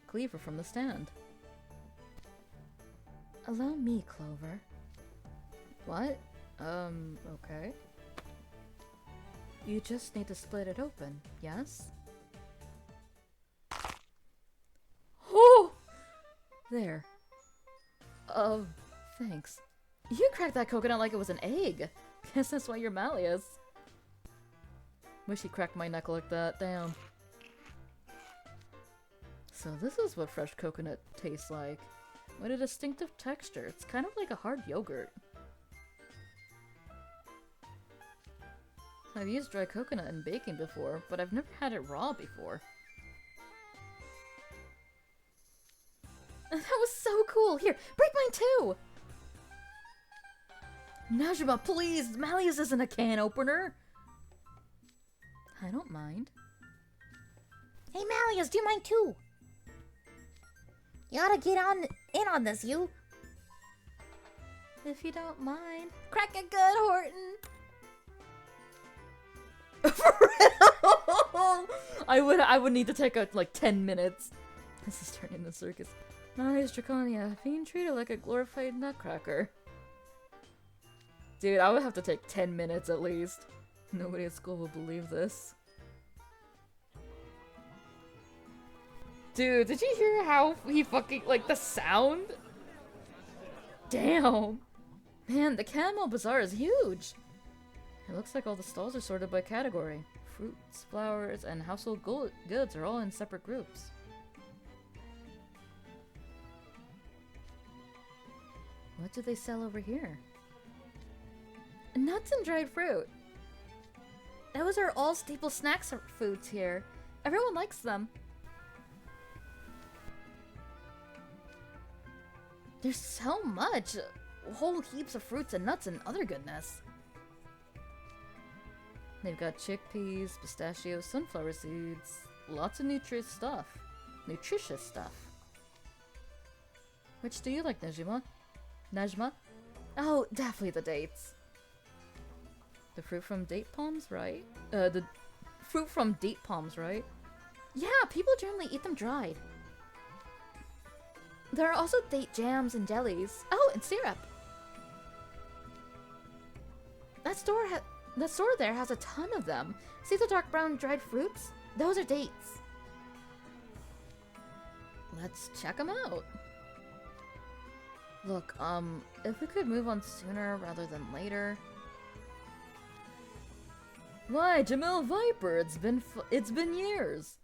cleaver from the stand. Allow me, Clover. What? Okay. You just need to split it open, yes? There. Oh, thanks. You cracked that coconut like it was an egg. Guess that's why you're Malleus. Wish he cracked my neck like that. Damn. So this is what fresh coconut tastes like. What a distinctive texture. It's kind of like a hard yogurt. I've used dry coconut in baking before, but I've never had it raw before. That was so cool! Here, break mine too! Najma, please! Malleus isn't a can opener! I don't mind. Hey, Malleus, do mine too. You ought to get in on this, you. If you don't mind. Crack it good, Horton. I would need to take like 10 minutes. This is turning into a circus. Nice, Draconia, being treated like a glorified nutcracker. Dude, I would have to take 10 minutes at least. Nobody at school will believe this. Dude, did you hear how he fucking, like, the sound? Damn. Man, the Camel Bazaar is huge. It looks like all the stalls are sorted by category. Fruits, flowers, and household goods are all in separate groups. What do they sell over here? Nuts and dried fruit. Those are all staple snacks foods here. Everyone likes them. There's so much. Whole heaps of fruits and nuts and other goodness. They've got chickpeas, pistachios, sunflower seeds. Lots of nutritious stuff. Which do you like, Najma? Najma? Oh, definitely the dates. The fruit from date palms, right? The fruit from date palms, right? Yeah, people generally eat them dried. There are also date jams and jellies. Oh, and syrup. That store there has a ton of them. See the dark brown dried fruits? Those are dates. Let's check them out. Look, if we could move on sooner rather than later. Why, Jamil Viper, it's been years.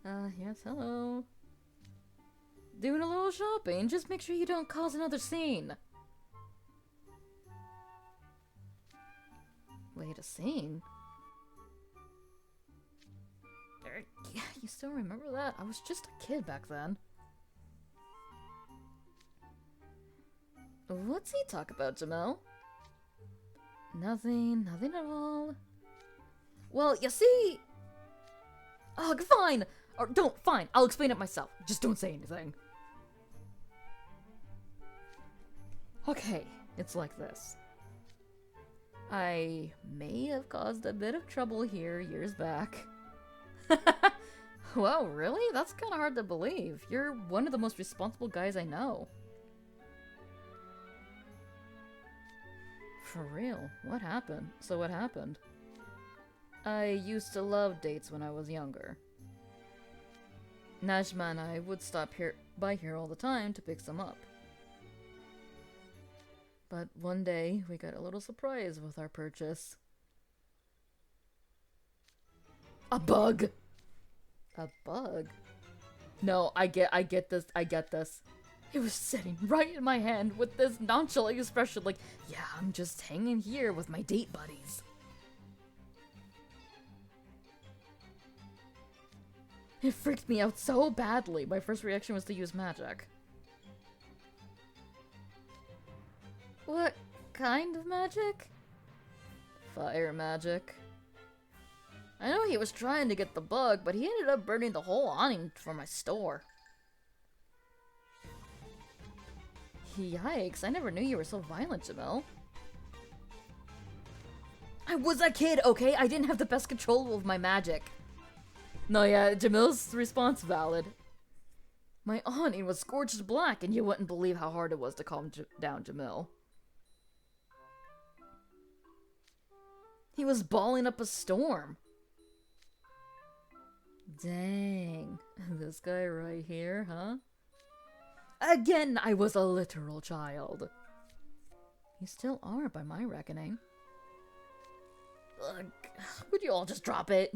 Yes, hello. Doing a little shopping, just make sure you don't cause another scene. Wait, a scene? Yeah, you still remember that? I was just a kid back then. What's he talk about, Jamil? Nothing at all. Well, you see... Ugh, fine! Or fine, I'll explain it myself. Just don't say anything. Okay, it's like this. I may have caused a bit of trouble here years back. Wow, really? That's kind of hard to believe. You're one of the most responsible guys I know. For real? What happened? So what happened? I used to love dates when I was younger. Najma and I would stop by here all the time to pick some up. But one day, we got a little surprise with our purchase. A bug! A bug? No, I get this. It was sitting right in my hand with this nonchalant expression like, yeah, I'm just hanging here with my date buddies. It freaked me out so badly. My first reaction was to use magic. What kind of magic? Fire magic. I know he was trying to get the bug, but he ended up burning the whole awning for my store. Yikes, I never knew you were so violent, Jamil. I was a kid, okay? I didn't have the best control of my magic. No, yeah, Jamil's response valid. My awning was scorched black, and you wouldn't believe how hard it was to calm down Jamil. He was balling up a storm. Dang. This guy right here, huh? Again, I was a literal child. You still are, by my reckoning. Ugh, would you all just drop it?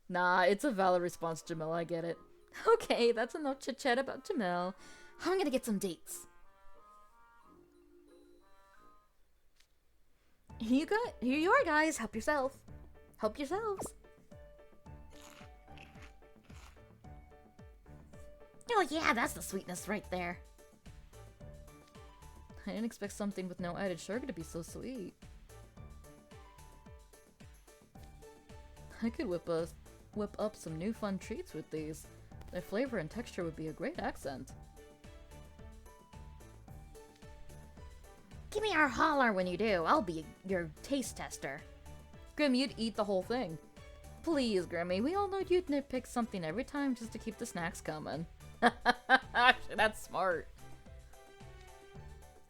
Nah, it's a valid response, Jamil, I get it. Okay, that's enough chit-chat about Jamil. I'm gonna get some dates. Here you are, guys. Help yourself. Help yourselves. Oh yeah, that's the sweetness right there. I didn't expect something with no added sugar to be so sweet. I could whip up some new fun treats with these. Their flavor and texture would be a great accent. Give me your holler when you do. I'll be your taste tester. Grim, you'd eat the whole thing. Please, Grimmy, we all know you'd nitpick something every time just to keep the snacks coming. Actually, that's smart.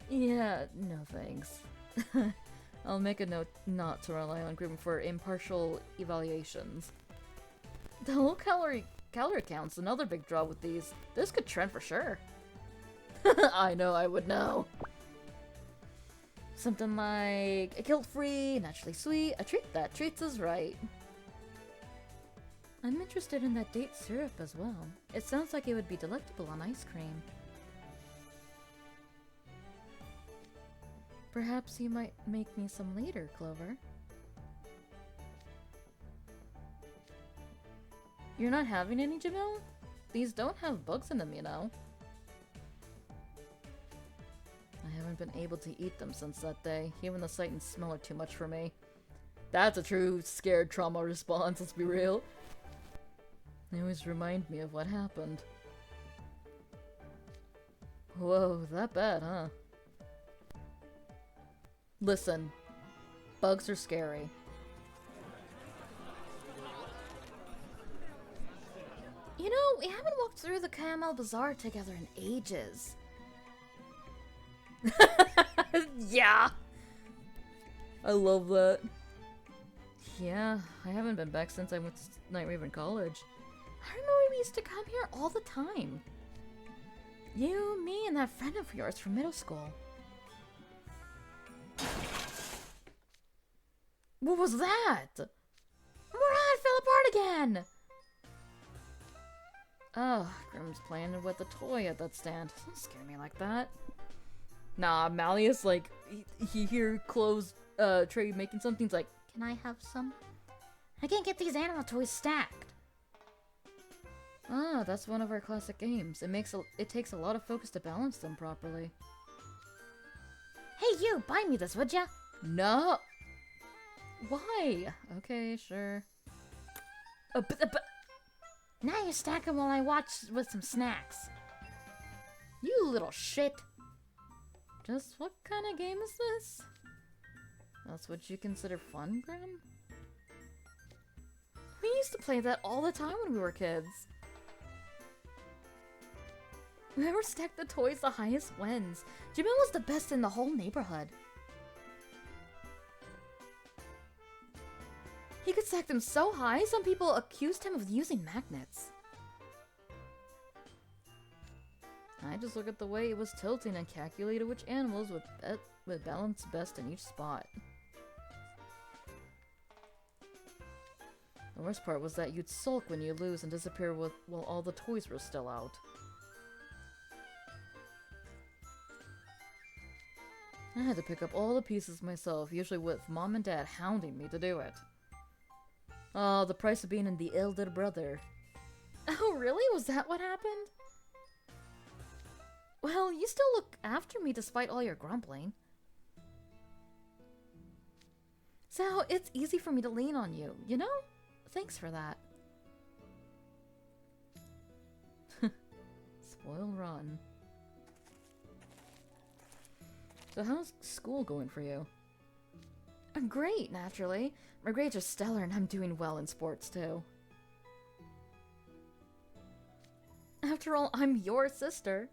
Yeah, no thanks. I'll make a note not to rely on Grim for impartial evaluations. The low calorie count's another big draw with these. This could trend for sure. I know, I would know. Something like a guilt-free, naturally sweet, a treat that treats us right. I'm interested in that date syrup as well. It sounds like it would be delectable on ice cream. Perhaps you might make me some later, Clover. You're not having any, Jamil? These don't have bugs in them, you know. I haven't been able to eat them since that day. Even the sight and smell are too much for me. That's a true scared trauma response, let's be real. They always remind me of what happened. Whoa, that bad, huh? Listen, bugs are scary. You know, we haven't walked through the Camel Bazaar together in ages. Yeah! I love that. Yeah, I haven't been back since I went to Night Raven College. I remember we used to come here all the time. You, me, and that friend of yours from middle school. What was that? Murad fell apart again! Oh, Grim's playing with a toy at that stand. Don't scare me like that. Nah, Malleus, like, he hear Chloe's tray making something, he's like, can I have some? I can't get these animal toys stacked. Ah, that's one of our classic games. It takes a lot of focus to balance them properly. Hey you, buy me this, would ya? No! Why? Okay, sure. Now you stack them while I watch with some snacks. You little shit! Just what kind of game is this? That's what you consider fun, Grim? We used to play that all the time when we were kids. Whoever stacked the toys the highest wins. Jamil was the best in the whole neighborhood. He could stack them so high, some people accused him of using magnets. I just look at the way it was tilting and calculated which animals would balance best in each spot. The worst part was that you'd sulk when you lose and disappear while all the toys were still out. I had to pick up all the pieces myself, usually with Mom and Dad hounding me to do it. Oh, the price of being an the elder brother. Oh, really? Was that what happened? Well, you still look after me despite all your grumbling. So, it's easy for me to lean on you, you know? Thanks for that. Spoil rotten. So how's school going for you? Great, naturally. My grades are stellar and I'm doing well in sports too. After all, I'm your sister.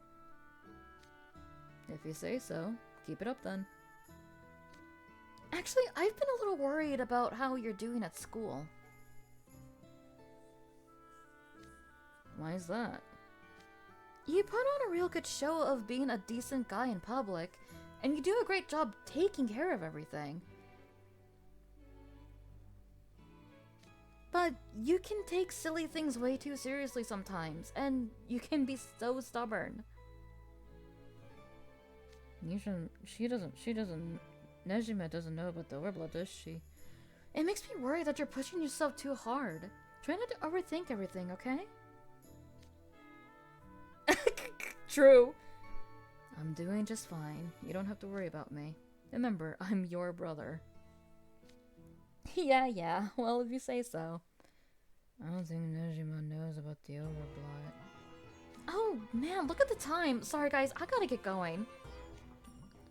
If you say so. Keep it up then. Actually, I've been a little worried about how you're doing at school. Why is that? You put on a real good show of being a decent guy in public, and you do a great job taking care of everything. But you can take silly things way too seriously sometimes, and you can be so stubborn. Nejima doesn't know about the overblood, does she? It makes me worry that you're pushing yourself too hard. Try not to overthink everything, okay? True. I'm doing just fine. You don't have to worry about me. Remember, I'm your brother. Yeah. Well, if you say so. I don't think Nejima knows about the overblood. Oh, man, look at the time. Sorry, guys, I gotta get going.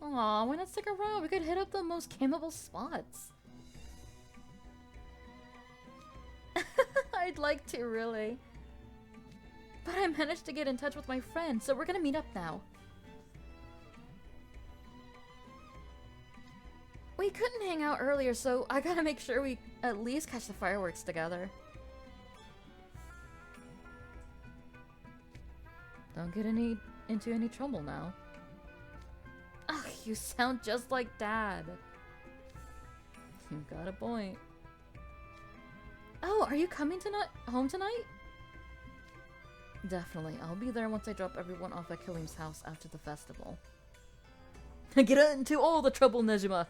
Aw, why not stick around? We could hit up the most campable spots. I'd like to, really. But I managed to get in touch with my friend, so we're gonna meet up now. We couldn't hang out earlier, so I gotta make sure we at least catch the fireworks together. Don't get into any trouble now. Ugh, you sound just like Dad. You've got a point. Oh, are you coming home tonight? Definitely. I'll be there once I drop everyone off at Kilim's house after the festival. Get into all the trouble, Nejima!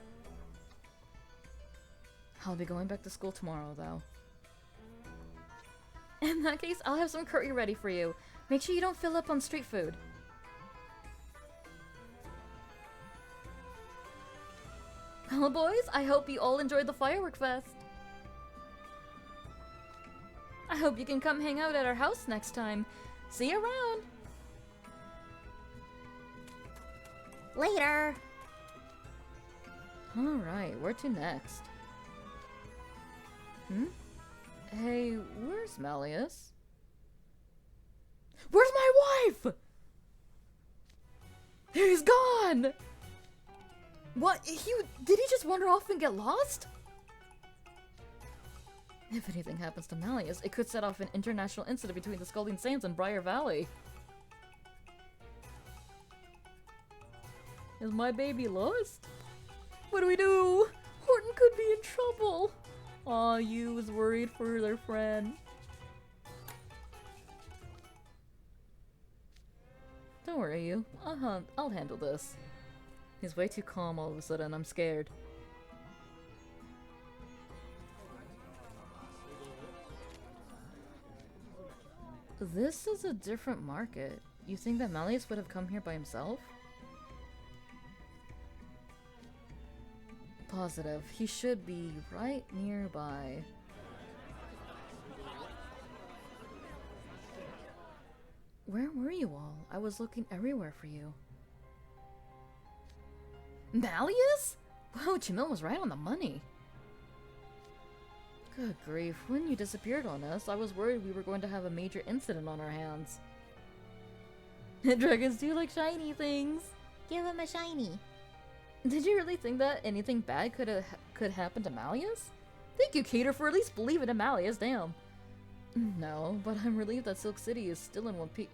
I'll be going back to school tomorrow, though. In that case, I'll have some curry ready for you. Make sure you don't fill up on street food. Well, boys, I hope you all enjoyed the firework fest. I hope you can come hang out at our house next time. See you around! Later! Alright, where to next? Hey, where's Malleus? Where's my wife?! He's gone! What? Did he just wander off and get lost? If anything happens to Malleus, it could set off an international incident between the Scalding Sands and Briar Valley. Is my baby lost? What do we do? Horton could be in trouble. Aw, you was worried for their friend. Don't worry, you. I'll handle this. He's way too calm all of a sudden. I'm scared. This is a different market. You think that Malleus would have come here by himself? Positive. He should be right nearby. Where were you all? I was looking everywhere for you. Malleus? Whoa, Jamil was right on the money. Good grief, when you disappeared on us, I was worried we were going to have a major incident on our hands. Dragons do like shiny things. Give him a shiny. Did you really think that anything bad could happen to Malleus? Thank you, Cater, for at least believing in Malleus, damn. No, but I'm relieved that Silk City is still in one piece.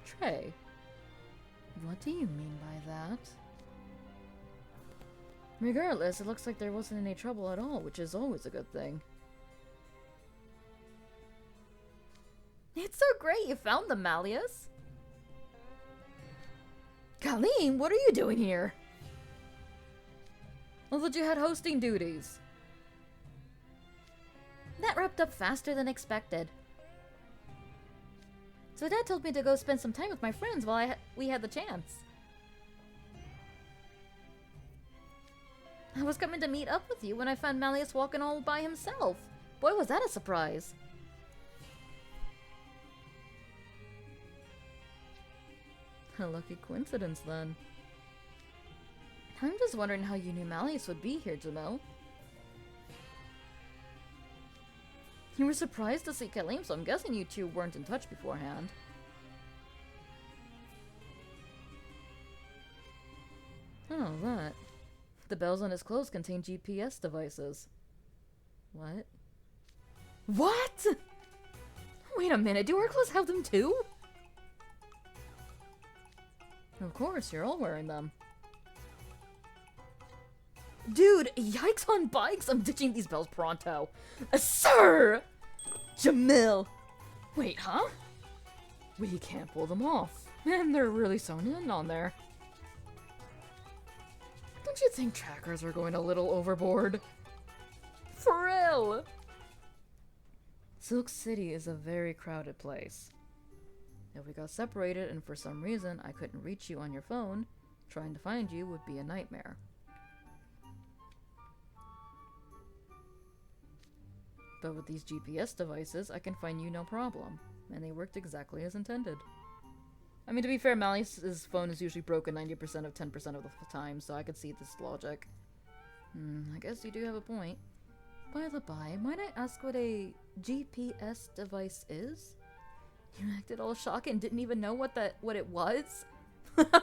Trey, what do you mean by that? Regardless, it looks like there wasn't any trouble at all, which is always a good thing. It's so great you found them, Malleus! Colleen, what are you doing here? I thought you had hosting duties. That wrapped up faster than expected. So Dad told me to go spend some time with my friends while we had the chance. I was coming to meet up with you when I found Malleus walking all by himself. Boy, was that a surprise. A lucky coincidence, then. I'm just wondering how you knew Malleus would be here, Jamil. You were surprised to see Kalim, so I'm guessing you two weren't in touch beforehand. Oh, that. The bells on his clothes contain GPS devices. What? What?! Wait a minute, do our clothes have them too? Of course, you're all wearing them. Dude, yikes on bikes! I'm ditching these bells pronto. Sir! Jamil! Wait, huh? We can't pull them off. Man, they're really sewn in on there. Don't you think trackers are going a little overboard? For real! Silk City is a very crowded place. If we got separated and for some reason I couldn't reach you on your phone, trying to find you would be a nightmare. But with these GPS devices, I can find you no problem, and they worked exactly as intended. I mean, to be fair, Malleus's phone is usually broken 90% of 10% of the time, so I could see this logic. I guess you do have a point. By the by, might I ask what a GPS device is? You acted all shocked and didn't even know what it was?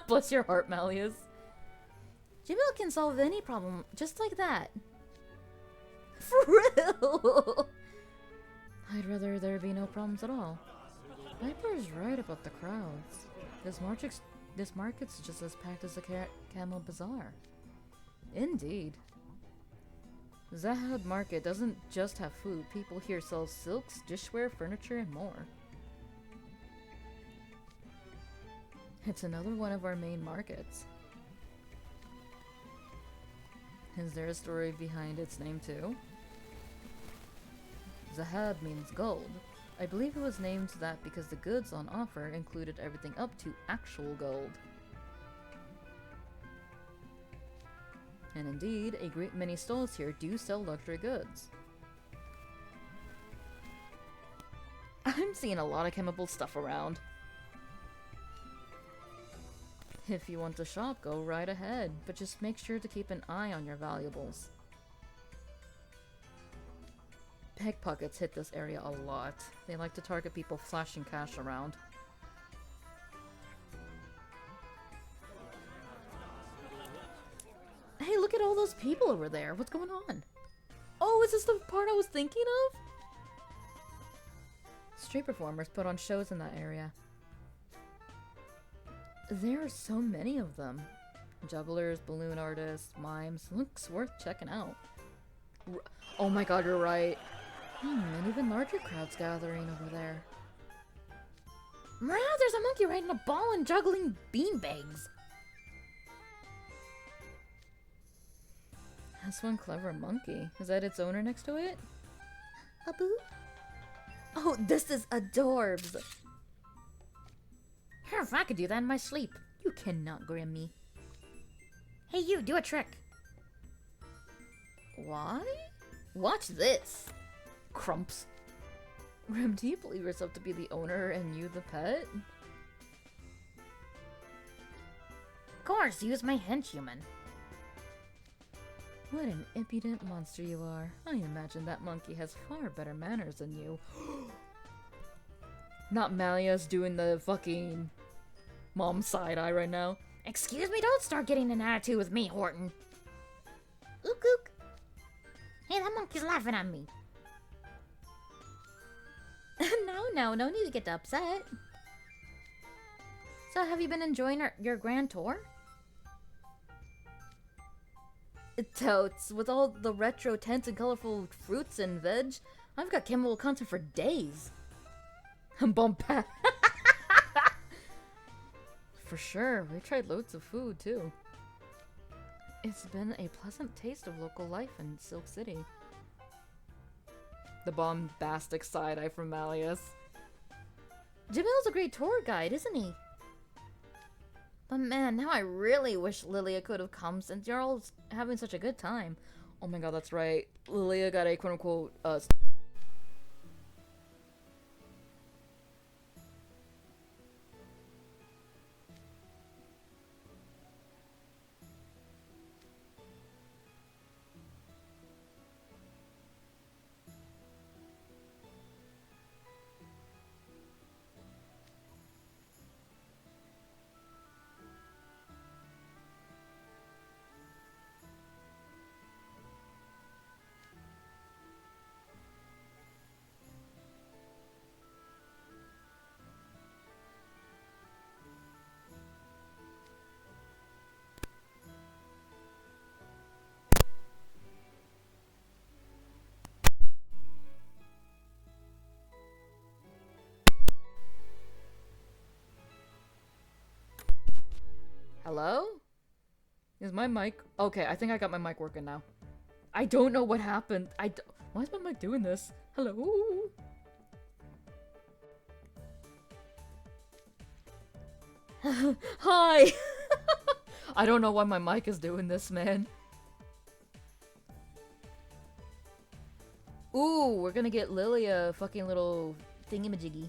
Bless your heart, Malleus. Jamil can solve any problem just like that. For real! I'd rather there be no problems at all. Viper's right about the crowds. This market's just as packed as the Camel Bazaar. Indeed. Zahad Market doesn't just have food. People here sell silks, dishware, furniture, and more. It's another one of our main markets. Is there a story behind its name too? Zahab means gold. I believe it was named that because the goods on offer included everything up to actual gold. And indeed, a great many stalls here do sell luxury goods. I'm seeing a lot of chemical stuff around. If you want to shop, go right ahead, but just make sure to keep an eye on your valuables. Pickpockets hit this area a lot. They like to target people flashing cash around. Hey, look at all those people over there. What's going on? Oh, is this the part I was thinking of? Street performers put on shows in that area. There are so many of them. Jugglers, balloon artists, mimes. Looks worth checking out. Oh my god, you're right. And even larger crowds gathering over there. Wow, there's a monkey riding a ball and juggling beanbags. That's one clever monkey. Is that its owner next to it? Abu? Oh, this is adorbs. If I could do that in my sleep. You cannot grim me. Hey you, do a trick. Why? Watch this. Crumps. Grim, do you believe yourself to be the owner and you the pet? Of course, use my henchhuman. What an impudent monster you are. I imagine that monkey has far better manners than you. Not Malleus doing the fucking mom side eye right now. Excuse me, don't start getting an attitude with me, Horton. Ook ook. Hey, that monkey's laughing at me. No need to get upset. So, have you been enjoying your grand tour? Totes, with all the retro tents and colorful fruits and veg, I've got chemical content for days. Bomba. For sure, we tried loads of food too. It's been a pleasant taste of local life in Silk City. The bombastic side-eye from Malleus. Jamil's a great tour guide, isn't he? But man, now I really wish Lilia could have come since you're all having such a good time. Oh my god, that's right. Lilia got a quote-unquote, Is my mic... Okay, I think I got my mic working now. I don't know what happened. Why is my mic doing this? Hello? Hi! I don't know why my mic is doing this, man. Ooh, we're gonna get Lily a fucking little thingamajiggy.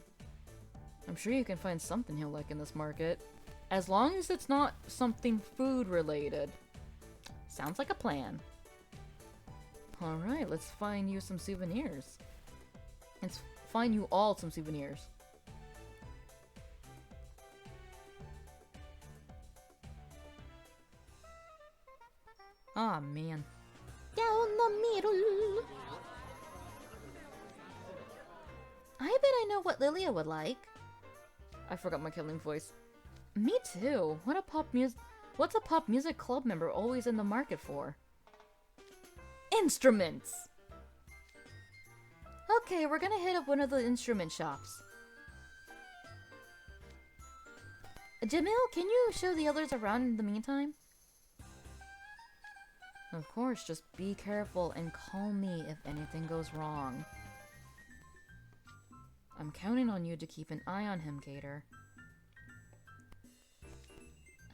I'm sure you can find something he'll like in this market. As long as it's not something food related. Sounds like a plan. Alright, let's find you some souvenirs. Let's find you all some souvenirs. Aw, man. Down the middle. I bet I know what Lilia would like. I forgot my killing voice. Me too. What's a pop music club member always in the market for? Instruments! Okay, we're gonna hit up one of the instrument shops. Jamil, can you show the others around in the meantime? Of course, just be careful and call me if anything goes wrong. I'm counting on you to keep an eye on him, Gator.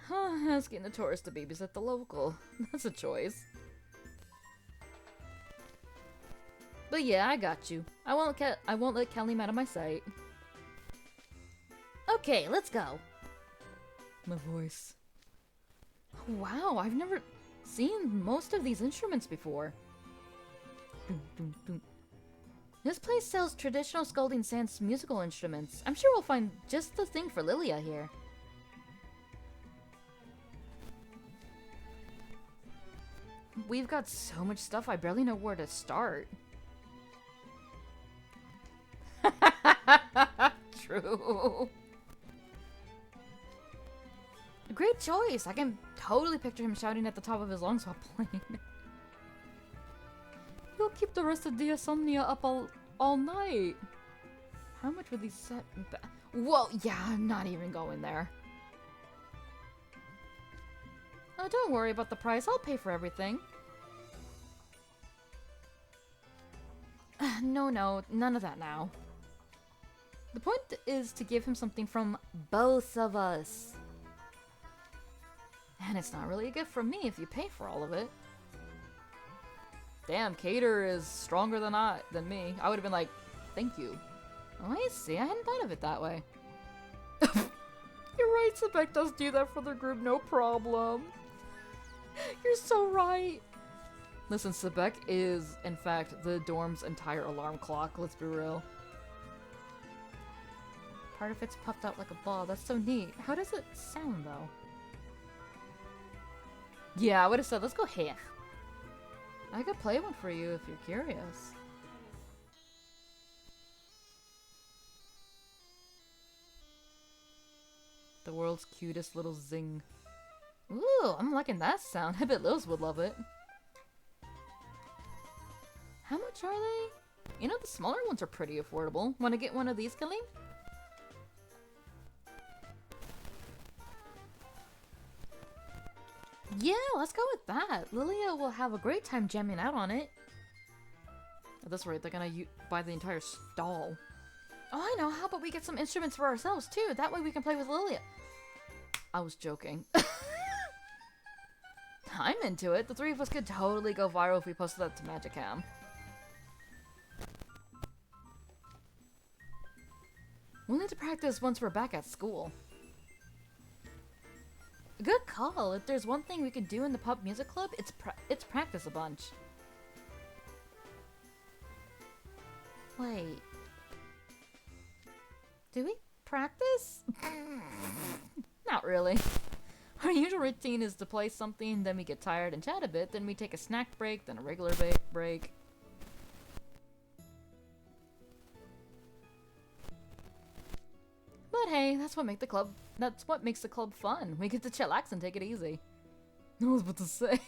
Huh, asking the tourist to babysit the local. That's a choice. But yeah, I got you. I won't let Kelly out of my sight. Okay, let's go. My voice. Wow, I've never seen most of these instruments before. Doom, doom, doom. This place sells traditional Scolding Sands musical instruments. I'm sure we'll find just the thing for Lilia here. We've got so much stuff, I barely know where to start. True. Great choice. I can totally picture him shouting at the top of his lungs while playing. You'll keep the rest of the insomnia up all night. How much would these set back? Whoa, yeah, I'm not even going there. Oh, don't worry about the price. I'll pay for everything. No, none of that now. The point is to give him something from both of us. And it's not really a gift from me if you pay for all of it. Damn, Cater is stronger than me. I would have been like, thank you. Oh, I see. I hadn't thought of it that way. You're right, Sebek does do that for the group, no problem. You're so right. Listen, Sebek is, in fact, the dorm's entire alarm clock, let's be real. Part of it's puffed out like a ball. That's so neat. How does it sound, though? Yeah, I would have said, let's go here. I could play one for you if you're curious. The world's cutest little zing. Ooh, I'm liking that sound. I bet Liz would love it. How much are they? You know, the smaller ones are pretty affordable. Want to get one of these, Kalim? Yeah, let's go with that. Lilia will have a great time jamming out on it. Oh, that's right, they're gonna buy the entire stall. Oh, I know. How about we get some instruments for ourselves, too? That way we can play with Lilia. I was joking. I'm into it. The three of us could totally go viral if we posted that to Magicam. We'll need to practice once we're back at school. Good call. If there's one thing we could do in the pub music club, it's practice a bunch. Wait. Do we practice? Not really. Our usual routine is to play something, then we get tired and chat a bit, then we take a snack break, then a regular break. But hey, that's what makes the club fun. We get to chillax and take it easy. I was about to say.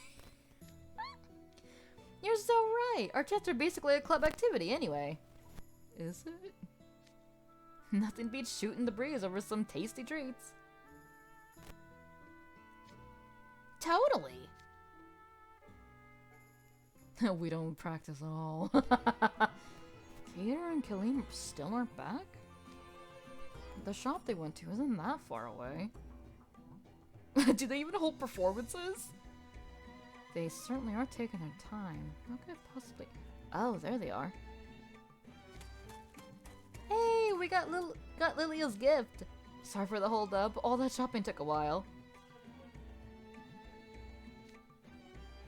You're so right. Our chats are basically a club activity anyway. Is it? Nothing beats shooting the breeze over some tasty treats. totally. We don't practice at all. Kater and Kalim still aren't back? The shop they went to isn't that far away. Do they even hold performances? They certainly are taking their time. How could it possibly... Oh, there they are. Hey, we got Lilia's gift. Sorry for the hold up. All that shopping took a while.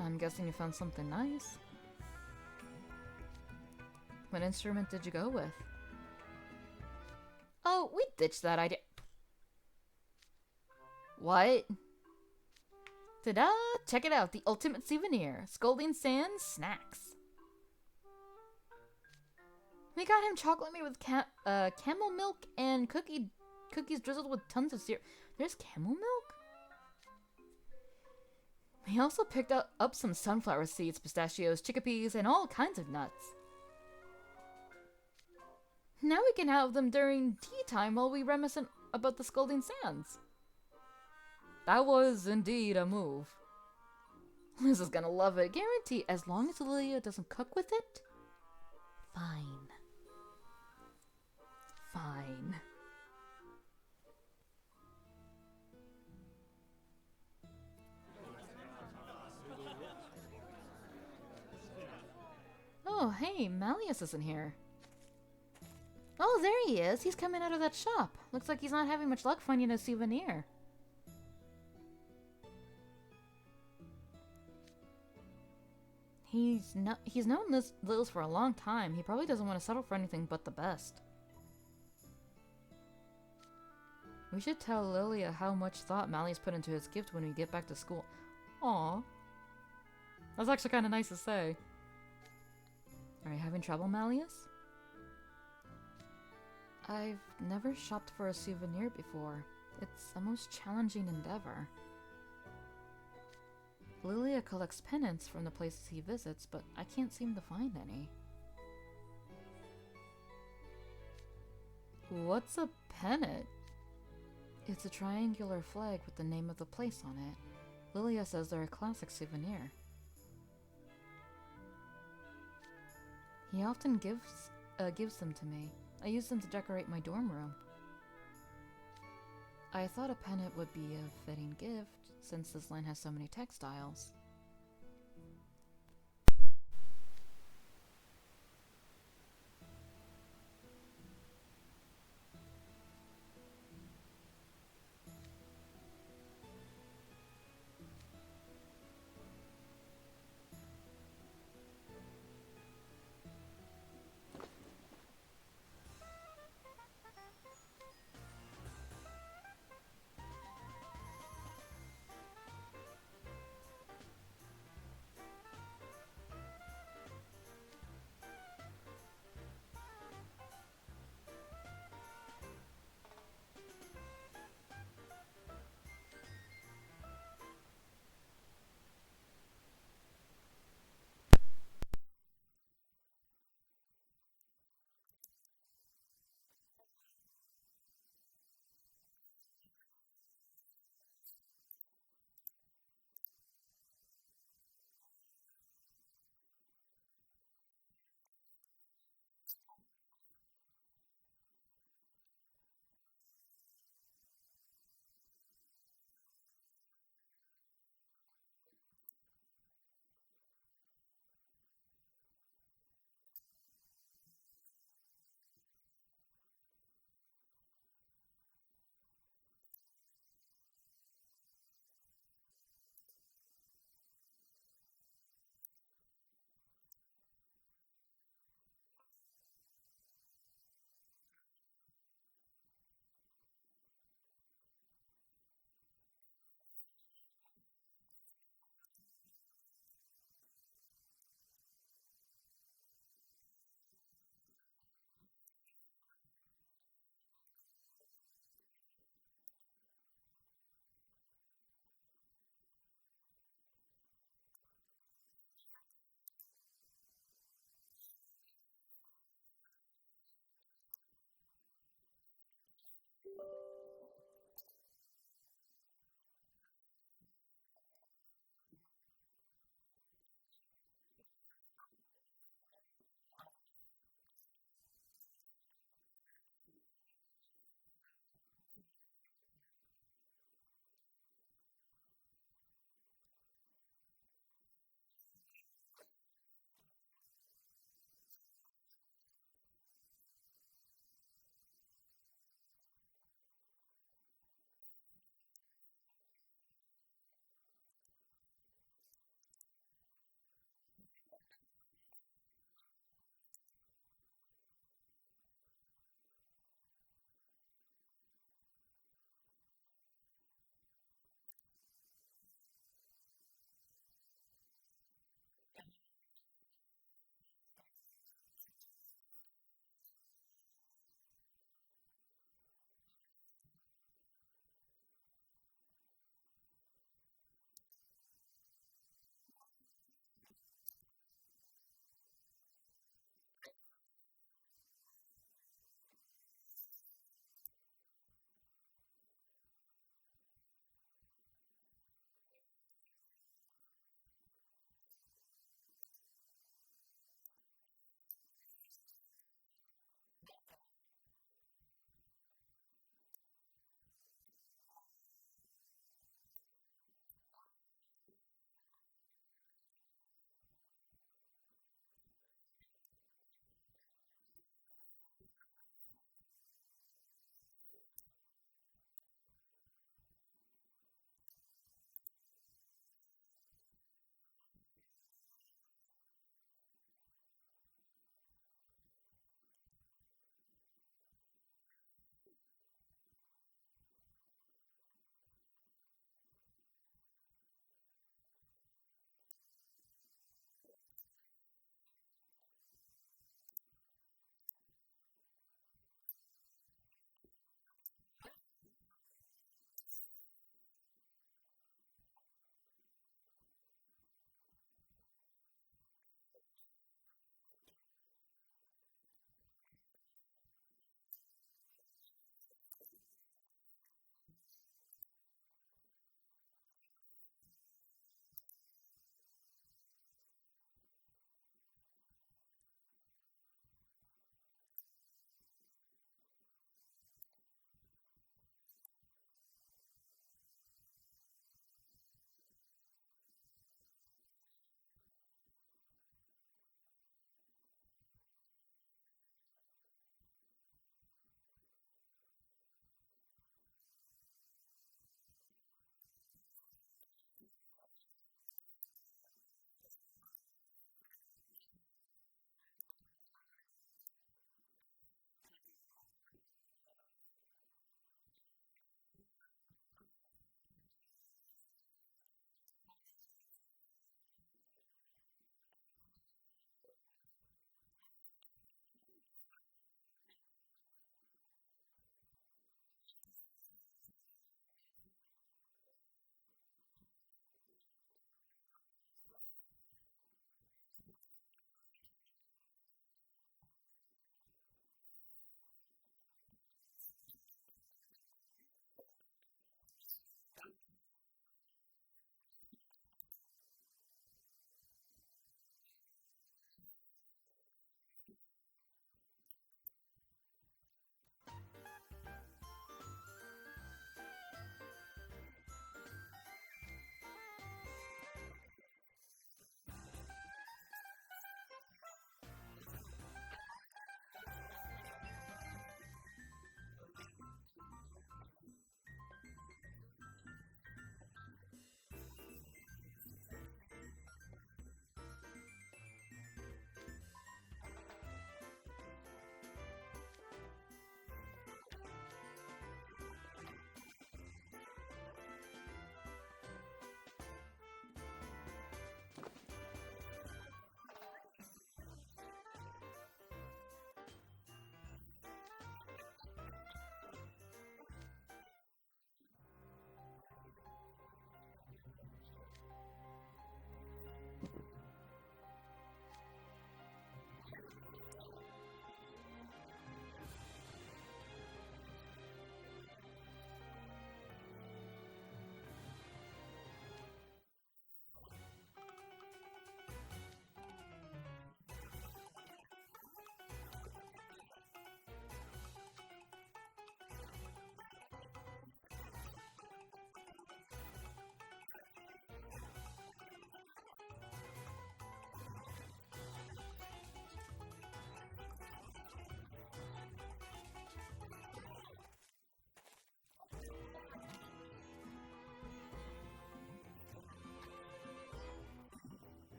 I'm guessing you found something nice. What instrument did you go with? Oh, we ditched that idea. What? Ta-da! Check it out, the ultimate souvenir. Scolding Sands snacks. We got him chocolate made with camel milk and cookies drizzled with tons of syrup. There's camel milk? He also picked up some sunflower seeds, pistachios, chickpeas, and all kinds of nuts. Now we can have them during tea time while we reminisce about the Scolding Sands. That was indeed a move. Liz is gonna love it, guarantee, as long as Lilia doesn't cook with it. Fine. Fine. Oh, hey, Malleus isn't here. Oh, there he is. He's coming out of that shop. Looks like he's not having much luck finding a souvenir. He's known Liz for a long time. He probably doesn't want to settle for anything but the best. We should tell Lilia how much thought Malleus put into his gift when we get back to school. Aw. That's actually kind of nice to say. Are you having trouble, Malleus? I've never shopped for a souvenir before. It's a most challenging endeavor. Lilia collects pennants from the places he visits, but I can't seem to find any. What's a pennant? It's a triangular flag with the name of the place on it. Lilia says they're a classic souvenir. He often gives them to me. I use them to decorate my dorm room. I thought a pennant would be a fitting gift, since this land has so many textiles.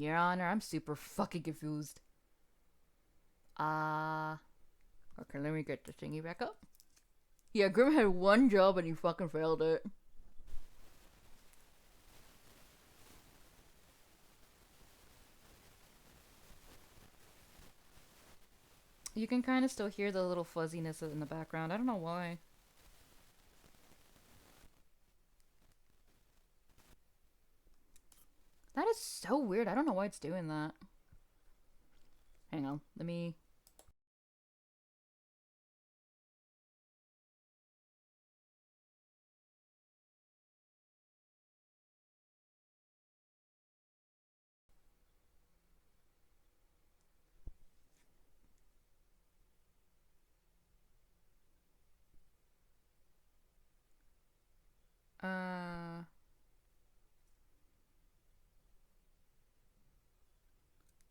Your Honor, I'm super fucking confused. Okay, let me get the thingy back up. Yeah, Grim had one job and he fucking failed it. You can kind of still hear the little fuzziness in the background. I don't know why. That is so weird. I don't know why it's doing that. Hang on. Let me...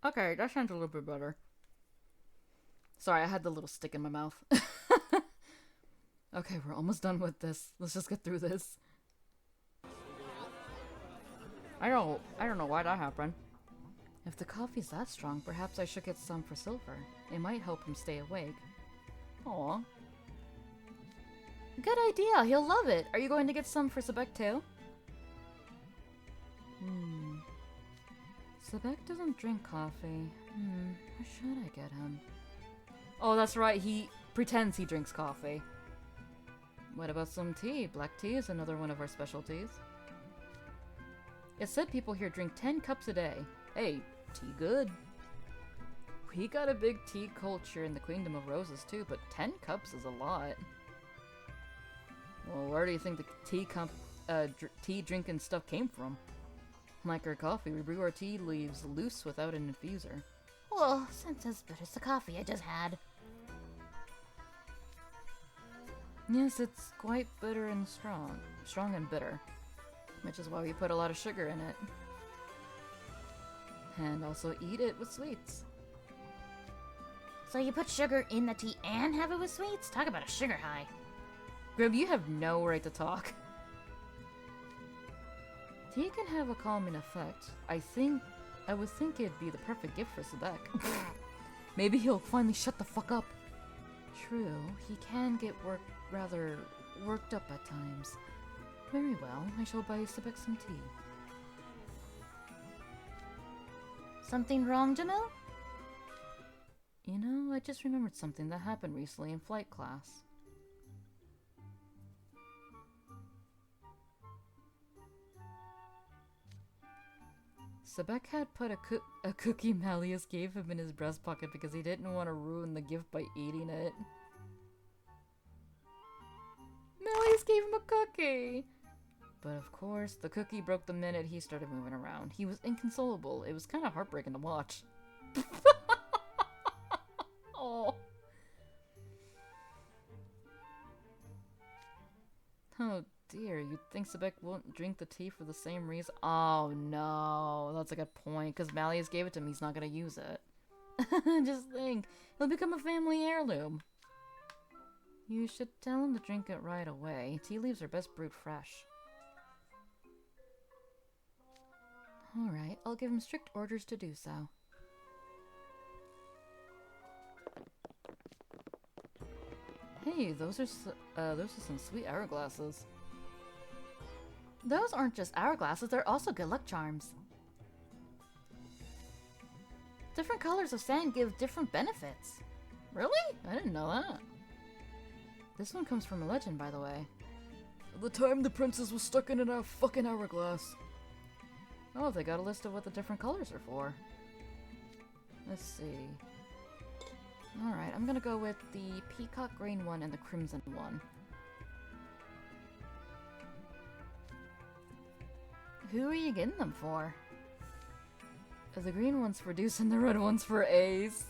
Okay, that sounds a little bit better. Sorry, I had the little stick in my mouth. Okay, we're almost done with this. Let's just get through this. I don't know why that happened. If the coffee's that strong, perhaps I should get some for Silver. It might help him stay awake. Aw. Good idea, he'll love it. Are you going to get some for Sebek too? Sebek doesn't drink coffee. What should I get him? Oh, that's right, he pretends he drinks coffee. What about some tea? Black tea is another one of our specialties. It said people here drink 10 cups a day. Hey, tea good. We got a big tea culture in the Queendom of Roses too, but 10 cups is a lot. Well, where do you think the tea drinking stuff came from? Like our coffee, we brew our tea leaves loose without an infuser. Well, sounds as good as the coffee I just had. Yes, it's quite bitter and strong. Strong and bitter. Which is why we put a lot of sugar in it. And also eat it with sweets. So you put sugar in the tea and have it with sweets? Talk about a sugar high. Grib, you have no right to talk. Tea can have a calming effect. I would think it'd be the perfect gift for Sebek. Maybe he'll finally shut the fuck up. True, he can get rather worked up at times. Very well, I shall buy Sebek some tea. Something wrong, Jamil? You know, I just remembered something that happened recently in flight class. Sebek had put a cookie Malleus gave him in his breast pocket because he didn't want to ruin the gift by eating it. Malleus gave him a cookie! But of course, the cookie broke the minute he started moving around. He was inconsolable. It was kind of heartbreaking to watch. Oh. Oh dear, you'd think Sebek won't drink the tea for the same reason? Oh no, that's a good point, because Malleus gave it to him, he's not gonna use it. Just think, it'll become a family heirloom. You should tell him to drink it right away. Tea leaves are best brewed fresh. Alright, I'll give him strict orders to do so. Hey, those are some sweet hourglasses. Those aren't just hourglasses, they're also good luck charms. Different colors of sand give different benefits. Really? I didn't know that. This one comes from a legend, by the way. At the time the princess was stuck in a fucking hourglass. Oh, they got a list of what the different colors are for. Let's see. Alright, I'm gonna go with the peacock green one and the crimson one. Who are you getting them for? The green one's for Deuce and the red one's for Ace.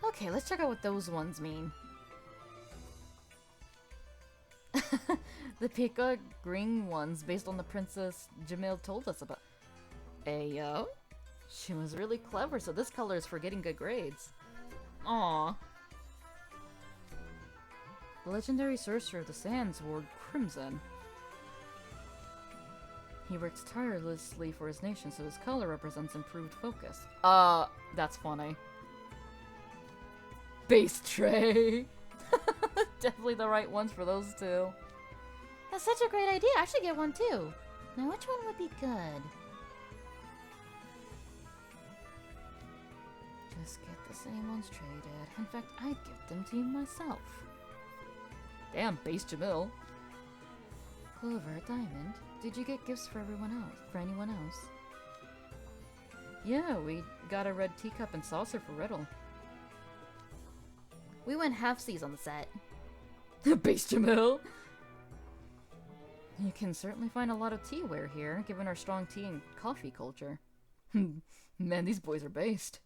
Okay, let's check out what those ones mean. The peacock green one's based on the princess Jamil told us about. Ayo? She was really clever, so this color is for getting good grades. Aww. The legendary sorcerer of the sands wore crimson. He works tirelessly for his nation, so his color represents improved focus. That's funny. Base tray! Definitely the right ones for those two. That's such a great idea. I should get one too. Now, which one would be good? Just get the same ones traded. In fact, I'd give them to you myself. Damn, Base Jamil. Clover, Diamond, did you get gifts for anyone else? Yeah, we got a red teacup and saucer for Riddle. We went half-seas on the set. Base Jamil! You can certainly find a lot of teaware here, given our strong tea and coffee culture. Man, these boys are based.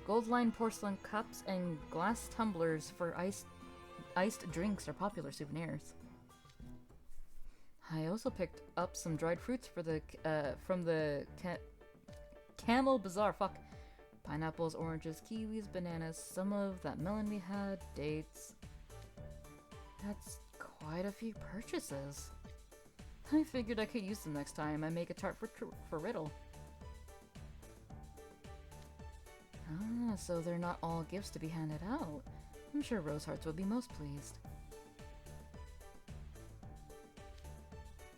Gold-lined porcelain cups and glass tumblers for iced drinks are popular souvenirs. I also picked up some dried fruits for the from the Camel Bazaar. Fuck. Pineapples, oranges, kiwis, bananas, some of that melon we had, dates. That's quite a few purchases. I figured I could use them next time I make a tart for Riddle. Ah, so they're not all gifts to be handed out. I'm sure Rosehearts would be most pleased.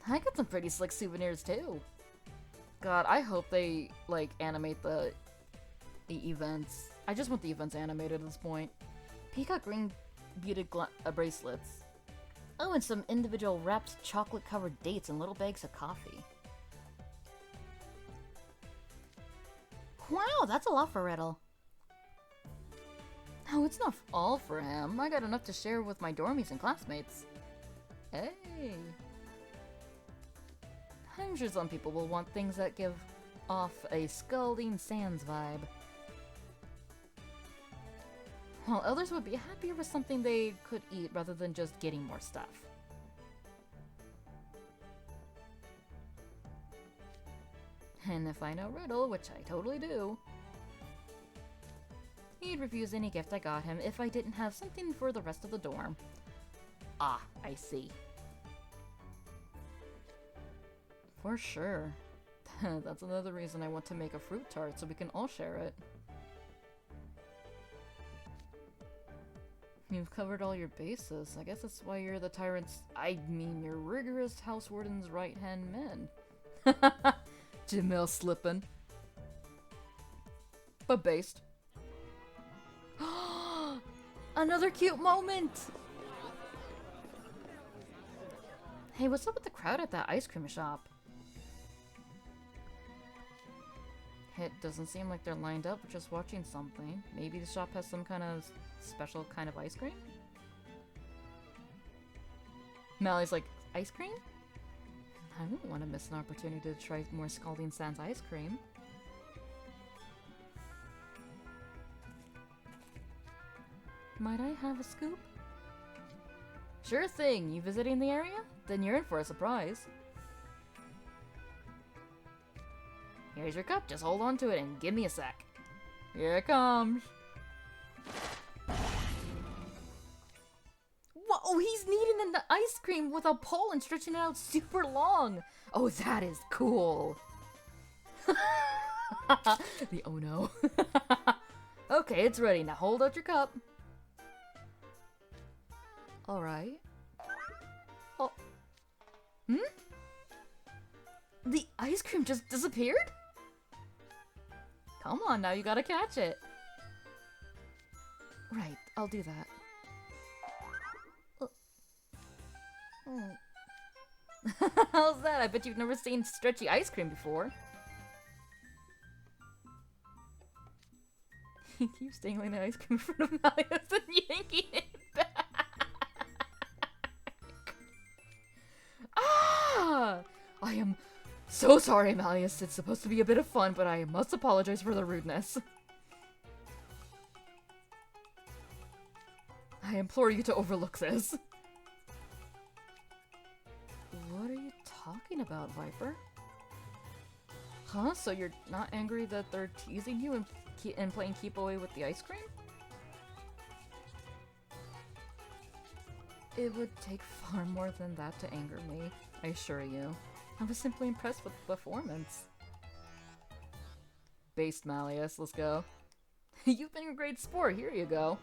I got some pretty slick souvenirs too. God, I hope they, like, animate the events. I just want the events animated at this point. Peacock green beaded bracelets. Oh, and some individual wrapped chocolate-covered dates and little bags of coffee. Wow, that's a lot for Riddle. Oh, it's not all for him. I got enough to share with my dormies and classmates. Hey. I'm sure some people will want things that give off a Scalding Sands vibe. While others would be happier with something they could eat rather than just getting more stuff. And if I know Riddle, which I totally do, he'd refuse any gift I got him if I didn't have something for the rest of the dorm. Ah, I see. For sure. That's another reason I want to make a fruit tart so we can all share it. You've covered all your bases. I guess that's why you're the your rigorous house warden's right-hand man. Jamil slippin'. But based. Another cute moment! Hey, what's up with the crowd at that ice cream shop? It doesn't seem like they're lined up, just watching something. Maybe the shop has some kind of special kind of ice cream? Mally's like, ice cream? I don't want to miss an opportunity to try more Scalding Sands ice cream. Might I have a scoop? Sure thing. You visiting the area? Then you're in for a surprise. Here's your cup. Just hold on to it and give me a sec. Here it comes. Whoa, he's kneading in the ice cream with a pole and stretching it out super long. Oh, that is cool. The oh no. Okay, it's ready. Now hold out your cup. Alright. Oh. The ice cream just disappeared? Come on, now you gotta catch it. Right, I'll do that. How's that? I bet you've never seen stretchy ice cream before. He keeps dangling the ice cream in front of Malleus and yanking it back. Ah! I am so sorry, Malleus. It's supposed to be a bit of fun, but I must apologize for the rudeness. I implore you to overlook this. What are you talking about, Viper? Huh? So you're not angry that they're teasing you and playing keep away with the ice cream? It would take far more than that to anger me, I assure you. I was simply impressed with the performance. Based Malleus, let's go. You've been a great sport, here you go.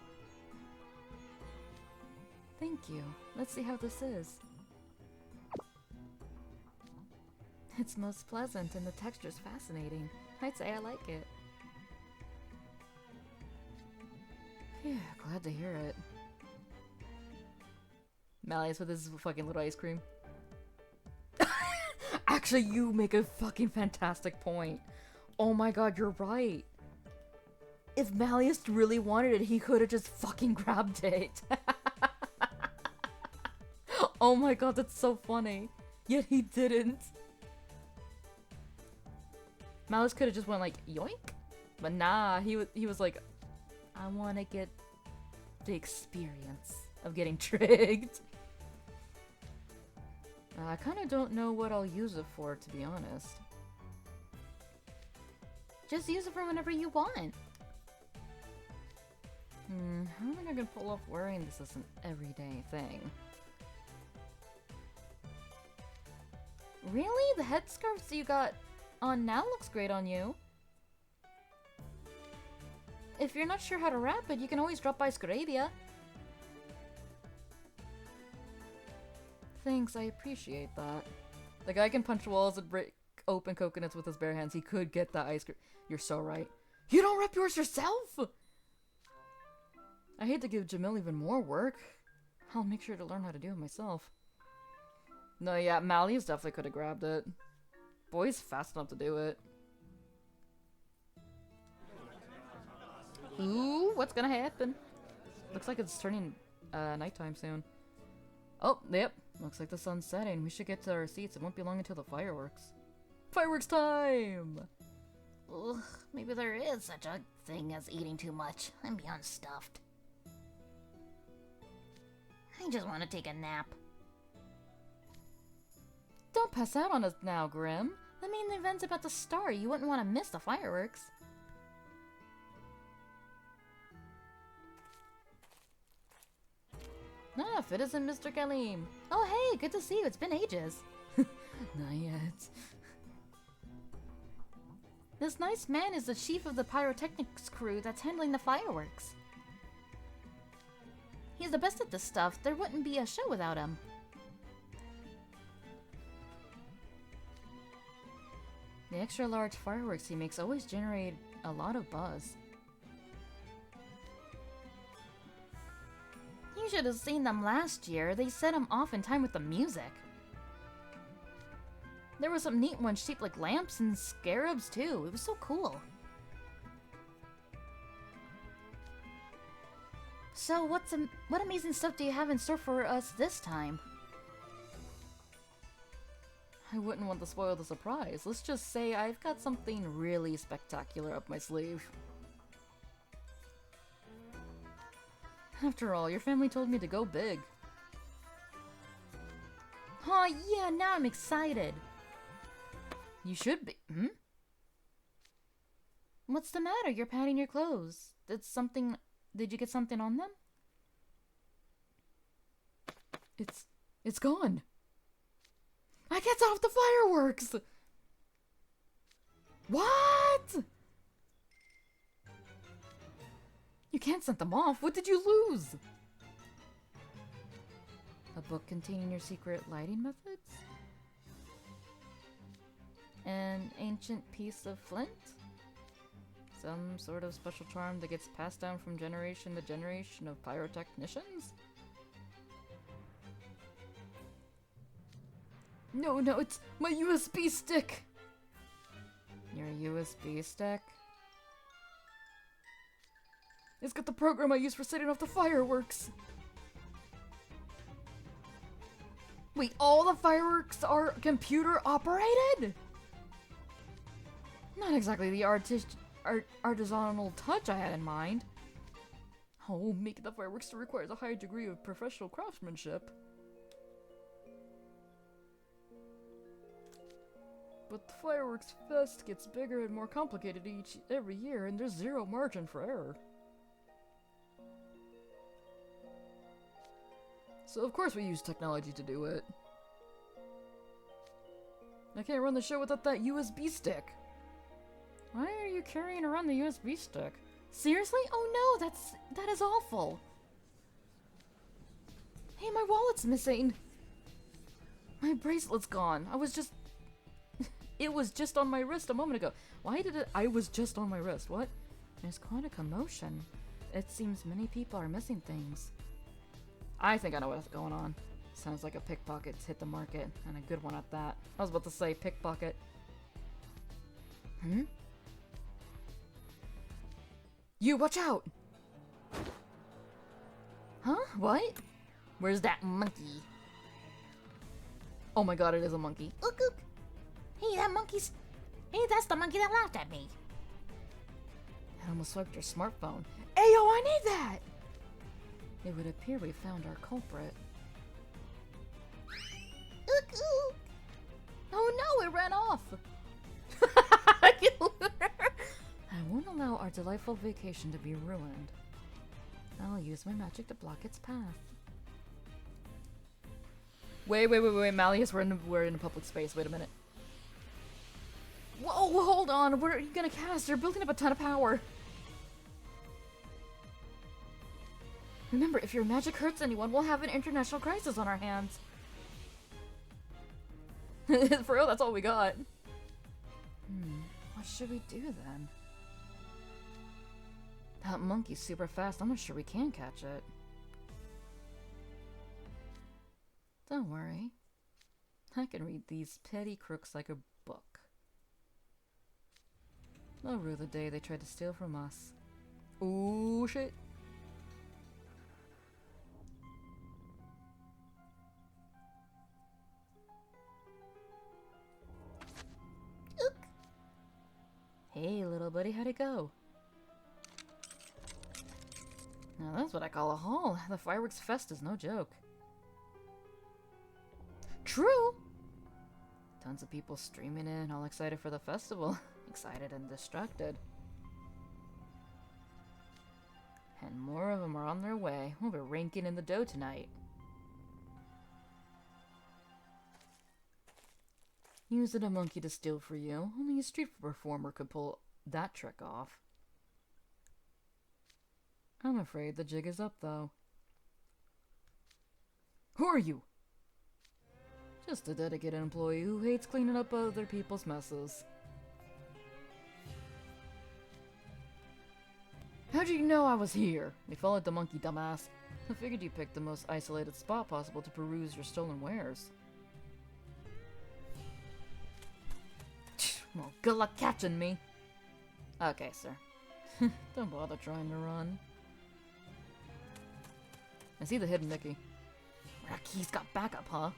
Thank you. Let's see how this is. It's most pleasant and the texture's fascinating. I'd say I like it. Yeah, glad to hear it. Malleus with his fucking little ice cream. Actually, you make a fucking fantastic point. Oh my god, you're right. If Malleus really wanted it, he could have just fucking grabbed it. Oh my god, that's so funny. Yet he didn't. Malleus could have just went like, yoink? But nah, he was like, I want to get the experience of getting tricked. I kind of don't know what I'll use it for, to be honest. Just use it for whenever you want. How am I gonna pull off wearing this as an everyday thing? Really? The headscarves you got on now looks great on you. If you're not sure how to wrap it, you can always drop by Scravia. Thanks, I appreciate that. The guy can punch walls and break open coconuts with his bare hands. He could get that ice cream. You're so right. You don't wrap yours yourself? I hate to give Jamil even more work. I'll make sure to learn how to do it myself. No, yeah, Malleus definitely could have grabbed it. Boy's fast enough to do it. Ooh, what's gonna happen? Looks like it's turning nighttime soon. Oh, yep. Looks like the sun's setting. We should get to our seats. It won't be long until the fireworks. Fireworks time! Ugh, maybe there is such a thing as eating too much. I'm beyond stuffed. I just want to take a nap. Don't pass out on us now, Grim. The main event's about to start. You wouldn't want to miss the fireworks. Ah, if it isn't Mr. Kalim. Oh hey, good to see you. It's been ages. Not yet. This nice man is the chief of the pyrotechnics crew that's handling the fireworks. He's the best at this stuff. There wouldn't be a show without him. The extra large fireworks he makes always generate a lot of buzz. You should have seen them last year. They set them off in time with the music. There were some neat ones shaped like lamps and scarabs too. It was so cool. So what amazing stuff do you have in store for us this time? I wouldn't want to spoil the surprise. Let's just say I've got something really spectacular up my sleeve. After all, your family told me to go big. Oh yeah, now I'm excited. You should be. What's the matter? You're patting your clothes. Did you get something on them? It's gone. I can't set off the fireworks! What? You can't set them off. What did you lose? A book containing your secret lighting methods? An ancient piece of flint? Some sort of special charm that gets passed down from generation to generation of pyrotechnicians? No, it's my USB stick! Your USB stick? It's got the program I use for setting off the fireworks! Wait, all the fireworks are computer operated? Not exactly the artisanal touch I had in mind. Oh, making the fireworks requires a high degree of professional craftsmanship. But the fireworks fest gets bigger and more complicated every year, and there's zero margin for error. So of course we use technology to do it. I can't run the show without that USB stick. Why are you carrying around the USB stick? Seriously? Oh no, that is awful. Hey, my wallet's missing. My bracelet's gone. It was just on my wrist a moment ago. Why did I was just on my wrist. What? There's quite a commotion. It seems many people are missing things. I think I know what's going on. Sounds like a pickpocket's hit the market, and a good one at that. I was about to say pickpocket. Hmm? You, watch out! Huh? What? Where's that monkey? Oh my god, it is a monkey. Look, look. Hey, that monkey's... Hey, that's the monkey that laughed at me. I almost swiped your smartphone. Ayo, I need that! It would appear we found our culprit. Look, look. Oh no, it ran off! I won't allow our delightful vacation to be ruined. I'll use my magic to block its path. Wait, Malleus, we're in a public space. Wait a minute. Whoa, hold on. What are you gonna cast? You're building up a ton of power. Remember, if your magic hurts anyone, we'll have an international crisis on our hands. For real, that's all we got. What should we do then? That monkey's super fast. I'm not sure we can catch it. Don't worry. I can read these petty crooks like a book. They'll rue the day they tried to steal from us. Ooh, shit. Look. Hey, little buddy, how'd it go? Now that's what I call a haul. The fireworks fest is no joke. True! Tons of people streaming in, all excited for the festival. Excited and distracted. And more of them are on their way. We'll be ranking in the dough tonight. Using a monkey to steal for you. Only a street performer could pull that trick off. I'm afraid the jig is up, though. Who are you? Just a dedicated employee who hates cleaning up other people's messes. How'd you know I was here? We followed the monkey, dumbass. I figured you picked the most isolated spot possible to peruse your stolen wares. Well, good luck catching me. Okay, sir. Don't bother trying to run. I see the hidden Mickey. Rocky's got backup, huh?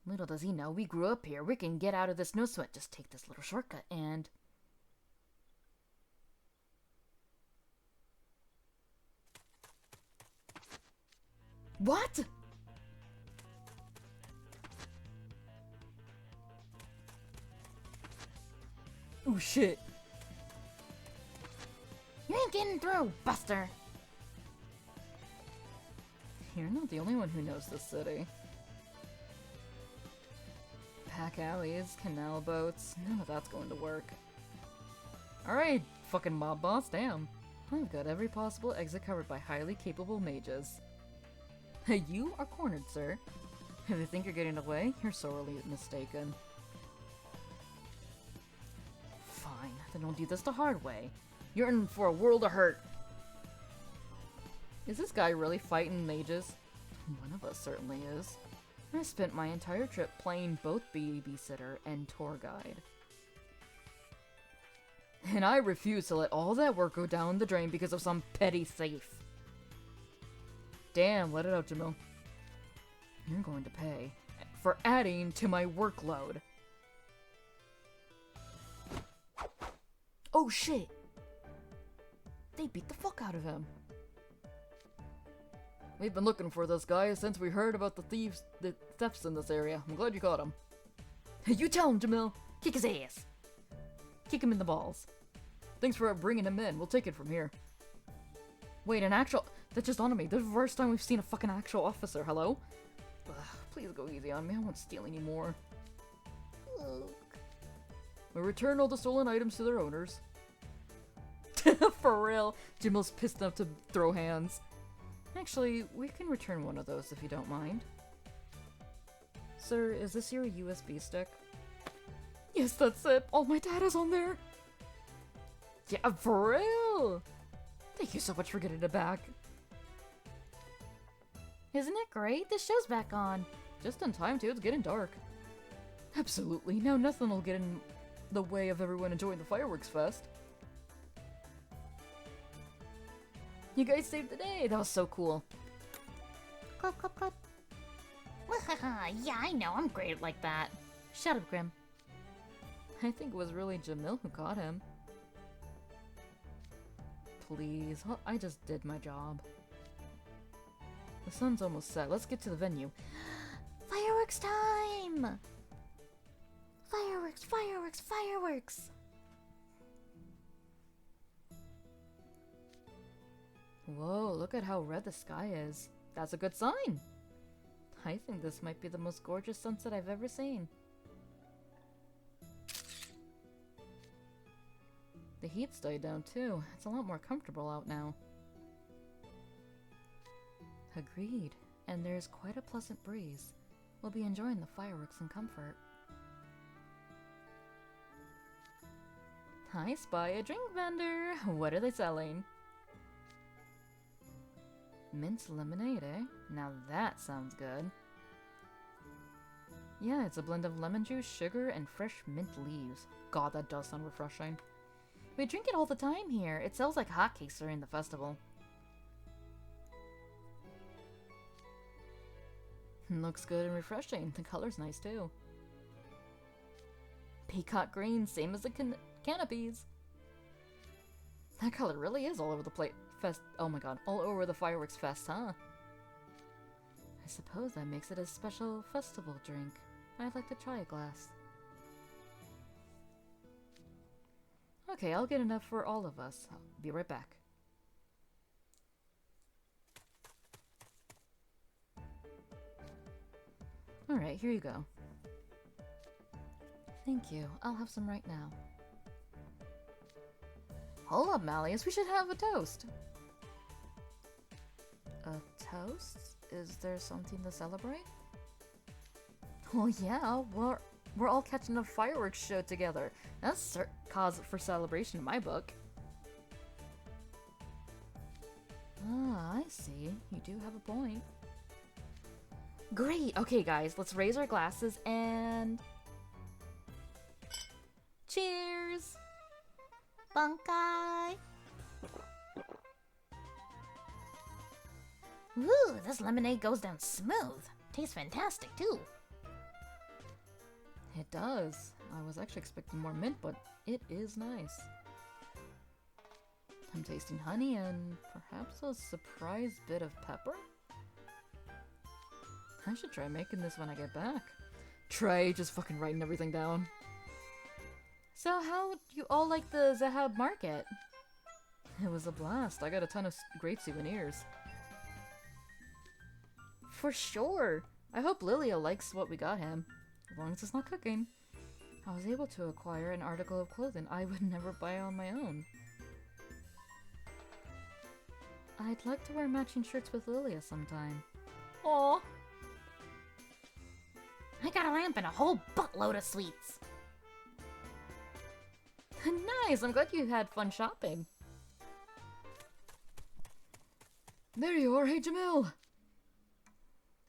Little does he know, we grew up here. We can get out of this no sweat. Just take this little shortcut and... What? Oh shit. You ain't getting through, Buster. You're not the only one who knows this city. Pack alleys, canal boats, none of that's going to work. Alright, fucking mob boss, damn. I've got every possible exit covered by highly capable mages. You are cornered, sir. If you think you're getting away, you're sorely mistaken. Fine, then don't do this the hard way. You're in for a world of hurt. Is this guy really fighting mages? One of us certainly is. I spent my entire trip playing both babysitter and tour guide. And I refuse to let all that work go down the drain because of some petty thief. Damn, let it out, Jamil. You're going to pay for adding to my workload. Oh shit! They beat the fuck out of him. We've been looking for this guy since we heard about the thefts in this area. I'm glad you caught him. Hey, you tell him, Jamil. Kick his ass. Kick him in the balls. Thanks for bringing him in. We'll take it from here. Wait, an actual... That just dawned on me. This is the first time we've seen a fucking actual officer. Hello? Ugh, please go easy on me. I won't steal anymore. Look. We return all the stolen items to their owners. For real. Jamil's pissed enough to throw hands. Actually, we can return one of those if you don't mind. Sir, is this your USB stick? Yes, that's it. All my data's on there. Yeah, for real. Thank you so much for getting it back. Isn't it great? The show's back on. Just in time, too. It's getting dark. Absolutely. Now nothing will get in the way of everyone enjoying the fireworks fest. You guys saved the day. That was so cool. Clap, clap, clap. Yeah, I know. I'm great like that. Shut up, Grim. I think it was really Jamil who caught him. Please. I just did my job. The sun's almost set. Let's get to the venue. Fireworks time! Fireworks, fireworks, fireworks! Whoa, look at how red the sky is. That's a good sign. I think this might be the most gorgeous sunset I've ever seen. The heat's died down too. It's a lot more comfortable out now. Agreed. And there's quite a pleasant breeze. We'll be enjoying the fireworks in comfort. I spy a drink vendor. What are they selling? Mint lemonade, eh? Now that sounds good. Yeah, it's a blend of lemon juice, sugar, and fresh mint leaves. God, that does sound refreshing. We drink it all the time here. It sells like hotcakes during the festival. Looks good and refreshing. The color's nice too. Peacock green, same as the canopies. That color really is all over the fest. Oh my god, all over the fireworks fest, huh? I suppose that makes it a special festival drink. I'd like to try a glass. Okay, I'll get enough for all of us. I'll be right back. Alright, here you go. Thank you. I'll have some right now. Hold up, Malleus. We should have a toast. A toast? Is there something to celebrate? Well, yeah. We're all catching a fireworks show together. That's cause for celebration in my book. Ah, I see. You do have a point. Great! Okay, guys, let's raise our glasses and... Cheers! Bunkai! Ooh, this lemonade goes down smooth. Tastes fantastic, too. It does. I was actually expecting more mint, but it is nice. I'm tasting honey and perhaps a surprise bit of pepper? I should try making this when I get back. Trey, just fucking writing everything down. So how do you all like the Zahab market? It was a blast. I got a ton of great souvenirs. For sure. I hope Lilia likes what we got him. As long as it's not cooking. I was able to acquire an article of clothing I would never buy on my own. I'd like to wear matching shirts with Lilia sometime. Aww. I got a lamp and a whole buttload of sweets. Nice! I'm glad you had fun shopping. There you are. Hey, Jamil!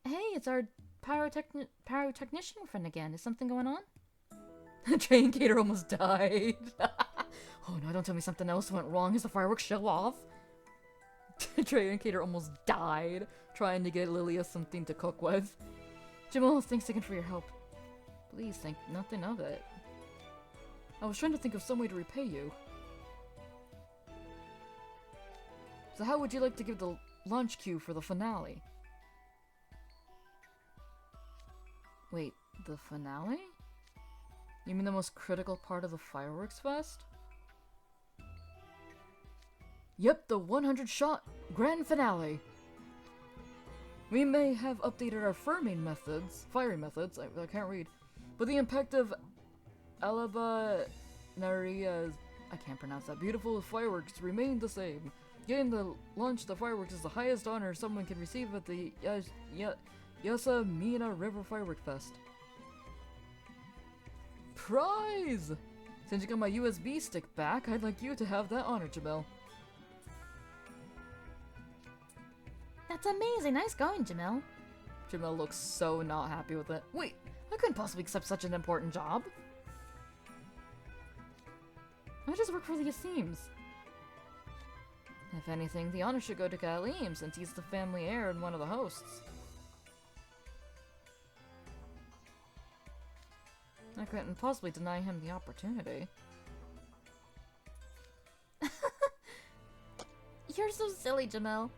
Hey, it's our pyrotechnician friend again. Is something going on? Trey and Kater almost died. Oh no, don't tell me something else went wrong. Is the fireworks show off? Trey and Kater almost died trying to get Lilia something to cook with. Jamal, thanks again for your help. Please think nothing of it. I was trying to think of some way to repay you. So how would you like to give the launch cue for the finale? Wait, the finale? You mean the most critical part of the fireworks fest? Yep, the 100-shot grand finale. We may have updated our firing methods, I can't read, but the impact of Alaba Naria's, I can't pronounce that, beautiful fireworks remain the same. Getting to launch the fireworks is the highest honor someone can receive at the Yasamina River Firework Fest. Prize! Since you got my USB stick back, I'd like you to have that honor, Jamel. That's amazing. Nice going, Jamil. Jamel looks so not happy with it. Wait, I couldn't possibly accept such an important job. I just work for the Yaseems. If anything, the honor should go to Kalim, since he's the family heir and one of the hosts. I couldn't possibly deny him the opportunity. You're so silly, Jamil.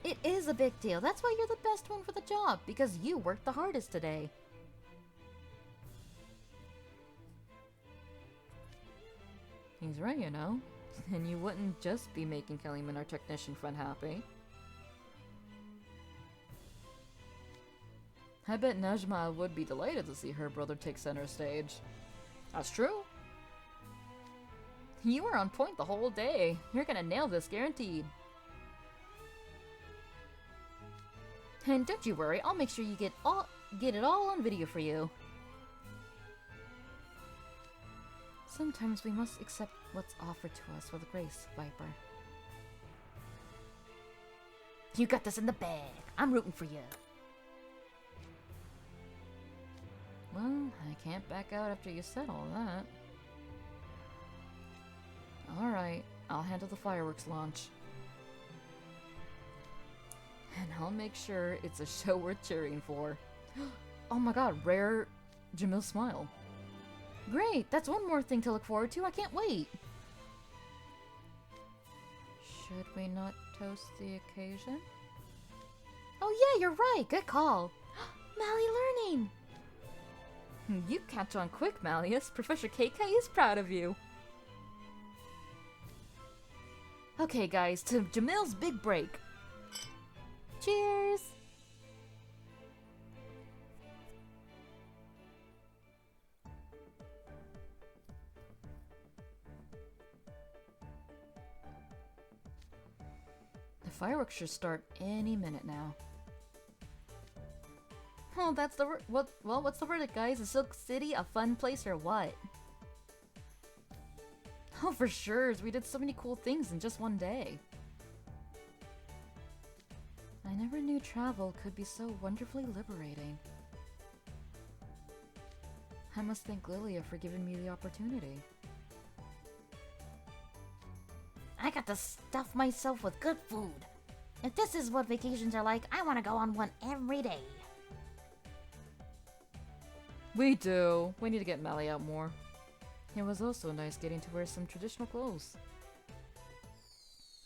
It is a big deal. That's why you're the best one for the job, because you worked the hardest today. He's right, you know. And you wouldn't just be making Kalim and our technician friend happy. I bet Najma would be delighted to see her brother take center stage. That's true. You were on point the whole day. You're gonna nail this, guaranteed. And don't you worry, I'll make sure you get it all on video for you. Sometimes we must accept what's offered to us with grace, Viper. You got this in the bag. I'm rooting for you. Well, I can't back out after you said all that. Alright, I'll handle the fireworks launch. And I'll make sure it's a show worth cheering for. Oh my god, rare Jamil smile. Great, that's one more thing to look forward to. I can't wait. Should we not toast the occasion? Oh yeah, you're right. Good call. Mally learning. You catch on quick, Malleus. Professor KK is proud of you. Okay, guys, to Jamil's big break. Cheers. The fireworks should start any minute now. Oh, that's the what's the verdict, guys? Is Silk City a fun place or what? Oh, for sure. We did so many cool things in just one day. I never knew travel could be so wonderfully liberating. I must thank Lilia for giving me the opportunity. I got to stuff myself with good food. If this is what vacations are like, I want to go on one every day. We do. We need to get Mally out more. It was also nice getting to wear some traditional clothes.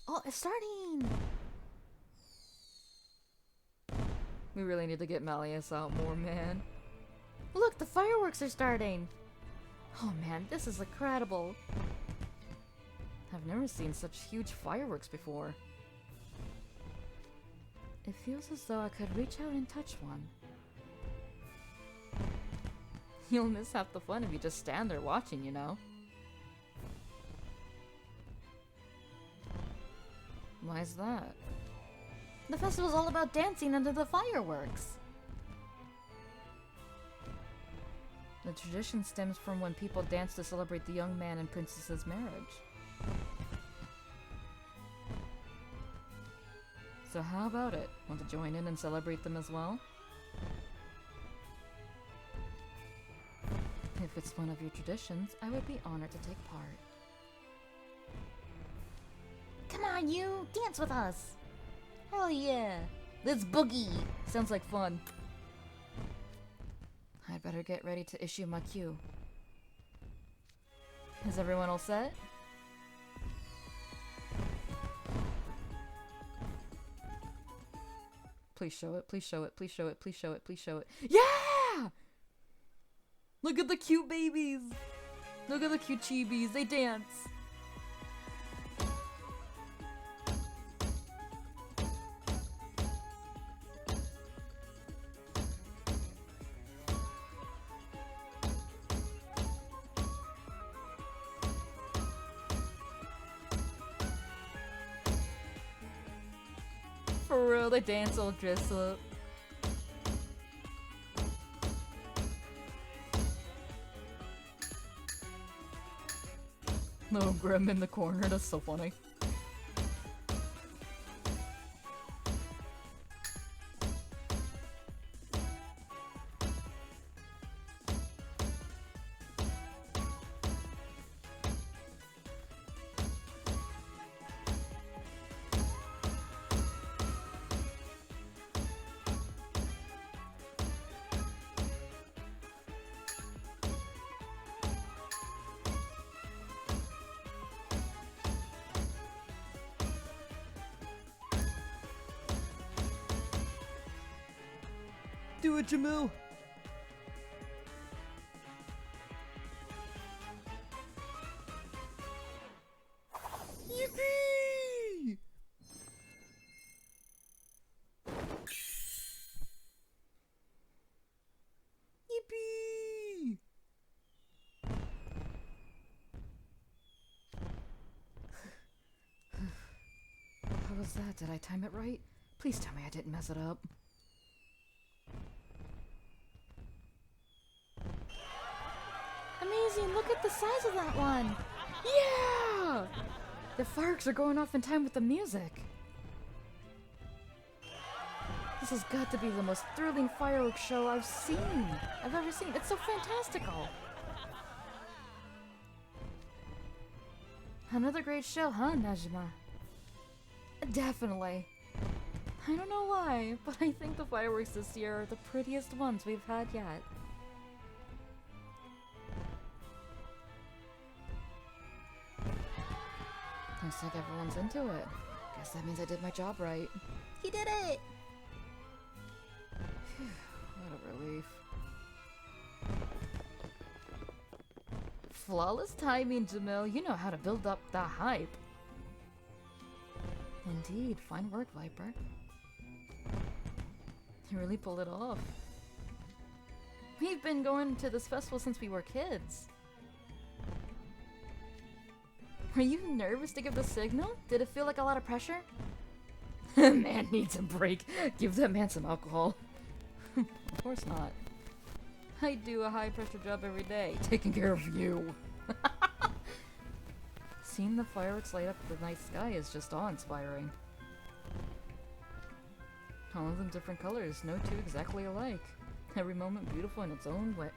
Oh, it's starting! We really need to get Malleus out more, man. Look, the fireworks are starting! Oh man, this is incredible. I've never seen such huge fireworks before. It feels as though I could reach out and touch one. You'll miss half the fun if you just stand there watching, you know? Why's that? The festival's all about dancing under the fireworks. The tradition stems from when people danced to celebrate the young man and princess's marriage. So how about it? Want to join in and celebrate them as well? If it's one of your traditions, I would be honored to take part. Come on, you! Dance with us! Hell yeah! Let's boogie! Sounds like fun. I'd better get ready to issue my cue. Is everyone all set? Please show it, please show it, please show it, please show it, please show it. Yeah! Look at the cute babies! Look at the cute chibis, they dance! For real, they dance all dressed up. Little Grim in the corner, that's so funny. Do it, Jamil! Yippee! Yippee! How was that? Did I time it right? Please tell me I didn't mess it up. Amazing, look at the size of that one! Yeah! The fireworks are going off in time with the music. This has got to be the most thrilling fireworks show I've ever seen. It's so fantastical. Another great show, huh, Najima? Definitely. I don't know why, but I think the fireworks this year are the prettiest ones we've had yet. Looks like everyone's into it. Guess that means I did my job right. He did it! What a relief. Flawless timing, Jamil. You know how to build up the hype. Indeed. Fine work, Viper. You really pulled it off. We've been going to this festival since we were kids. Were you nervous to give the signal? Did it feel like a lot of pressure? Man needs a break. Give that man some alcohol. Of course not. I do a high pressure job every day, taking care of you. Seeing the fireworks light up the night sky is just awe-inspiring. All of them different colors, no two exactly alike. Every moment beautiful in its own way.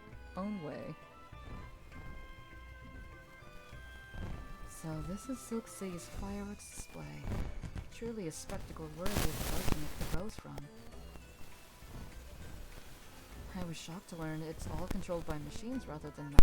So this is Silk City's fireworks display. Truly a spectacle worthy of the art to make the bows from. I was shocked to learn it's all controlled by machines rather than